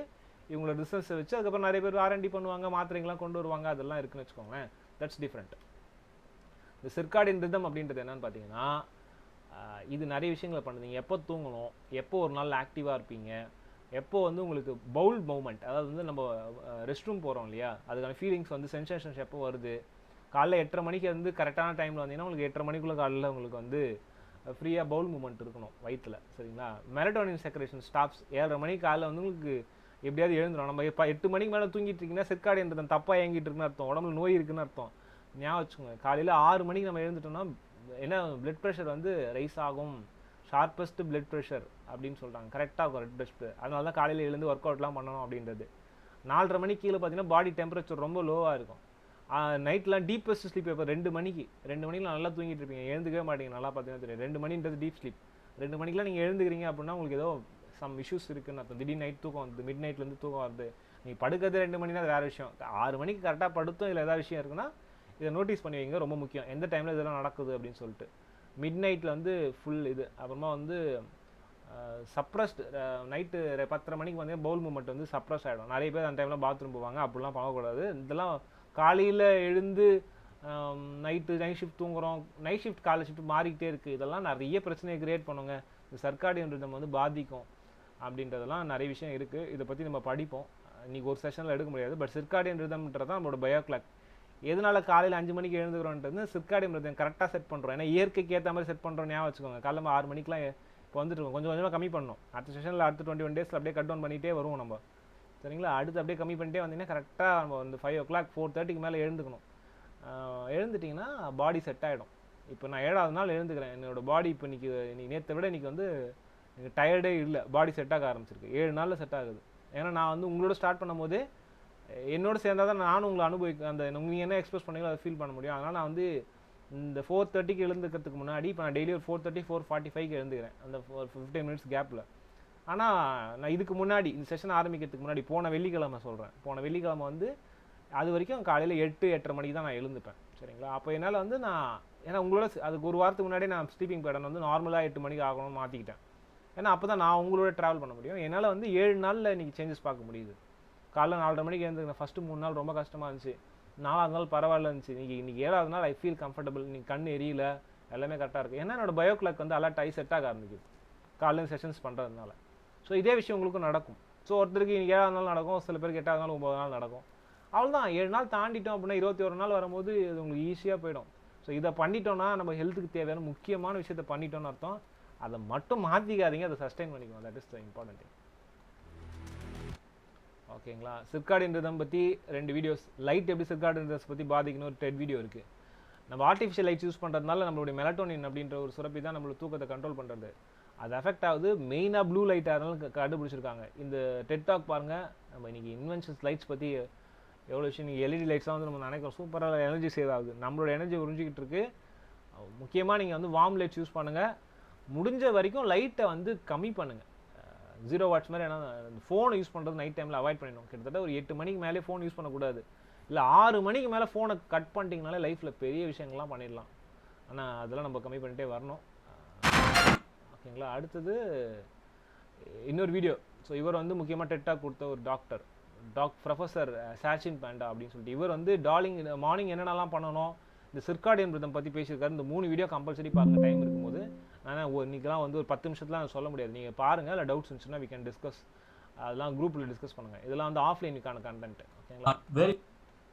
S1: இவங்களோட ரிசர்ச்சை வச்சு. அதுக்கப்புறம் நிறைய பேர் R&D பண்ணுவாங்க, மாத்திரைங்களாம் கொண்டு வருவாங்க, அதெல்லாம் இருக்குன்னு வச்சுக்கோங்களேன். That's different. இந்த சிர்காடியன் ரிதம் அப்படின்றது என்னன்னு பார்த்தீங்கன்னா, இது நிறைய விஷயங்களை பண்ணுது. நீங்கள் எப்போ தூங்கணும், எப்போ ஒரு நாள் ஆக்டிவாக இருப்பீங்க, எப்போ வந்து உங்களுக்கு பவுல் மூவ்மெண்ட், அதாவது வந்து நம்ம ரெஸ்ட் ரூம் போகிறோம் இல்லையா, அதுக்கான ஃபீலிங்ஸ் வந்து சென்சேஷன்ஸ் எப்போ வருது. காலைல 8:30 மணிக்கு வந்து கரெக்டான டைமில் வந்தீங்கன்னா உங்களுக்கு 8:30 மணிக்குள்ளே காலையில் உங்களுக்கு வந்து ஃப்ரீயாக பவுல் மூவ்மெண்ட் இருக்கணும் வயிற்றில், சரிங்களா. Melatonin secretion stops. 7:30 மணிக்கு காலையில் வந்து உங்களுக்கு எப்படியாவது எழுந்துடும். நம்ம இப்போ 8 மணிக்கு மேலே தூங்கிட்டு இருக்கீங்கன்னா சிர்காடியன் ரிதம் தப்பாக இயங்கிட்டு இருக்குன்னு அர்த்தம், உடம்புல நோய் இருக்குன்னு அர்த்தம். ஞாபகம் வச்சுக்கோங்க. காலையில் 6 மணிக்கு நம்ம எழுந்துட்டோம்னா என்ன, பிளட் ப்ரெஷர் வந்து ரைஸ் ஆகும், ஷார்பஸ்ட் பிளட் ப்ரெஷர் அப்படின்னு சொல்கிறாங்க. கரெக்டாக இருக்கும் பிளட் ப்ரெஷர். அதனால தான் காலையில் எழுந்து ஒர்க் அவுட்லாம் பண்ணணும் அப்படின்றது. 4:30 மணிக்கு கீழே பார்த்தீங்கன்னா பாடி டெம்பரேச்சர் ரொம்ப லோவாக இருக்கும். நைட்லாம் டீப்பஸ்ட் ஸ்லீப். இப்போ 2 மணிக்கு நல்லா தூங்கிட்டு இருப்பீங்க, எழுந்துக்கவே மாட்டீங்க. நல்லா பார்த்தீங்கன்னா தெரியும். 2 மணின்றது டீப் ஸ்லீப். 2 மணிக்கெலாம் நீங்கள் எழுந்துக்கிறீங்க அப்படின்னா உங்களுக்கு ஏதோ சம் இஷ்யூஸ் இருக்குன்னு அர்த்தம். திடீர் நைட் தூக்கம் வருது, மிட் நைட்லேருந்து தூக்கம் வருது. நீங்கள் படுக்கிறது 2 மணினா அது வேறு விஷயம். 6 மணிக்கு கரெக்டாக படுத்தும் இல்லை ஏதாவது விஷயம் இருக்குன்னா இதை நோட்டீஸ் பண்ணி வைங்க, ரொம்ப முக்கியம். எந்த டைமில் இதெல்லாம் நடக்குது அப்படின்னு சொல்லிட்டு. மிட் நைட்டில் வந்து ஃபுல் இது. அப்புறமா வந்து சப்ரஸ்ட் நைட்டு 10:30 மணிக்கு வந்து பவுல் மூவ்மெண்ட் வந்து சப்ரஸ் ஆகிடும். நிறைய பேர் அந்த டைமில் பாத்ரூம் போவாங்க, அப்படிலாம் பண்ணக்கூடாது. இதெல்லாம் காலையில் எழுந்து நைட் ஷிஃப்ட் தூங்குறோம், நைட் ஷிஃப்ட் காலை ஷிஃப்ட் மாறிக்கிட்டே இருக்குது. இதெல்லாம் நிறைய பிரச்சனையை கிரியேட் பண்ணுங்க. சர்க்காடியன் ரிதம் வந்து பாதிக்கும் அப்படின்றதெல்லாம் நிறைய விஷயம் இருக்குது. இதை பற்றி நம்ம படிப்போம். இன்றைக்கி ஒரு செஷனில் எடுக்க முடியாது. பட் சிர்காடியன் ரிதம்ன்றது தான் நம்மளோட பயோ கிளாக். எதனால் காலையில் 5 மணிக்கு எழுந்துக்கிறோன்றது சிர்காடியன் ரிதம் கரெக்டாக செட் பண்ணுறோம். ஏன்னா இயற்கைக்கு ஏற்ற மாதிரி செட் பண்ணுறோம். ஞாபகம் வச்சுக்கோங்க. காலையில் 6 மணிக்கெலாம் இப்போ வந்துட்டு கொஞ்சம் கொஞ்சமாக கம்மி பண்ணணும். அடுத்த செஷனில் அடுத்த 21 டேஸில் அப்படியே கட் டவுன் பண்ணிகிட்டே வருவோம் நம்ம. சரிங்களா? அடுத்து அப்படியே கம்மி பண்ணிட்டே வந்தீங்கன்னா கரெக்டாக நம்ம வந்து 5 o'clock 4:30க்கு மேலே எழுந்துக்கணும். எழுந்துட்டிங்கன்னா பாடி செட் ஆகிடும். இப்போ நான் 7வது நாள் எழுந்துக்கிறேன். என்னோடய பாடி இப்போ இன்றைக்கி நேற்றை விட இன்றைக்கி வந்து எனக்கு டயர்டே இல்லை. பாடி செட் ஆக ஆரம்பிச்சிருக்கு. 7 நாளில் செட் ஆகுது. ஏன்னா நான் வந்து உங்களோட ஸ்டார்ட் பண்ணும்போது என்னோட சேர்ந்தால் தான் நானும் உங்களை அந்த நீங்கள் என்ன எக்ஸ்பிரஸ் பண்ணீங்களோ அதை ஃபீல் பண்ண முடியும். அதனால் நான் வந்து இந்த 4:30க்கு எழுந்துக்கிறதுக்கு முன்னாடி இப்போ நான் டெய்லி ஒரு 4:30 4:45க்கு எழுந்துக்கிறேன். அந்த 15 மினிட்ஸ் கேப்பில். ஆனால் நான் இதுக்கு முன்னாடி இந்த செஷன் ஆரம்பிக்கிறதுக்கு முன்னாடி போன வெள்ளிக்கிழமை சொல்கிறேன். போன வெள்ளிக்கிழமை வந்து அது வரைக்கும் காலையில் 8-8:30 மணிக்கு தான் நான் எழுந்துப்பேன். சரிங்களா? அப்போ என்னால் வந்து நான் ஏன்னா உங்களோட அதுக்கு ஒரு வாரத்துக்கு முன்னாடி நான் ஸ்லீப்பிங் பேட்டர்ன் வந்து நார்மலாக 8 மணிக்கு ஆகணும்னு மாற்றிக்கிட்டேன். ஏன்னா அப்போ தான் நான் உங்களோட ட்ராவல் பண்ண முடியும். என்னால் வந்து 7 நாளில் இன்றைக்கி சேஞ்சஸ் பார்க்க முடியுது. காலைல 4:30 மணிக்கு எழுந்துக்கிறேன். ஃபஸ்ட்டு 3 நாள் ரொம்ப கஷ்டமாக இருந்துச்சு. 4வது நாள் பரவாயில்ல இருந்துச்சு. இன்றைக்கி 7வது நாள் ஐ ஃபீல் கம்ஃபர்டபுள். இன்றைக்கி கண் எரியல, எல்லாமே கரெக்டாக இருக்குது. ஏன்னா என்னோடய பயோ கிளாக் வந்து அலர்ட் ஆகி செட் ஆக ஆரம்பிக்குது காலையில் செஷன்ஸ் பண்ணுறதுனால. ஸோ இதே விஷயம் உங்களுக்கும் நடக்கும். ஸோ ஒருத்தருக்கு இன்றைக்கி 7வது நாள் நடக்கும், சில பேருக்கு 8வது நாள் 9வது நாள் நடக்கும். அவ்வளோதான். 7 நாள் தாண்டிட்டோம் அப்படின்னா 21 நாள் வரும்போது இது உங்களுக்கு ஈஸியாக போயிடும். ஸோ இதை பண்ணிட்டோன்னா நம்ம ஹெல்த்துக்கு தேவையான முக்கியமான விஷயத்தை பண்ணிட்டோன்னு அர்த்தம். அதை மட்டும் மாற்றிக்காதீங்க, அதை சஸ்டைன் பண்ணிக்கணும். That is the important thing. ஓகேங்களா? சிர்காடியன் ரிதம் பற்றி 2 வீடியோஸ், லைட் எப்படி சிர்காடியன் ரிதம்ஸ் பற்றி பாதிக்கணும் ஒரு TED வீடியோ இருக்குது. நம்ம ஆர்டிஃபிஷியல் லைட்ஸ் யூஸ் பண்ணுறதுனால நம்மளுடைய மெலட்டோனின் அப்படின்ற ஒரு சுரப்பி தான் நம்மளோட தூக்கத்தை கண்ட்ரோல் பண்ணுறது. அது அஃபெக்ட் ஆகுது. மெயினாக ப்ளூ லைட்டாக இருந்தாலும் கண்டுபிடிச்சிருக்காங்க. இந்த டெட் டாக் பாருங்கள். நம்ம இன்றைக்கி இன்வென்ஷன்ஸ் லைட்ஸ் பற்றி எவ்வளோ விஷயம். நீங்கள் LED லைட்ஸ்லாம் வந்து நம்ம நினைக்கிறோம் சூப்பராக எனர்ஜி சேவ் ஆகுது. நம்மளோட எனர்ஜி உறிஞ்சிக்கிட்டு இருக்குது. முக்கியமாக நீங்கள் வந்து வார்ம் லைட்ஸ் யூஸ் பண்ணுங்கள். முடிஞ்ச வரைக்கும் லைட்டை வந்து கம்மி பண்ணுங்கள். 0 வாட்ஸ் மாதிரி. ஏன்னா ஃபோனை யூஸ் பண்ணுறது நைட் டைமில் அவாய்ட் பண்ணிடணும். கிட்டத்தட்ட ஒரு 8 மணிக்கு மேலே ஃபோன் யூஸ் பண்ணக்கூடாது. இல்லை 6 மணிக்கு மேலே ஃபோனை கட் பண்ணிட்டீங்கனாலே லைஃப்பில் பெரிய விஷயங்கள்லாம் பண்ணிடலாம். ஆனால் அதெல்லாம் நம்ம கம்மி பண்ணிட்டே வரணும். ஓகேங்களா? அடுத்தது இன்னொரு வீடியோ. ஸோ இவர் வந்து முக்கியமாக டெட்டாக கொடுத்த ஒரு ப்ரொஃபஸர் சாச்சின் பாண்டா அப்படின்னு சொல்லிட்டு இவர் வந்து மார்னிங் என்னென்னலாம் பண்ணணும், இந்த சிர்காடியன் ரிதம் பற்றி பேசியிருக்காரு. இந்த 3 வீடியோ கம்பல்சரி பாருங்கள் டைம் இருக்கும்போது. ஆனால் இன்றைக்கெலாம் வந்து ஒரு 10 நிமிஷத்தில் சொல்ல முடியாது. நீங்கள் பாருங்கள். இல்லை டவுட்ஸ் இருந்துச்சுன்னா we can discuss. அதெல்லாம் குரூப்பில் டிஸ்கஸ் பண்ணுங்கள். இதெல்லாம் வந்து ஆஃப்லைனுக்கான கண்டென்ட். ஓகேங்களா?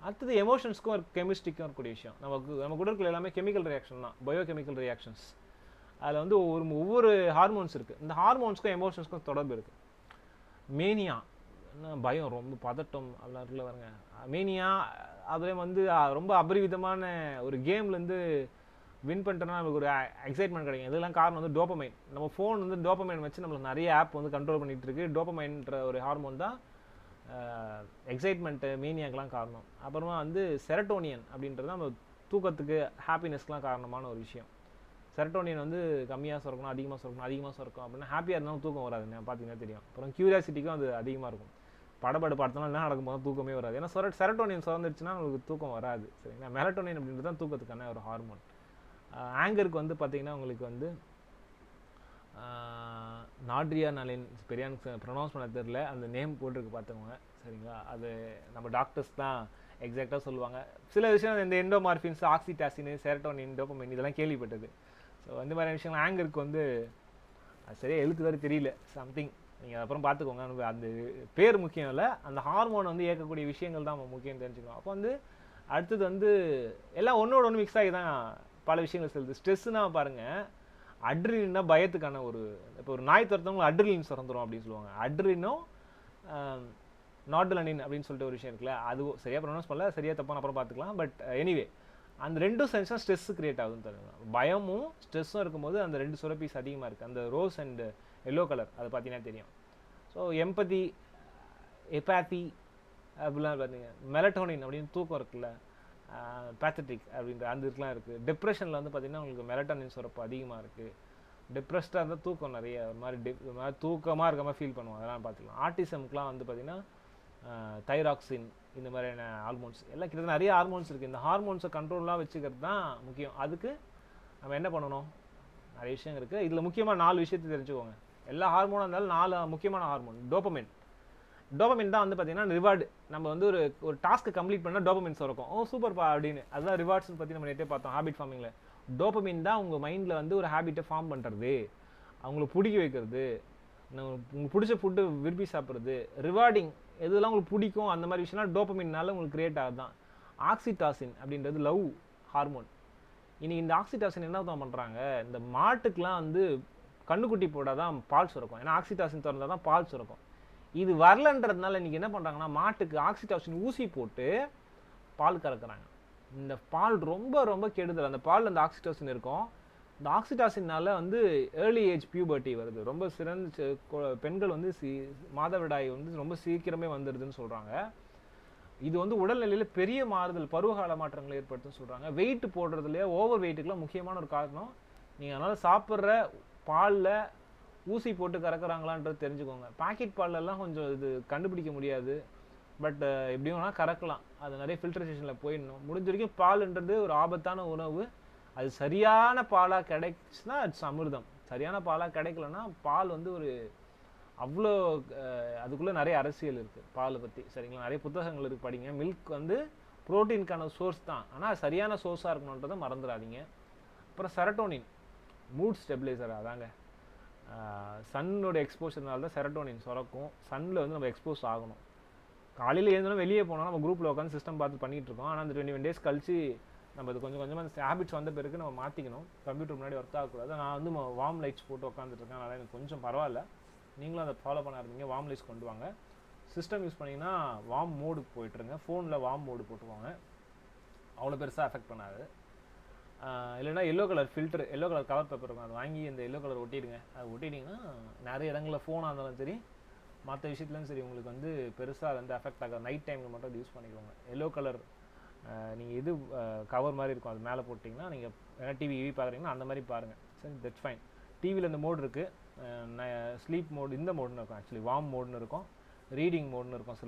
S1: அடுத்தது எமோஷன்ஸ்க்கும் ஒரு கெமிஸ்ட்ரிக்கும் இருக்கக்கூடிய விஷயம். நம்ம கூட இருக்கிற எல்லாமே கெமிக்கல் ரியாக்ஷன் தான், பயோ கெமிக்கல் ரியாக்ஷன்ஸ். அதில் வந்து ஒவ்வொரு ஹார்மோன்ஸ் இருக்குது. இந்த ஹார்மோன்ஸ்க்கும் எமோஷன்ஸ்க்கும் தொடர்பு இருக்குது. மேனியா, பயம், ரொம்ப பதட்டம், அதெல்லாம் இருக்குல்ல பாருங்க. மேனியா அதில் வந்து ரொம்ப அபரிவிதமான ஒரு கேம்லேருந்து வின் பண்ணிட்டோன்னா நமக்கு ஒரு எக்ஸைட்மெண்ட் கிடைக்கும். இதெல்லாம் காரணம் வந்து டோபமைன். நம்ம ஃபோன் வந்து டோபமைன் வச்சு நம்மளுக்கு நிறைய ஆப் வந்து கண்ட்ரோல் பண்ணிகிட்டு இருக்கு. டோபமைன்ற ஒரு ஹார்மோன் தான் எக்ஸைட்மெண்ட்டு மேனியாக்கெலாம் காரணம். அப்புறமா வந்து செரட்டோனியன் அப்படின்றது நம்ம தூக்கத்துக்கு ஹாப்பினஸ்க்கெலாம் காரணமான ஒரு விஷயம். செரட்டோனியன் வந்து கம்மியாக சுரக்கணும், அதிகமாக சுரக்கும் அப்படின்னா ஹாப்பியாக இருந்தாலும் தூக்கம் வராது. நான் பார்த்தீங்கன்னா தெரியும். அப்புறம் கியூரியாசிட்டிக்கும் அது அதிகமாக இருக்கும். படப்படு பார்த்தோம்னா என்ன நடக்கும்போது தூக்கமே வராது. ஏன்னா செரட்டோனியன் சுரந்துருச்சுன்னா உங்களுக்கு தூக்கம் வராது. சரிங்களா? மெலட்டோனின் அப்படின்றது தான் தூக்கத்துக்கான ஒரு ஹார்மோன். ஆங்கருக்கு வந்து பார்த்திங்கன்னா உங்களுக்கு வந்து நாட்ரியானலின், பெரியான் ப்ரொனவுன்ஸ் பண்ண தெரியல, அந்த நேம் போட்டிருக்கு பார்த்துக்கோங்க. சரிங்களா? அது நம்ம டாக்டர்ஸ் தான் எக்ஸாக்டாக சொல்லுவாங்க. சில விஷயம் இந்த எண்டோமார்ஃபின்ஸ், ஆக்சிடாசின், செரட்டோனின், டோபமைன் இதெல்லாம் கேள்விப்பட்டது. ஸோ இந்த மாதிரியான விஷயங்கள் ஆங்கருக்கு வந்து அது சரியாக எழுத்து வரை தெரியல, சம்திங் நீங்கள் அப்புறம் பார்த்துக்கோங்க. அந்த பேர் முக்கியம் இல்லை, அந்த ஹார்மோன் வந்து இயக்கக்கூடிய விஷயங்கள் தான் முக்கியம் தெரிஞ்சுக்கணும். அப்போ வந்து அடுத்தது வந்து எல்லாம் ஒன்றோட ஒன்று மிக்ஸ் ஆகி தான் பல விஷயங்கள் செலுது. ஸ்ட்ரெஸ்ஸுனால் பாருங்கள், அட்ரிலின்னா பயத்துக்கான ஒரு, இப்போ ஒரு நாய் துரத்தவங்க அட்ரிலின் சுரந்துரும் அப்படின்னு சொல்லுவாங்க. அட்ரிலினும் நாட்ரிலின் அப்படின்னு சொல்லிட்டு ஒரு விஷயம் இருக்குல்ல, அது சரியாக ப்ரொனவுன்ஸ் பண்ணல, சரியாக தப்பான அப்புறம் பார்த்துக்கலாம். பட் எனிவே அந்த 2 சென்ஸும் ஸ்ட்ரெஸ் கிரியேட் ஆகுதுன்னு தெரியும். பயமும் ஸ்ட்ரெஸ்ஸும் இருக்கும்போது அந்த 2 சுரப்பீஸ் அதிகமாக இருக்குது. அந்த ரோஸ் அண்ட் எல்லோ கலர் அது பார்த்தீங்கன்னா தெரியும். ஸோ எம்பதி, எப்பாத்தி அப்படிலாம் பார்த்தீங்க. மெலட்டோனின் அப்படின்னு தூக்கம் இருக்குல்ல, பேத்தட்டிக் அப்படின்ற அந்த இதுக்கெலாம் இருக்குது. டிப்ரெஷனில் வந்து பார்த்திங்கன்னா உங்களுக்கு மெலட்டோனின் சுரப்பு அதிகமாக இருக்குது. டிப்ரெஸ்டாக இருந்தால் தூக்கம் நிறைய ஒரு மாதிரி தூக்கமாக இருக்க மாதிரி ஃபீல் பண்ணுவோம். அதெல்லாம் பார்த்துக்கலாம். ஆர்டிசம்க்குலாம் வந்து பார்த்திங்கன்னா தைராக்சின், இந்த மாதிரியான ஹார்மோன்ஸ் எல்லாம் கிட்டத்தட்ட நிறைய ஹார்மோன்ஸ் இருக்குது. இந்த ஹார்மோன்ஸை கண்ட்ரோலாக வச்சுக்கிறது தான் முக்கியம். அதுக்கு நம்ம என்ன பண்ணணும், நிறைய விஷயம் இருக்குது. இதில் முக்கியமாக 4 விஷயத்தை தெரிஞ்சுக்கோங்க. எல்லா ஹார்மோனாக இருந்தாலும் 4 முக்கியமான ஹார்மோன். டோபமைன் தான் வந்து பார்த்திங்கன்னா ரிவார்டு. நம்ம வந்து ஒரு டாஸ்க்கு கம்ப்ளீட் பண்ணால் டோபமைன் சுரக்கும். சூப்பர்ப்பா அப்படின்னு. அதுதான் ரிவார்ட்ஸ்னு பற்றி நம்ம நேற்றே பார்த்தோம் ஹேபிட் ஃபார்மிங்கில். டோபமைன் தான் உங்கள் மைண்டில் வந்து ஒரு ஹேபிட்டை ஃபார்ம் பண்ணுறது. அவங்களுக்கு பிடிக்க வைக்கிறது, உங்களுக்கு பிடிச்ச ஃபுட்டு விரும்பி சாப்பிட்றது, ரிவார்டிங் எதுலாம் உங்களுக்கு பிடிக்கும் அந்த மாதிரி விஷயம்லாம் டோபமின்னால உங்களுக்கு கிரியேட் ஆகுது தான். ஆக்சிடாசின் அப்படின்றது லவ் ஹார்மோன். இன்னைக்கு இந்த ஆக்சிடாசின் என்ன தான் பண்ணுறாங்க, இந்த மாட்டுக்கெலாம் வந்து கண்ணுக்குட்டி போட்டால் தான் பால் சுரக்கும். ஏன்னா ஆக்சிடாசின் திறந்தால் தான் பால் சுரக்கும். இது வரலன்றதுனால இன்றைக்கி என்ன பண்ணுறாங்கன்னா மாட்டுக்கு ஆக்சிடாசின் ஊசி போட்டு பால் கறக்குறாங்க. இந்த பால் ரொம்ப ரொம்ப கெடுதல். அந்த பாலில் அந்த ஆக்சிடாசின் இருக்கும். இந்த ஆக்சிடாசின்னால வந்து ஏர்லி ஏஜ் பியூபர்ட்டி வருது. ரொம்ப சிறந்த பெண்கள் வந்து மாதவிடாய் வந்து ரொம்ப சீக்கிரமே வந்துடுதுன்னு சொல்கிறாங்க. இது வந்து உடல்நிலையில் பெரிய மாறுதல், பருவகால மாற்றங்களை ஏற்படுத்துன்னு சொல்கிறாங்க. வெயிட் போடுறதுலேயே ஓவர் வெயிட்டுக்கெலாம் முக்கியமான ஒரு காரணம். நீங்கள் அதனால் சாப்பிட்ற பாலில் ஊசி போட்டு கறக்குறாங்களான்றது தெரிஞ்சுக்கோங்க. பாக்கெட் பால்லெல்லாம் கொஞ்சம் இது கண்டுபிடிக்க முடியாது, பட் எப்படியும் வேணால் கறக்கலாம். அது நிறைய ஃபில்ட்ரேஷனில் போயிடணும். முடிஞ்ச வரைக்கும் பால்ன்றது ஒரு ஆபத்தான உணவு. அது சரியான பாலாக கிடைச்சுன்னா இட்ஸ் அமிர்தம். சரியான பாலாக கிடைக்கலன்னா பால் வந்து ஒரு அவ்வளோ அதுக்குள்ளே நிறைய அரசியல் இருக்குது பாலை பற்றி, சரிங்களா? நிறைய புத்தகங்கள் இருக்குது, படிங்க. மில்க் வந்து ப்ரோட்டீனுக்கான சோர்ஸ் தான், ஆனால் சரியான சோர்ஸாக இருக்கணுன்றதை மறந்துடாதீங்க. அப்புறம் செரட்டோனின் மூட் ஸ்டெபிலைசர். அதாங்க சன்னோட எக்ஸ்போஷர்னால தான் செரட்டோனின் சுரக்கும். சன்னில் வந்து நம்ம எக்ஸ்போஸ் ஆகணும். காலையில் எழுந்தோம் வெளியே போனோம், நம்ம குரூப்பில் உட்காந்து சிஸ்டம் பார்த்து பண்ணிகிட்டு இருக்கோம். ஆனால் அந்த 21 days கழிச்சு நம்ம அது கொஞ்சம் கொஞ்சமாக அந்த ஹேபிட்ஸ் வந்த பிறகு நம்ம மாற்றிக்கணும். கம்ப்யூட்டர் முன்னாடி ஒர்க் ஆகக்கூடாது. நான் வந்து வார்ம் லைட்ஸ் போட்டு உட்காந்துட்ருக்கேன், அதனால் எனக்கு கொஞ்சம் பரவாயில்ல. நீங்களும் அதை ஃபாலோ பண்ண இருந்தீங்க. வார்ம் லைட்ஸ் கொண்டு வாங்க. சிஸ்டம் யூஸ் பண்ணிங்கன்னா வார்ம் மோடுக்கு போய்ட்டுருங்க. ஃபோனில் வார்ம் மோடு போட்டுவாங்க, அவ்வளோ பெருசாக அஃபெக்ட் பண்ணாது. இல்லைனா yellow colour filter, yellow colour cover paper இருக்கும், அதை வாங்கி இந்த எல்லோ கலர் ஒட்டிடுங்க. அது ஒட்டிட்டிங்கன்னா நிறைய இடங்களில் ஃபோனாக இருந்தாலும் சரி மற்ற விஷயத்துலையும் சரி உங்களுக்கு வந்து பெருசாக வந்து அஃபெக்ட் ஆகாது. நைட் டைமில் மட்டும் அது யூஸ் பண்ணிக்கோங்க. எல்லோ கலர் நீங்கள் இது கவர் மாதிரி இருக்கும், அது மேலே போட்டிங்கன்னா நீங்கள் ஏன்னா டிவி பார்க்குறீங்கன்னா அந்த மாதிரி பாருங்கள். சரி, தட்ஸ் ஃபைன். டிவியில் இந்த மோடு இருக்குது, ஸ்லீப் மோடு இந்த மோடுன்னு இருக்கும். ஆக்சுவலி வார்ம் மோடுன்னு இருக்கும், ரீடிங் மோடுன்னு இருக்கும்.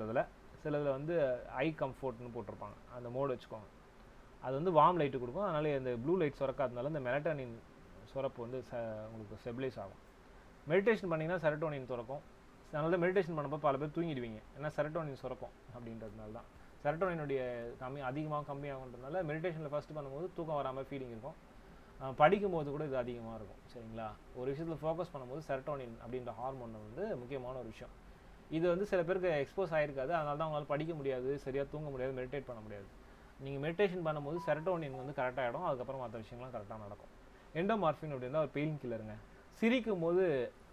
S1: சிலதில் வந்து ஐ கம்ஃபோர்ட்னு போட்டிருப்பாங்க, அந்த மோடு வச்சுக்கோங்க. அது வந்து வார்ம் லைட்டு கொடுக்கும். அதனால் இந்த ப்ளூ லைட் சுரக்காதனால இந்த மெலட்டோனின் சுரப்பு வந்து உங்களுக்கு ஸ்டெபிலைஸ் ஆகும். மெடிடேஷன் பண்ணிங்கன்னா செரட்டோனின் சுரக்கும். அதனால தான் மெடிடேஷன் பண்ணப்போ பல பேர் தூங்கிடுவீங்க, ஏன்னா செரட்டோனின் சுரக்கும் அப்படின்றதுனால தான். செரட்டோனினுடைய கம்மியாகுன்றதுனால மெடிடேஷனில் ஃபஸ்ட்டு பண்ணும்போது தூக்கம் வராமல் ஃபீலிங் இருக்கும். படிக்கும்போது கூட இது அதிகமாக இருக்கும், சரிங்களா? ஒரு விஷயத்தில் ஃபோக்கஸ் பண்ணும்போது செரட்டோனின் அப்படின்ற ஹார்மோன் வந்து முக்கியமான ஒரு விஷயம். இது வந்து சில பேருக்கு எக்ஸ்போஸ் ஆகிருக்காது, அதனால தான் அவங்களால படிக்க முடியாது, சரியாக தூங்க முடியாது, மெடிடேட் பண்ண முடியாது. நீங்கள் மெடிடேஷன் பண்ணும்போது செரட்டோனின் வந்து கரெக்டாக ஆகிடும். அதுக்கப்புறம் மற்ற விஷயங்கள்லாம் கரெக்டாக நடக்கும். எண்டோமார்ஃபின் அப்படின்னா ஒரு பெயின் கில்லருங்க. சிரிக்கும் போது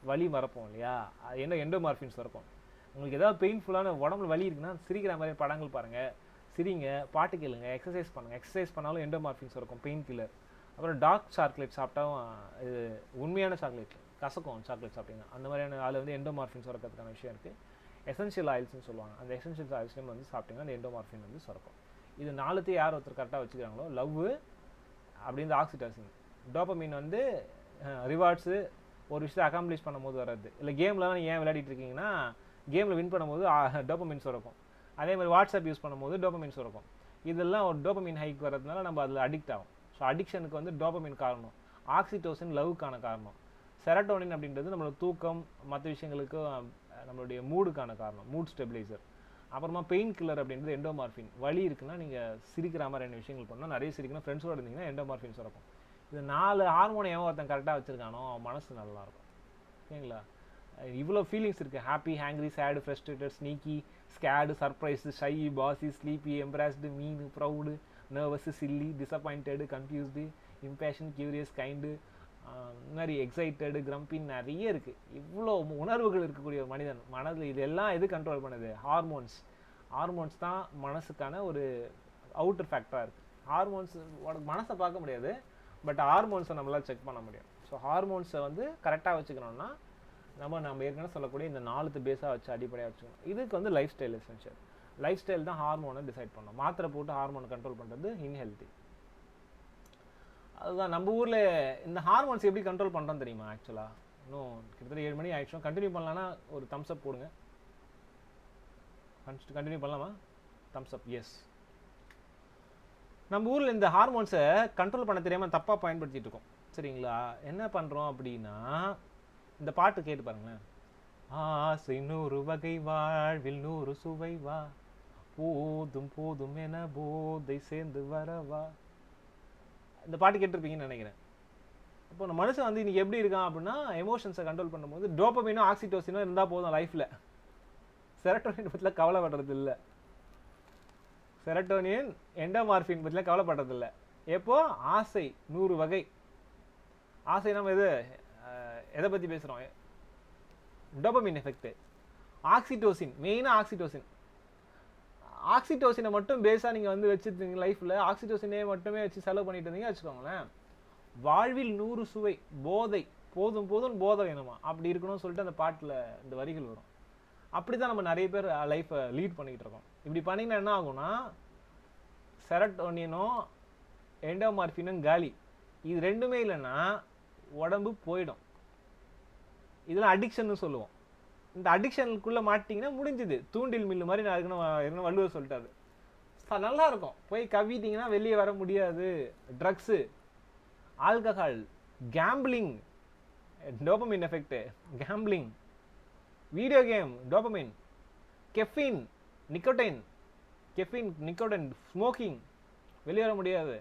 S1: வலி மறப்போம் இல்லையா, அது என்ன எண்டோமார்ஃபின்ஸ் இருக்கும். உங்களுக்கு ஏதாவது பெயின்ஃபுல்லான உடம்புல வலி இருக்குன்னா சிரிக்கிற மாதிரி படங்கள் பாருங்கள், சிரிங்க, பாட்டு கேளுங்க, எக்ஸசைஸ் பண்ணுங்கள். எக்ஸசைஸ் பண்ணாலும் எண்டோமார்ஃபின்ஸ் இருக்கும், பெயின் கில்லர். அப்புறம் டார்க் சாக்லேட் சாப்பிட்டாலும் இது உண்மையான சாக்லேட் கசக்கும், சாக்லேட் சாப்பிட்டீங்கன்னா அந்த மாதிரியான அதில் வந்து எண்டோமார்ஃபின் சுரக்கிறதுக்கான விஷயம் இருக்குது. எசென்ஷியல் ஆயில்ஸ்னு சொல்லுவாங்க, அந்த எசென்ஷியல் ஆயில்ஸ்லேயும் வந்து சாப்பிட்டீங்கன்னா அந்த எண்டோமார்ஃபின் வந்து சுரக்கும். இது நாலுத்தையும் யார் ஒருத்தர் கரெக்டாக வச்சுக்கிறாங்களோ, லவ் அப்படின்னு ஆக்சிடாசின், டோபமின் வந்து ரிவார்ட்ஸு, ஒரு விஷயத்தை அக்காம்ப்ளிஷ் பண்ணும்போது வர்றது. இல்லை கேம்லலாம் ஏன் விளையாடிட்டு இருக்கீங்கன்னா கேமில் வின் பண்ணும்போது டோபமின் சுரக்கும். அதே மாதிரி வாட்ஸ்அப் யூஸ் பண்ணும்போது டோபமின் சுரக்கும். இதெல்லாம் ஒரு டோபமின் ஹைக் வர்றதுனால நம்ம அதில் அடிக்ட் ஆகும். ஸோ அடிக்ஷனுக்கு வந்து டோபமின் காரணம், ஆக்சிடோசின் லவ்வுக்கான காரணம், செரட்டோனின் அப்படின்றது நம்மளோட தூக்கம் மற்ற விஷயங்களுக்கு நம்மளுடைய மூடுக்கான காரணம், மூட் ஸ்டெபிலைசர். அப்புறமா பெயின் கில்லர் அப்படின்றது எண்டோமார்ஃபின். வலி இருக்குன்னா நீங்கள் சிரிக்கிற மாதிரியான விஷயங்கள் பண்ணால், நிறைய சிரிக்கணும், ஃப்ரெண்ட்ஸோடு இருந்தீங்கன்னா எண்டோமார்ஃபின் சுரக்கும். இது 4 ஹார்மோனை எவன் ஒருத்தன் கரெக்டாக வச்சுருக்கானோ அவன் மனசு நல்லாயிருக்கும், ஓகேங்களா? இவ்வளோ ஃபீலிங்ஸ் இருக்குது, happy, hungry, sad, frustrated, sneaky, scared, surprise, shy, bossy, sleepy, embarrassed, mean, proud, nervous, silly, disappointed, confused, impatient, curious, kind, இந்த மாதிரி எக்ஸைட்டடு, கிரம்பின்னு நிறைய இருக்குது. இவ்வளோ உணர்வுகள் இருக்கக்கூடிய ஒரு மனிதன் மனதில் இதெல்லாம் எது கண்ட்ரோல் பண்ணுது? ஹார்மோன்ஸ். ஹார்மோன்ஸ் தான் மனசுக்கான ஒரு அவுட்டர் ஃபேக்டராக இருக்குது. ஹார்மோன்ஸ் உனக்கு மனசை பார்க்க முடியாது, பட் ஹார்மோன்ஸை நம்மளால் செக் பண்ண முடியும். ஸோ ஹார்மோன்ஸை வந்து கரெக்டாக வச்சுக்கணும்னா நம்ம ஏற்கனவே சொல்லக்கூடிய இந்த 4 பேஸாக வச்சு அடிப்படையாக வச்சுக்கணும். இதுக்கு வந்து life style essential. Life style தான் ஹார்மோனை டிசைட் பண்ணணும். மாத்திரை போட்டு ஹார்மோனை கண்ட்ரோல் பண்ணுறது இன்ஹெல்தி. அதுதான் நம்ம ஊரில் இந்த ஹார்மோன்ஸ் எப்படி கண்ட்ரோல் பண்ணுறோன்னு தெரியுமா? ஆக்சுவலாக இன்னும் கிட்டத்தட்ட 7 மணி ஆகிடுச்சோம். கண்டினியூ பண்ணலான்னா ஒரு தம்ஸ் அப் போடுங்க. கண்டினியூ பண்ணலாமா? Thumbs up, yes. நம்ம ஊரில் இந்த ஹார்மோன்ஸை கண்ட்ரோல் பண்ண தெரியாமல் தப்பாக பயன்படுத்திட்டு இருக்கோம், சரிங்களா? என்ன பண்ணுறோம் அப்படின்னா, இந்த பாட்டு கேட்டு பாருங்களேன். ஆசை 100 வகை வாழ்வில் 100 சுவை வா, போதும் போதும் என போதை சேர்ந்து வரவா. இந்த பாட்டு கேட்டிருப்பீங்கன்னு நினைக்கிறேன். இப்போ நம்ம மனுஷன் வந்து இன்னைக்கு எப்படி இருக்கான் அப்படின்னா எமோஷன்ஸை கண்ட்ரோல் பண்ணும்போது டோபமைனோ ஆக்சிடோசினோ இருந்தால் போதும் லைஃப்பில். செரட்டோனின் பற்றில கவலைப்படுறது இல்லை, செரட்டோனின் எண்டோமார்ஃபின் பற்றில கவலைப்படுறது இல்லை. எப்போ ஆசை 100 வகை. ஆசை நம்ம எதை பற்றி பேசுகிறோம்? Dopamine effect. ஆக்சிடோசின், மெயினாக ஆக்சிடோசின். ஆக்சிடோசினை மட்டும் பேஸாக நீங்கள் வந்து வச்சுருந்தீங்க லைஃப்பில், ஆக்சிடோசினே மட்டுமே வச்சு செலவு பண்ணிட்டு இருந்தீங்க வச்சுக்கோங்களேன், வாழ்வில் 100 சுவை, போதை, போதும் போதும் போதை வேணுமா அப்படி இருக்கணும்னு சொல்லிட்டு அந்த பாட்டில் இந்த வரிகள் வரும். அப்படி தான் நம்ம நிறைய பேர் லைஃப்பை லீட் பண்ணிக்கிட்டு இருக்கோம். இப்படி பண்ணிங்கன்னா என்ன ஆகும்னா செரட்டோனினும் எண்டோமார்ஃபினும் காலி. இது ரெண்டுமே இல்லைன்னா உடம்பு போயிடும். இதெல்லாம் அடிக்ஷன் சொல்லுவோம். இந்த அடிக்ஷனுக்குள்ளே மாட்டிங்கன்னா முடிஞ்சுது. தூண்டில் மில்லு மாதிரி நான் இருக்கணும் வள்ளுவர் சொல்லிட்டாரு. நல்லா இருக்கும், போய் கவிட்டிங்கன்னா வெளியே வர முடியாது. Drugs, alcohol, gambling, dopamine effect, gambling, video game, dopamine, caffeine, nicotine, smoking, வெளியே வர முடியாது.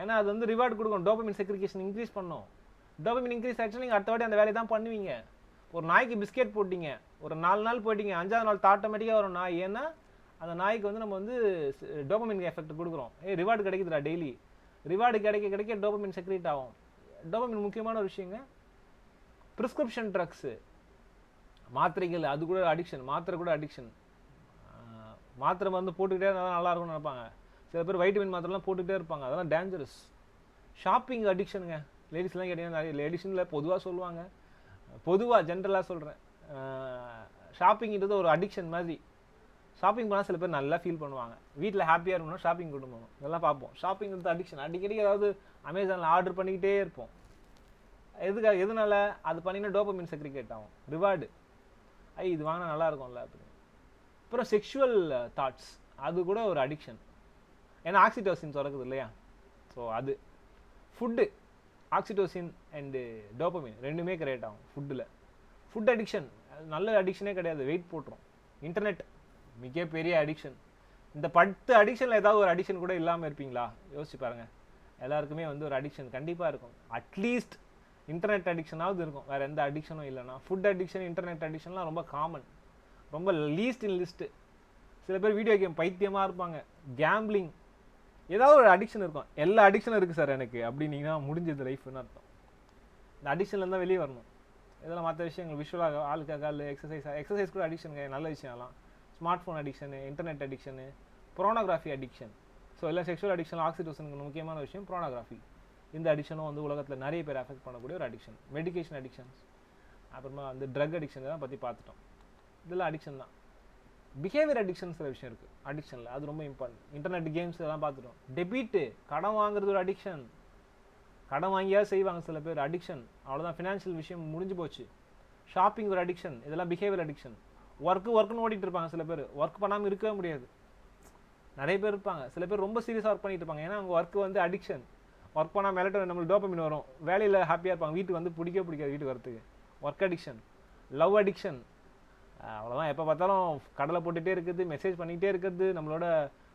S1: ஏன்னா அது வந்து ரிவார்டு கொடுக்கும், டோபமைன் செக்ரிகேஷன் இன்க்ரீஸ் பண்ணும். டோபமைன் இன்க்ரீஸ் ஆக்சுவலி நீங்கள் அடுத்த வாட்டி அந்த வேலையை தான் பண்ணுவீங்க. ஒரு நாய்க்கு பிஸ்கெட் போட்டிங்க, ஒரு 4 நாள் போயிட்டீங்க, 5ஆவது நாள் ஆட்டோமேட்டிக்காக வரும் நாய். ஏன்னா அந்த நாய்க்கு வந்து நம்ம வந்து டோபமைன் எஃபெக்ட் கொடுக்குறோம். ரிவார்டு கிடைக்குதுடா டெய்லி, ரிவார்டு கிடைக்க டோபமைன் செக்ரேட் ஆகும். டோபமைன் முக்கியமான ஒரு விஷயங்க. ப்ரிஸ்கிரிப்ஷன் ட்ரக்ஸு, மாத்திரைகள், அது கூட அடிக்ஷன். மாத்திரை கூட அடிக்ஷன். மாத்திரை மருந்து போட்டுக்கிட்டே இருந்தால் நல்லா இருக்கும்னு நினைப்பாங்க. சில பேர் வைட்டமின் மாத்திரைலாம் போட்டுக்கிட்டே இருப்பாங்க, அதெல்லாம் டேஞ்சரஸ். ஷாப்பிங் அடிக்ஷனுங்க. லேடிஸ்லாம் கேட்டீங்கன்னா நிறைய லேடிஸ்னில் பொதுவாக சொல்லுவாங்க, பொதுவாக ஜென்ரலாக சொல்கிறேன். ஷாப்பிங்கிறது ஒரு அடிக்ஷன் மாதிரி. ஷாப்பிங் பண்ணால் சில பேர் நல்லா ஃபீல் பண்ணுவாங்க. வீட்டில் ஹாப்பியாக இருக்கணும், ஷாப்பிங் கொண்டு போகணும், இதெல்லாம் பார்ப்போம். ஷாப்பிங்கிறது அடிக்ஷன். அடிக்கடி ஏதாவது அமேசானில் ஆர்டர் பண்ணிக்கிட்டே இருப்போம். எதனால? அது பண்ணிங்கன்னா டோபமைன் செக்ரிகேட் ஆகும், ரிவார்டு. இது வாங்கினா நல்லா இருக்கும்ல அப்படின்னு. அப்புறம் செக்ஷுவல் தாட்ஸ், அது கூட ஒரு அடிக்ஷன். ஏன்னா ஆக்சிடோசின் சுரக்குது இல்லையா? ஸோ அது. ஃபுட்டு, ஆக்சிடோசின் அண்டு டோபமைன் ரெண்டுமே கிரியேட் ஆகும் ஃபுட்டில். ஃபுட் அடிக்ஷன் நல்ல அடிக்ஷனே கிடையாது, வெயிட் போட்டுரும். இன்டர்நெட் மிகப்பெரிய அடிக்ஷன். இந்த 10 அடிக்ஷனில் ஏதாவது ஒரு அடிக்ஷன் கூட இல்லாமல் இருப்பீங்களா? யோசிச்சு பாருங்கள். எல்லாருக்குமே வந்து ஒரு அடிக்ஷன் கண்டிப்பாக இருக்கும். அட்லீஸ்ட் இன்டர்நெட் அடிக்ஷனாவது இருக்கும், வேறு எந்த அடிக்ஷனும் இல்லைன்னா. ஃபுட் அடிக்ஷன், இன்டர்நெட் அடிக்ஷன்லாம் ரொம்ப காமன், ரொம்ப லீஸ்ட் இன் லிஸ்ட்டு. சில பேர் வீடியோ கேம் பைத்தியமாக இருப்பாங்க, கேம்பிளிங், ஏதாவது ஒரு அடிக்ஷன் இருக்கும். எல்லா அடிக்ஷனும் இருக்குது சார் எனக்கு அப்படின்னீங்கன்னா முடிஞ்சது லைஃப்னு அர்த்தம். இந்த அடிக்ஷன்லேருந்து தான் வெளியே வரணும். இதெல்லாம் மற்ற விஷயங்கள், விஷுவலாக, ஆல்கஹால், எக்ஸசைஸ் கூட அடிக்ஷனுங்க, நல்ல விஷயம் எல்லாம். Smartphone addiction, internet addiction, pornography addiction. So எல்லாம் செக்ஷுவல் அடிக்ஷன், ஆக்சிடோசனுக்கு முக்கியமான விஷயம் ப்ரோனோகிராஃபி. இந்த அடிக்ஷனும் வந்து உலகத்தில் நிறைய பேர் அஃபெக்ட் பண்ணக்கூடிய ஒரு அடிக்ஷன். மெடிக்கேஷன் அடிக்ஷன்ஸ், அப்புறமா வந்து ட்ரக் அடிக்ஷன், இதெல்லாம் பற்றி பார்த்துட்டோம். இதெல்லாம் அடிக்ஷன் தான். பிஹேவியர் அடிக்ஷன் சில விஷயம் இருக்குது அடிக்ஷனில், அது ரொம்ப இம்பார்ட்டன்ட். இன்டர்நெட் கேம்ஸ் இதெல்லாம் பார்த்துட்டோம். டெபிட்டு, கடன் வாங்குறது ஒரு அடிக்ஷன். கடன் வாங்கியாவது செய்வாங்க சில பேர், அடிக்ஷன். அவ்வளோதான், ஃபினான்ஷியல் விஷயம் முடிஞ்சு போச்சு. ஷாப்பிங் ஒரு அடிக்ஷன், இதெல்லாம் பிஹேவியர் அடிக்ஷன். ஒர்க்குன்னு ஓடிட்டு இருப்பாங்க சில பேர், ஒர்க் பண்ணாமல் இருக்கவே முடியாது. நிறைய பேர் இருப்பாங்க. சில பேர் ரொம்ப சீரியஸாக ஒர்க் பண்ணிட்டு இருப்பாங்க, ஏன்னா அவங்க ஒர்க்கு வந்து அடிக்ஷன். ஒர்க் பண்ணால் மெலட்டோனின், நம்மளுக்கு டோபமைன் வரும், வேலையில் ஹாப்பியாக இருப்பாங்க, வீட்டுக்கு வந்து பிடிக்காது வீட்டுக்கு வரத்துக்கு. Work addiction. லவ் அடிக்ஷன், அவ்வளோதான், எப்போ பார்த்தாலும் கடலை போட்டுகிட்டே இருக்குது, மெசேஜ் பண்ணிக்கிட்டே இருக்குது, நம்மளோட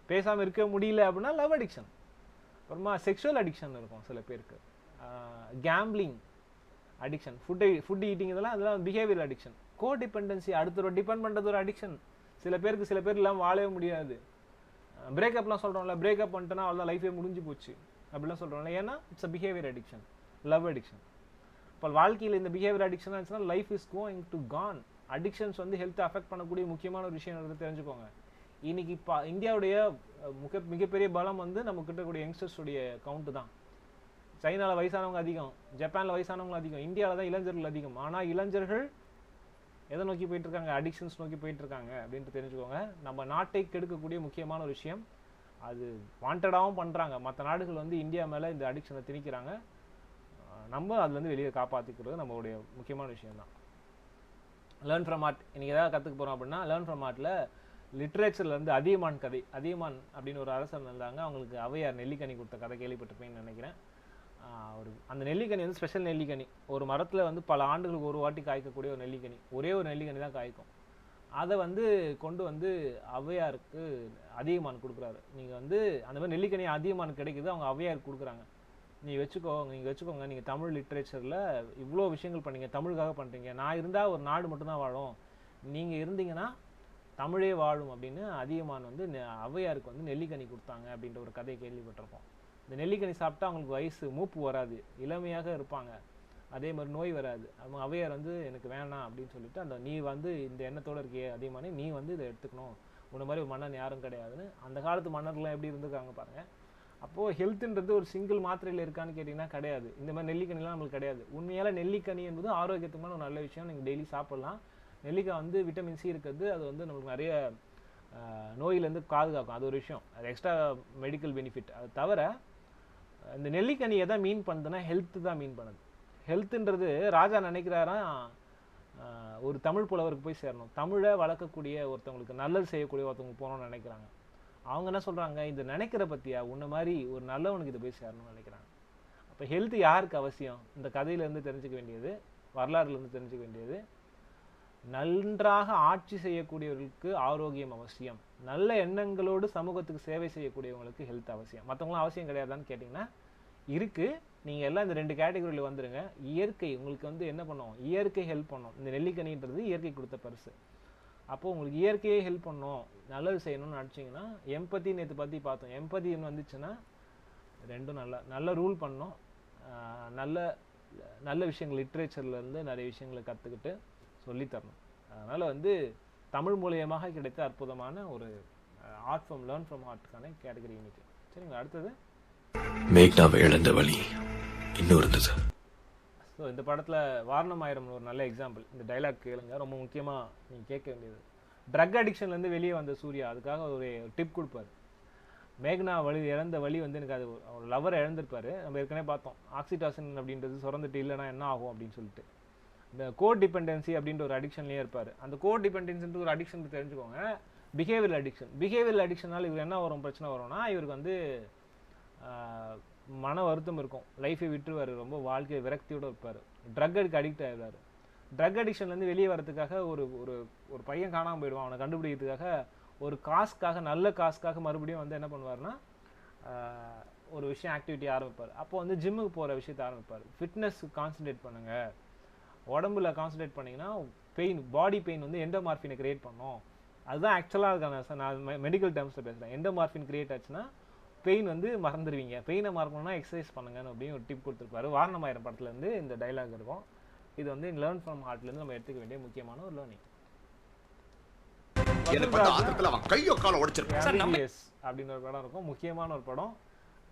S1: பேசாமல் இருக்க முடியல அப்படின்னா லவ் அடிக்ஷன். அப்புறமா செக்ஷுவல் அடிக்ஷன் இருக்கும் சில பேருக்கு. கேம்பிளிங் அடிக்ஷன், ஃபுட் ஈட்டிங், அதெல்லாம் பிஹேவியர் அடிக்ஷன். கோ டிபெண்டன்சி, அடுத்த டிபெண்ட் பண்ணுறது ஒரு அடிக்ஷன். சில பேர் இல்லாமல் வாழவே முடியாது. பிரேக்கப்லாம் சொல்கிறோம்ல, பிரேக்கப் பண்ணிட்டோன்னா அவ்வளோதான், லைஃபே முடிஞ்சு போச்சு அப்படிலாம் சொல்கிறோம்ல. ஏன்னா it's a behaviour addiction, love addiction. இப்போ வாழ்க்கையில் இந்த பிஹேவியர் அடிக்ஷன் ஆச்சுன்னா life is going to gone. Addictions வந்து ஹெல்த்தை அஃபெக்ட் பண்ணக்கூடிய முக்கியமான ஒரு விஷயம் தெரிஞ்சுக்கோங்க. இன்னைக்கு இப்போ இந்தியாவுடைய மிகப்பெரிய பலம் வந்து நம்ம கிட்டக்கூடிய யங்ஸ்டர்ஸுடைய கவுண்ட்டு தான். சைனாவில் வயசானவங்க அதிகம், ஜப்பானில் வயசானவங்க அதிகம், இந்தியாவில் தான் இளைஞர்கள் அதிகம். ஆனால் இளைஞர்கள் எதை நோக்கி போயிட்டுருக்காங்க? அடிக்ஷன்ஸ் நோக்கி போயிட்டுருக்காங்க அப்படின்ட்டு தெரிஞ்சுக்கோங்க. நம்ம நாட்டை கெடுக்கக்கூடிய முக்கியமான ஒரு விஷயம் அது. வாண்டடாகவும் பண்ணுறாங்க. மற்ற நாடுகள் வந்து இந்தியா மேலே இந்த அடிக்ஷனை திணிக்கிறாங்க. நம்ம அதுலேருந்து வெளியே காப்பாற்றிக்கிறது நம்மளுடைய முக்கியமான விஷயம்தான். Learn from art. இன்றைக்கி எதாவது கற்றுக்க போகிறோம் அப்படின்னா லேர்ன் ஃப்ரம் ஆர்ட்டில் லிட்ரேச்சர்லேருந்து அதியமான் கதை. அதியமான் அப்படின்னு ஒரு அரசர் இருந்தாங்க, அவங்களுக்கு ஔவையார் நெல்லிக்கனி கொடுத்த கதை கேள்விப்பட்டிருப்பேன்னு நினைக்கிறேன். அந்த நெல்லிக்கனி வந்து ஸ்பெஷல் நெல்லிக்கனி. ஒரு மரத்தில் வந்து பல ஆண்டுகளுக்கு ஒரு வாட்டி காய்க்கக்கூடிய ஒரு நெல்லிக்கனி, ஒரே ஒரு நெல்லிக்கனி தான் காய்க்கும். அதை வந்து கொண்டு வந்து ஔவையாருக்கு அதியமான் கொடுக்குறாரு. நீங்கள் வந்து அந்த மாதிரி நெல்லிக்கனி அதியமான் கிடைக்குது, அவங்க ஔவையாருக்கு கொடுக்குறாங்க. நீங்கள் வச்சுக்கோங்க, நீங்கள் தமிழ் லிட்ரேச்சரில் இவ்வளோ விஷயங்கள் பண்ணீங்க, தமிழுக்காக பண்ணுறீங்க. நான் இருந்தால் ஒரு நாடு மட்டும்தான் வாழும், நீங்கள் இருந்தீங்கன்னா தமிழே வாழும் அப்படின்னு அதியமான் வந்து ஔவையாருக்கு வந்து நெல்லிக்கனி கொடுத்தாங்க அப்படின்ற ஒரு கதையை கேள்விப்பட்டிருப்போம். இந்த நெல்லிக்கனி சாப்பிட்டா அவங்களுக்கு வயசு மூப்பு வராது, இளமையாக இருப்பாங்க, அதே மாதிரி நோய் வராது. அவங்க ஔவையார் வந்து எனக்கு வேணாம் அப்படின்னு சொல்லிட்டு, அந்த நீ வந்து இந்த எண்ணத்தோடு இருக்கியே அதியமானே, நீ வந்து இதை எடுத்துக்கணும், உன்ன மாதிரி ஒரு மன்னன் யாரும் கிடையாதுன்னு. அந்த காலத்து மன்னர்கள்லாம் எப்படி இருந்திருக்காங்க பாருங்கள். அப்போது ஹெல்த்துன்றது ஒரு சிங்கிள் மாத்திரையில் இருக்கான்னு கேட்டிங்கன்னா கிடையாது. இந்த மாதிரி நெல்லிக்கனிலாம் நம்மளுக்கு கிடையாது. உண்மையால் நெல்லிக்கனி என்பது ஆரோக்கியத்துக்குமான ஒரு நல்ல விஷயம், நீங்கள் டெய்லி சாப்பிட்லாம். நெல்லிக்காய் வந்து விட்டமின் சி இருக்கிறது, அது வந்து நம்மளுக்கு நிறைய நோயிலேருந்து பாதுகாக்கும், அது ஒரு விஷயம், அது எக்ஸ்ட்ரா மெடிக்கல் பெனிஃபிட். அது தவிர இந்த நெல்லிக்கனி எதை மீன் பண்ணுதுன்னா ஹெல்த்து தான் மீன் பண்ணுது. ஹெல்த்துன்றது ராஜா நினைக்கிறாரா ஒரு தமிழ் புலவருக்கு போய் சேரணும், தமிழை வளர்க்கக்கூடிய ஒருத்தவங்களுக்கு நல்லது செய்யக்கூடிய ஒருத்தவங்களுக்கு போகணும்னு நினைக்கிறாங்க. அவங்க என்ன சொல்கிறாங்க, இந்த நினைக்கிற பற்றியா உன்ன மாதிரி ஒரு நல்லவனுக்கு இதை போய் சேரணும்னு நினைக்கிறாங்க. அப்போ ஹெல்த்து யாருக்கு அவசியம்? இந்த கதையிலேருந்து தெரிஞ்சுக்க வேண்டியது, வரலாறுலேருந்து தெரிஞ்சுக்க வேண்டியது, நன்றாக ஆட்சி செய்யக்கூடியவர்களுக்கு ஆரோக்கியம் அவசியம், நல்ல எண்ணங்களோடு சமூகத்துக்கு சேவை செய்யக்கூடியவங்களுக்கு ஹெல்த் அவசியம். மற்றவங்களாம் அவசியம் கிடையாதான்னு கேட்டிங்கன்னா இருக்குது. நீங்கள் எல்லாம் இந்த 2 கேட்டகரியில் வந்துடுங்க. இயற்கை உங்களுக்கு வந்து என்ன பண்ணும், இயற்கை ஹெல்ப் பண்ணும். இந்த நெல்லிக்கனின்றது இயற்கை கொடுத்த பரிசு. அப்போது உங்களுக்கு இயற்கையே ஹெல்ப் பண்ணணும், நல்லது செய்யணும்னு நினச்சிங்கன்னா, எம்பத்தி நேற்று பற்றி பார்த்தோம், எம்பத்தின்னு வந்துச்சுன்னா ரெண்டும் நல்ல ரூல் பண்ணணும், நல்ல நல்ல விஷயங்கள் லிட்ரேச்சர்லேருந்து நிறைய விஷயங்களை கற்றுக்கிட்டு சொல்லித்தரணும். அதனால் வந்து தமிழ் மூலியமாக கிடைத்த அற்புதமான ஒரு ஆர்ட் ஃப்ரம் லேர்ன் ஃப்ரம் ஆர்ட்டுக்கான கேட்டகரி இன்னைக்கு. சரிங்களா? அடுத்தது
S3: மேக்னாவை இழந்த வழி இன்னும் இருந்தது.
S1: ஸோ இந்த படத்தில் வாரணம் ஆயிரம் ஒரு நல்ல எக்ஸாம்பிள். இந்த டைலாக் கேளுங்க, ரொம்ப முக்கியமாக நீங்கள் கேட்க வேண்டியது. ட்ரக் அடிக்ஷன்லேருந்து வெளியே வந்த சூர்யா அதுக்காக ஒரு டிப் கொடுப்பார். மேக்னா இழந்த வழி வந்து எனக்கு அது ஒரு லவரை இழந்திருப்பார். நம்ம ஏற்கனவே பார்த்தோம், ஆக்சிடாசின் அப்படின்றது சுரந்துட்டு இல்லைனா என்ன ஆகும் அப்படின்னு சொல்லிட்டு. இந்த கோட் டிபெண்டன்சி அப்படின்ற ஒரு அடிக்ஷன்லேயே இருப்பார். அந்த கோட் டிபெண்டன்சின்ற ஒரு அடிக்ஷன் தெரிஞ்சுக்கோங்க, பிஹேவியல் அடிக்ஷனால் இவர் என்ன வரும் பிரச்சனை வரும்னா, இவருக்கு வந்து மன வருத்தம் இருக்கும், லைஃபை விட்டுருவார், ரொம்ப வாழ்க்கை விரக்தியோடு இருப்பார், ட்ரக் அடிக்ட் ஆகிடுவார். ட்ரக் அடிக்ஷன்லேருந்து வெளியே வரதுக்காக ஒரு ஒரு பையன் காணாமல் போயிடுவான், அவனை கண்டுபிடிக்கிறதுக்காக ஒரு காசுக்காக, நல்ல காசுக்காக மறுபடியும் வந்து என்ன பண்ணுவார்னா ஒரு விஷயம் ஆக்டிவிட்டி ஆரம்பிப்பார். அப்போ வந்து ஜிம்முக்கு போகிற விஷயத்தை ஆரம்பிப்பார். ஃபிட்னஸ் கான்சன்ட்ரேட் பண்ணுங்கள், உடம்புல கான்சன்ட்ரேட் பண்ணிங்கன்னா பாடி பெயின் வந்து எண்டோமார்ஃபினை கிரியேட் பண்ணும். அதுதான் ஆக்சுவலாக இருக்காங்க. நான் மெடிக்கல் டேர்ம்ஸில் பேசுகிறேன். எண்டோமார்ஃபின் கிரியேட் ஆச்சுன்னா பெயின் வந்து மறந்துடுவீங்க, பெயினை மறக்கணும்னா எக்ஸசைஸ் பண்ணுங்கன்னு அப்படின்னு ஒரு டிப் கொடுத்துருப்பாரு. வாரணமாயிரம் படத்துலேருந்து இந்த டைலாக் இருக்கும். இது வந்து லேர்ன் ஃப்ரம் ஹார்ட்லேருந்து நம்ம எடுத்துக்க வேண்டிய முக்கியமான ஒரு லேர்னிங். அப்படின்னு ஒரு படம் இருக்கும், முக்கியமான ஒரு படம்,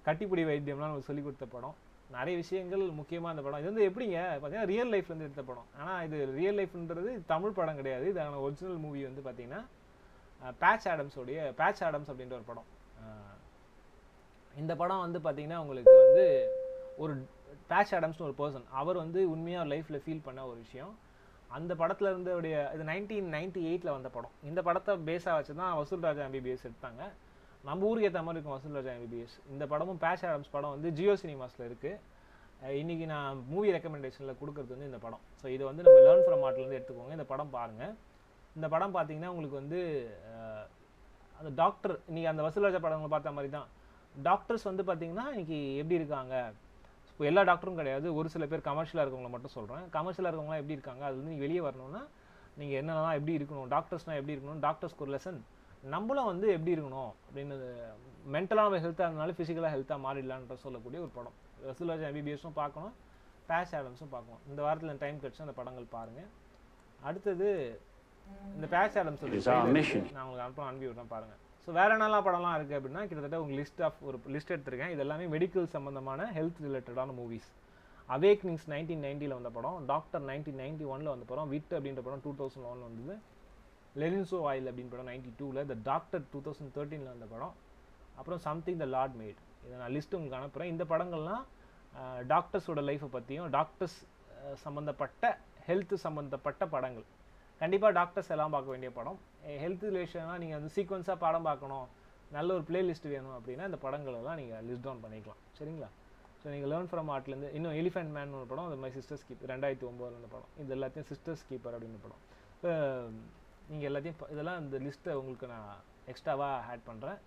S1: கட்டிப்பிடி வைத்தியம்லாம் நமக்கு சொல்லிக் கொடுத்த படம். நிறைய விஷயங்கள் முக்கியமாக இந்த படம். இது வந்து எப்படிங்க பார்த்தீங்கன்னா ரியல் லைஃப்லேருந்து எடுத்த படம். ஆனால் இது ரியல் லைஃப்ன்றது தமிழ் படம் கிடையாது. இதான ஒரிஜினல் மூவி வந்து பார்த்தீங்கன்னா பேட்ச் ஆடம்ஸ் அப்படின்ற ஒரு படம். இந்த படம் வந்து பார்த்தீங்கன்னா உங்களுக்கு வந்து ஒரு பேட்ச் ஆடம்ஸ்னு ஒரு பர்சன், அவர் வந்து உண்மையாக லைஃப்பில் ஃபீல் பண்ண ஒரு விஷயம். அந்த படத்தில் இருந்தோடைய இது 1998 வந்த படம். இந்த படத்தை பேஸாக வச்சு தான் வசூல் ராஜா MBBS எடுத்தாங்க. நம்ம ஊருக்கு ஏற்ற மாதிரி இருக்கும் வசூல் ராஜா MBBS. இந்த படமும் பேட்ச் ஆடம்ஸ் படம் வந்து ஜியோ சினிமாஸில் இருக்குது. இன்றைக்கி நான் மூவி ரெக்கமெண்டேஷனில் கொடுக்குறது வந்து இந்த படம். ஸோ இதை வந்து நம்ம லேர்ன் ஃப்ரம் ஆர்ட்லேருந்து எடுத்துக்கோங்க. இந்த படம் பாருங்கள். இந்த படம் பார்த்தீங்கன்னா உங்களுக்கு வந்து அந்த டாக்டர், இன்றைக்கி அந்த வசூல் ராஜா படங்களை பார்த்த மாதிரி தான் டாக்டர்ஸ் வந்து பார்த்தீங்கன்னா இன்றைக்கி எப்படி இருக்காங்க. இப்போ எல்லா டாக்டரும் கிடையாது, ஒரு சில பேர் கமர்ஷியலாக இருக்கவங்களை மட்டும் சொல்கிறேன். கமர்ஷியலாக இருக்கவங்களாம் எப்படி இருக்காங்க, அது வந்து நீங்கள் வெளியே வரணும்னா நீங்கள் என்னெல்லாம் எப்படி இருக்கணும், டாக்டர்ஸ்னால் எப்படி இருக்கணும், டாக்டர்ஸ்க்கு ஒரு லெசன், நம்மளும் வந்து எப்படி இருக்கணும் அப்படின்னு, மென்டலாக ஹெல்த்தாக இருந்தாலும் ஃபிசிக்கலாக ஹெல்த்தாக மாறிடலான்ற சொல்லக்கூடிய ஒரு படம். வசூல் ராஜா MBBSஸும் பார்க்கணும், பேட்ச் ஆடம்ஸும் பார்க்கணும். இந்த வாரத்தில் டைம் கிடச்சி அந்த படங்கள் பாருங்கள். அடுத்தது இந்த பேட்ச் ஆடம்ஸ் நான் உங்களுக்கு அனுப்பி விட்றேன் பாருங்கள். ஸோ வேறு என்னெல்லாம் படம்லாம் இருக்குது அப்படின்னா, கிட்டத்தட்ட உங்களுக்கு ஒரு லிஸ்ட் எடுத்திருக்கேன். இது எல்லாமே மெடிக்கல் சம்மந்தமான ஹெல்த் ரிலேட்டடான மூவிஸ். அவேக்னிங்ஸ் 1990 வந்த படம், டாக்டர் 1991 வந்த படம், விட் அப்படின்ற படம் 2001 வந்தது, லெனின்சோ ஆயில் அப்படின்னு படம் 92, த டாக்டர் 2013 வந்த படம், அப்புறம் சம்திங் த லார்ட் மேட். இதை நான் லிஸ்ட்டு உங்களுக்கு அனுப்புகிறேன். இந்த படங்கள்லாம் டாக்டர்ஸோட லைஃப்பை பற்றியும் டாக்டர்ஸ் சம்மந்தப்பட்ட ஹெல்த் சம்மந்தப்பட்ட படங்கள். கண்டிப்பாக டாக்டர்ஸ் எல்லாம் பார்க்க வேண்டிய படம். ஹெல்த் ரிலேஷனாக நீங்கள் வந்து சீக்வன்ஸாக படம் பார்க்கணும், நல்ல ஒரு பிளேலிஸ்ட் வேணும் அப்படின்னா இந்த படங்களெல்லாம் நீங்கள் லிஸ்ட் டவுன் பண்ணிக்கலாம். சரிங்களா? ஸோ நீங்கள் லேர்ன் ஃப்ரம் ஆர்ட்லேருந்து இன்னும் எலிஃபென்ட் மேன் ஒரு படம், அது மை சிஸ்டர்ஸ் கீப்பர் 2009 படம், இது எல்லாத்தையும் சிஸ்டர்ஸ் கீப்பர் அப்படின்னு படம். இப்போ நீங்கள் எல்லாத்தையும் இதெல்லாம் இந்த லிஸ்ட்டை உங்களுக்கு நான் எக்ஸ்ட்ராவாக ஆட் பண்ணுறேன்.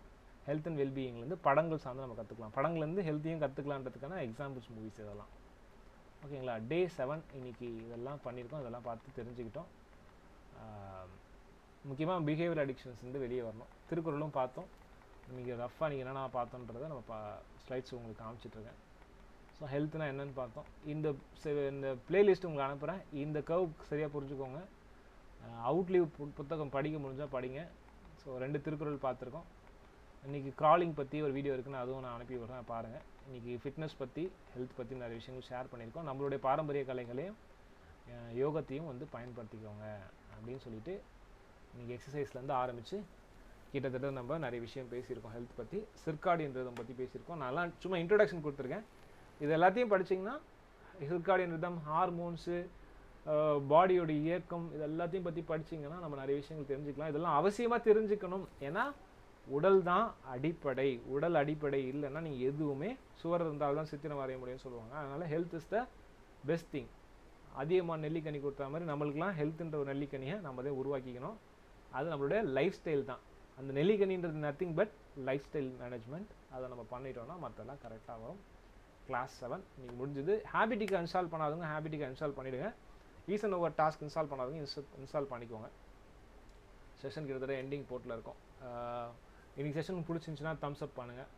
S1: ஹெல்த் அண்ட் வெல்பீயிங்லேருந்து படங்கள் சார்ந்து நம்ம கற்றுக்கலாம். படங்கள்லேருந்து ஹெல்த்தையும் கற்றுக்கலான்றதுக்கான எக்ஸாம்பிள்ஸ் மூவிஸ் இதெல்லாம். ஓகேங்களா? டே 7 இன்றைக்கி இதெல்லாம் பண்ணியிருக்கோம், இதெல்லாம் பார்த்து தெரிஞ்சுக்கிட்டோம். முக்கியமாக பிஹேவியர் அடிக்ஷன்ஸ் வந்து வெளியே வரணும். திருக்குறளும் பார்த்தோம். நீங்கள் ரஃபாக நீங்கள் என்னென்ன பார்த்தோன்றதை நம்ம ஸ்லைட்ஸ் உங்களுக்கு காமிச்சிட்ருக்கேன். ஸோ ஹெல்த்னா என்னென்னு பார்த்தோம். இந்த பிளேலிஸ்ட் உங்களுக்கு அனுப்புகிறேன். இந்த கர்வ் சரியாக புரிஞ்சுக்கோங்க. அவுட்லீவ் புத்தகம் படிக்க முடிஞ்சால் படிங்க. ஸோ 2 திருக்குறள் பார்த்துருக்கோம். இன்றைக்கி க்ராலிங் பற்றி ஒரு வீடியோ இருக்குன்னு அதுவும் நான் அனுப்பி விடுறேன், பாருங்கள். இன்றைக்கி ஃபிட்னஸ் பற்றி ஹெல்த் பற்றி நிறைய விஷயங்கள் ஷேர் பண்ணியிருக்கோம். நம்மளுடைய பாரம்பரிய கலைகளையும் யோகத்தையும் வந்து பயன்படுத்திக்கோங்க அப்படின்னு சொல்லிட்டு இன்றைக்கி எக்ஸசைஸ்லேருந்து ஆரம்பித்து கிட்டத்தட்ட நம்ம நிறைய விஷயம் பேசியிருக்கோம். ஹெல்த் பற்றி சிர்காடியன் பற்றி பேசியிருக்கோம். நான்லாம் சும்மா இன்ட்ரொடக்ஷன் கொடுத்துருக்கேன். இது எல்லாத்தையும் படிச்சிங்கன்னா சிர்காடியன் ரிதம், ஹார்மோன்ஸு, பாடியோட இயக்கம், இது எல்லாத்தையும் பற்றி படிச்சிங்கன்னா நம்ம நிறைய விஷயங்கள் தெரிஞ்சுக்கலாம். இதெல்லாம் அவசியமாக தெரிஞ்சுக்கணும். ஏன்னா உடல் தான் அடிப்படை. உடல் அடிப்படை இல்லைன்னா நீங்கள் எதுவுமே சுவர் இருந்தால் தான் சித்திரம் வரைய முடியும்னு சொல்லுவாங்க. அதனால் health is the best thing. அதிகமாக நெல்லிக்கனி கொடுத்தா மாதிரி நம்மளுக்குலாம் ஹெல்த்துன்ற ஒரு நெல்லிக்கனியை நம்ம தான் உருவாக்கிக்கணும். அது நம்மளுடைய லைஃப் ஸ்டைல் தான். அந்த நெல்லிக்கனின்றது nothing but lifestyle management. அதை நம்ம பண்ணிட்டோம்னா மற்றெல்லாம் கரெக்டாக வரும். கிளாஸ் 7 இன்றைக்கி முடிஞ்சது. ஹேபிட்டிக்கு இன்ஸ்டால் பண்ணாதவங்க ஹேபிட்டிக்கு இன்ஸ்டால் பண்ணிவிடுங்க. ஈசன் ஓவர் டாஸ்க் இன்ஸ்டால் பண்ணாதவங்க இன்ஸ்டால் பண்ணிக்கோங்க. செஷன் கிட்டத்தட்ட எண்டிங் போர்ட்டில் இருக்கும். இன்றைக்கி செஷன் பிடிச்சிருந்துச்சுன்னா தம்ஸ் அப் பண்ணுங்கள்.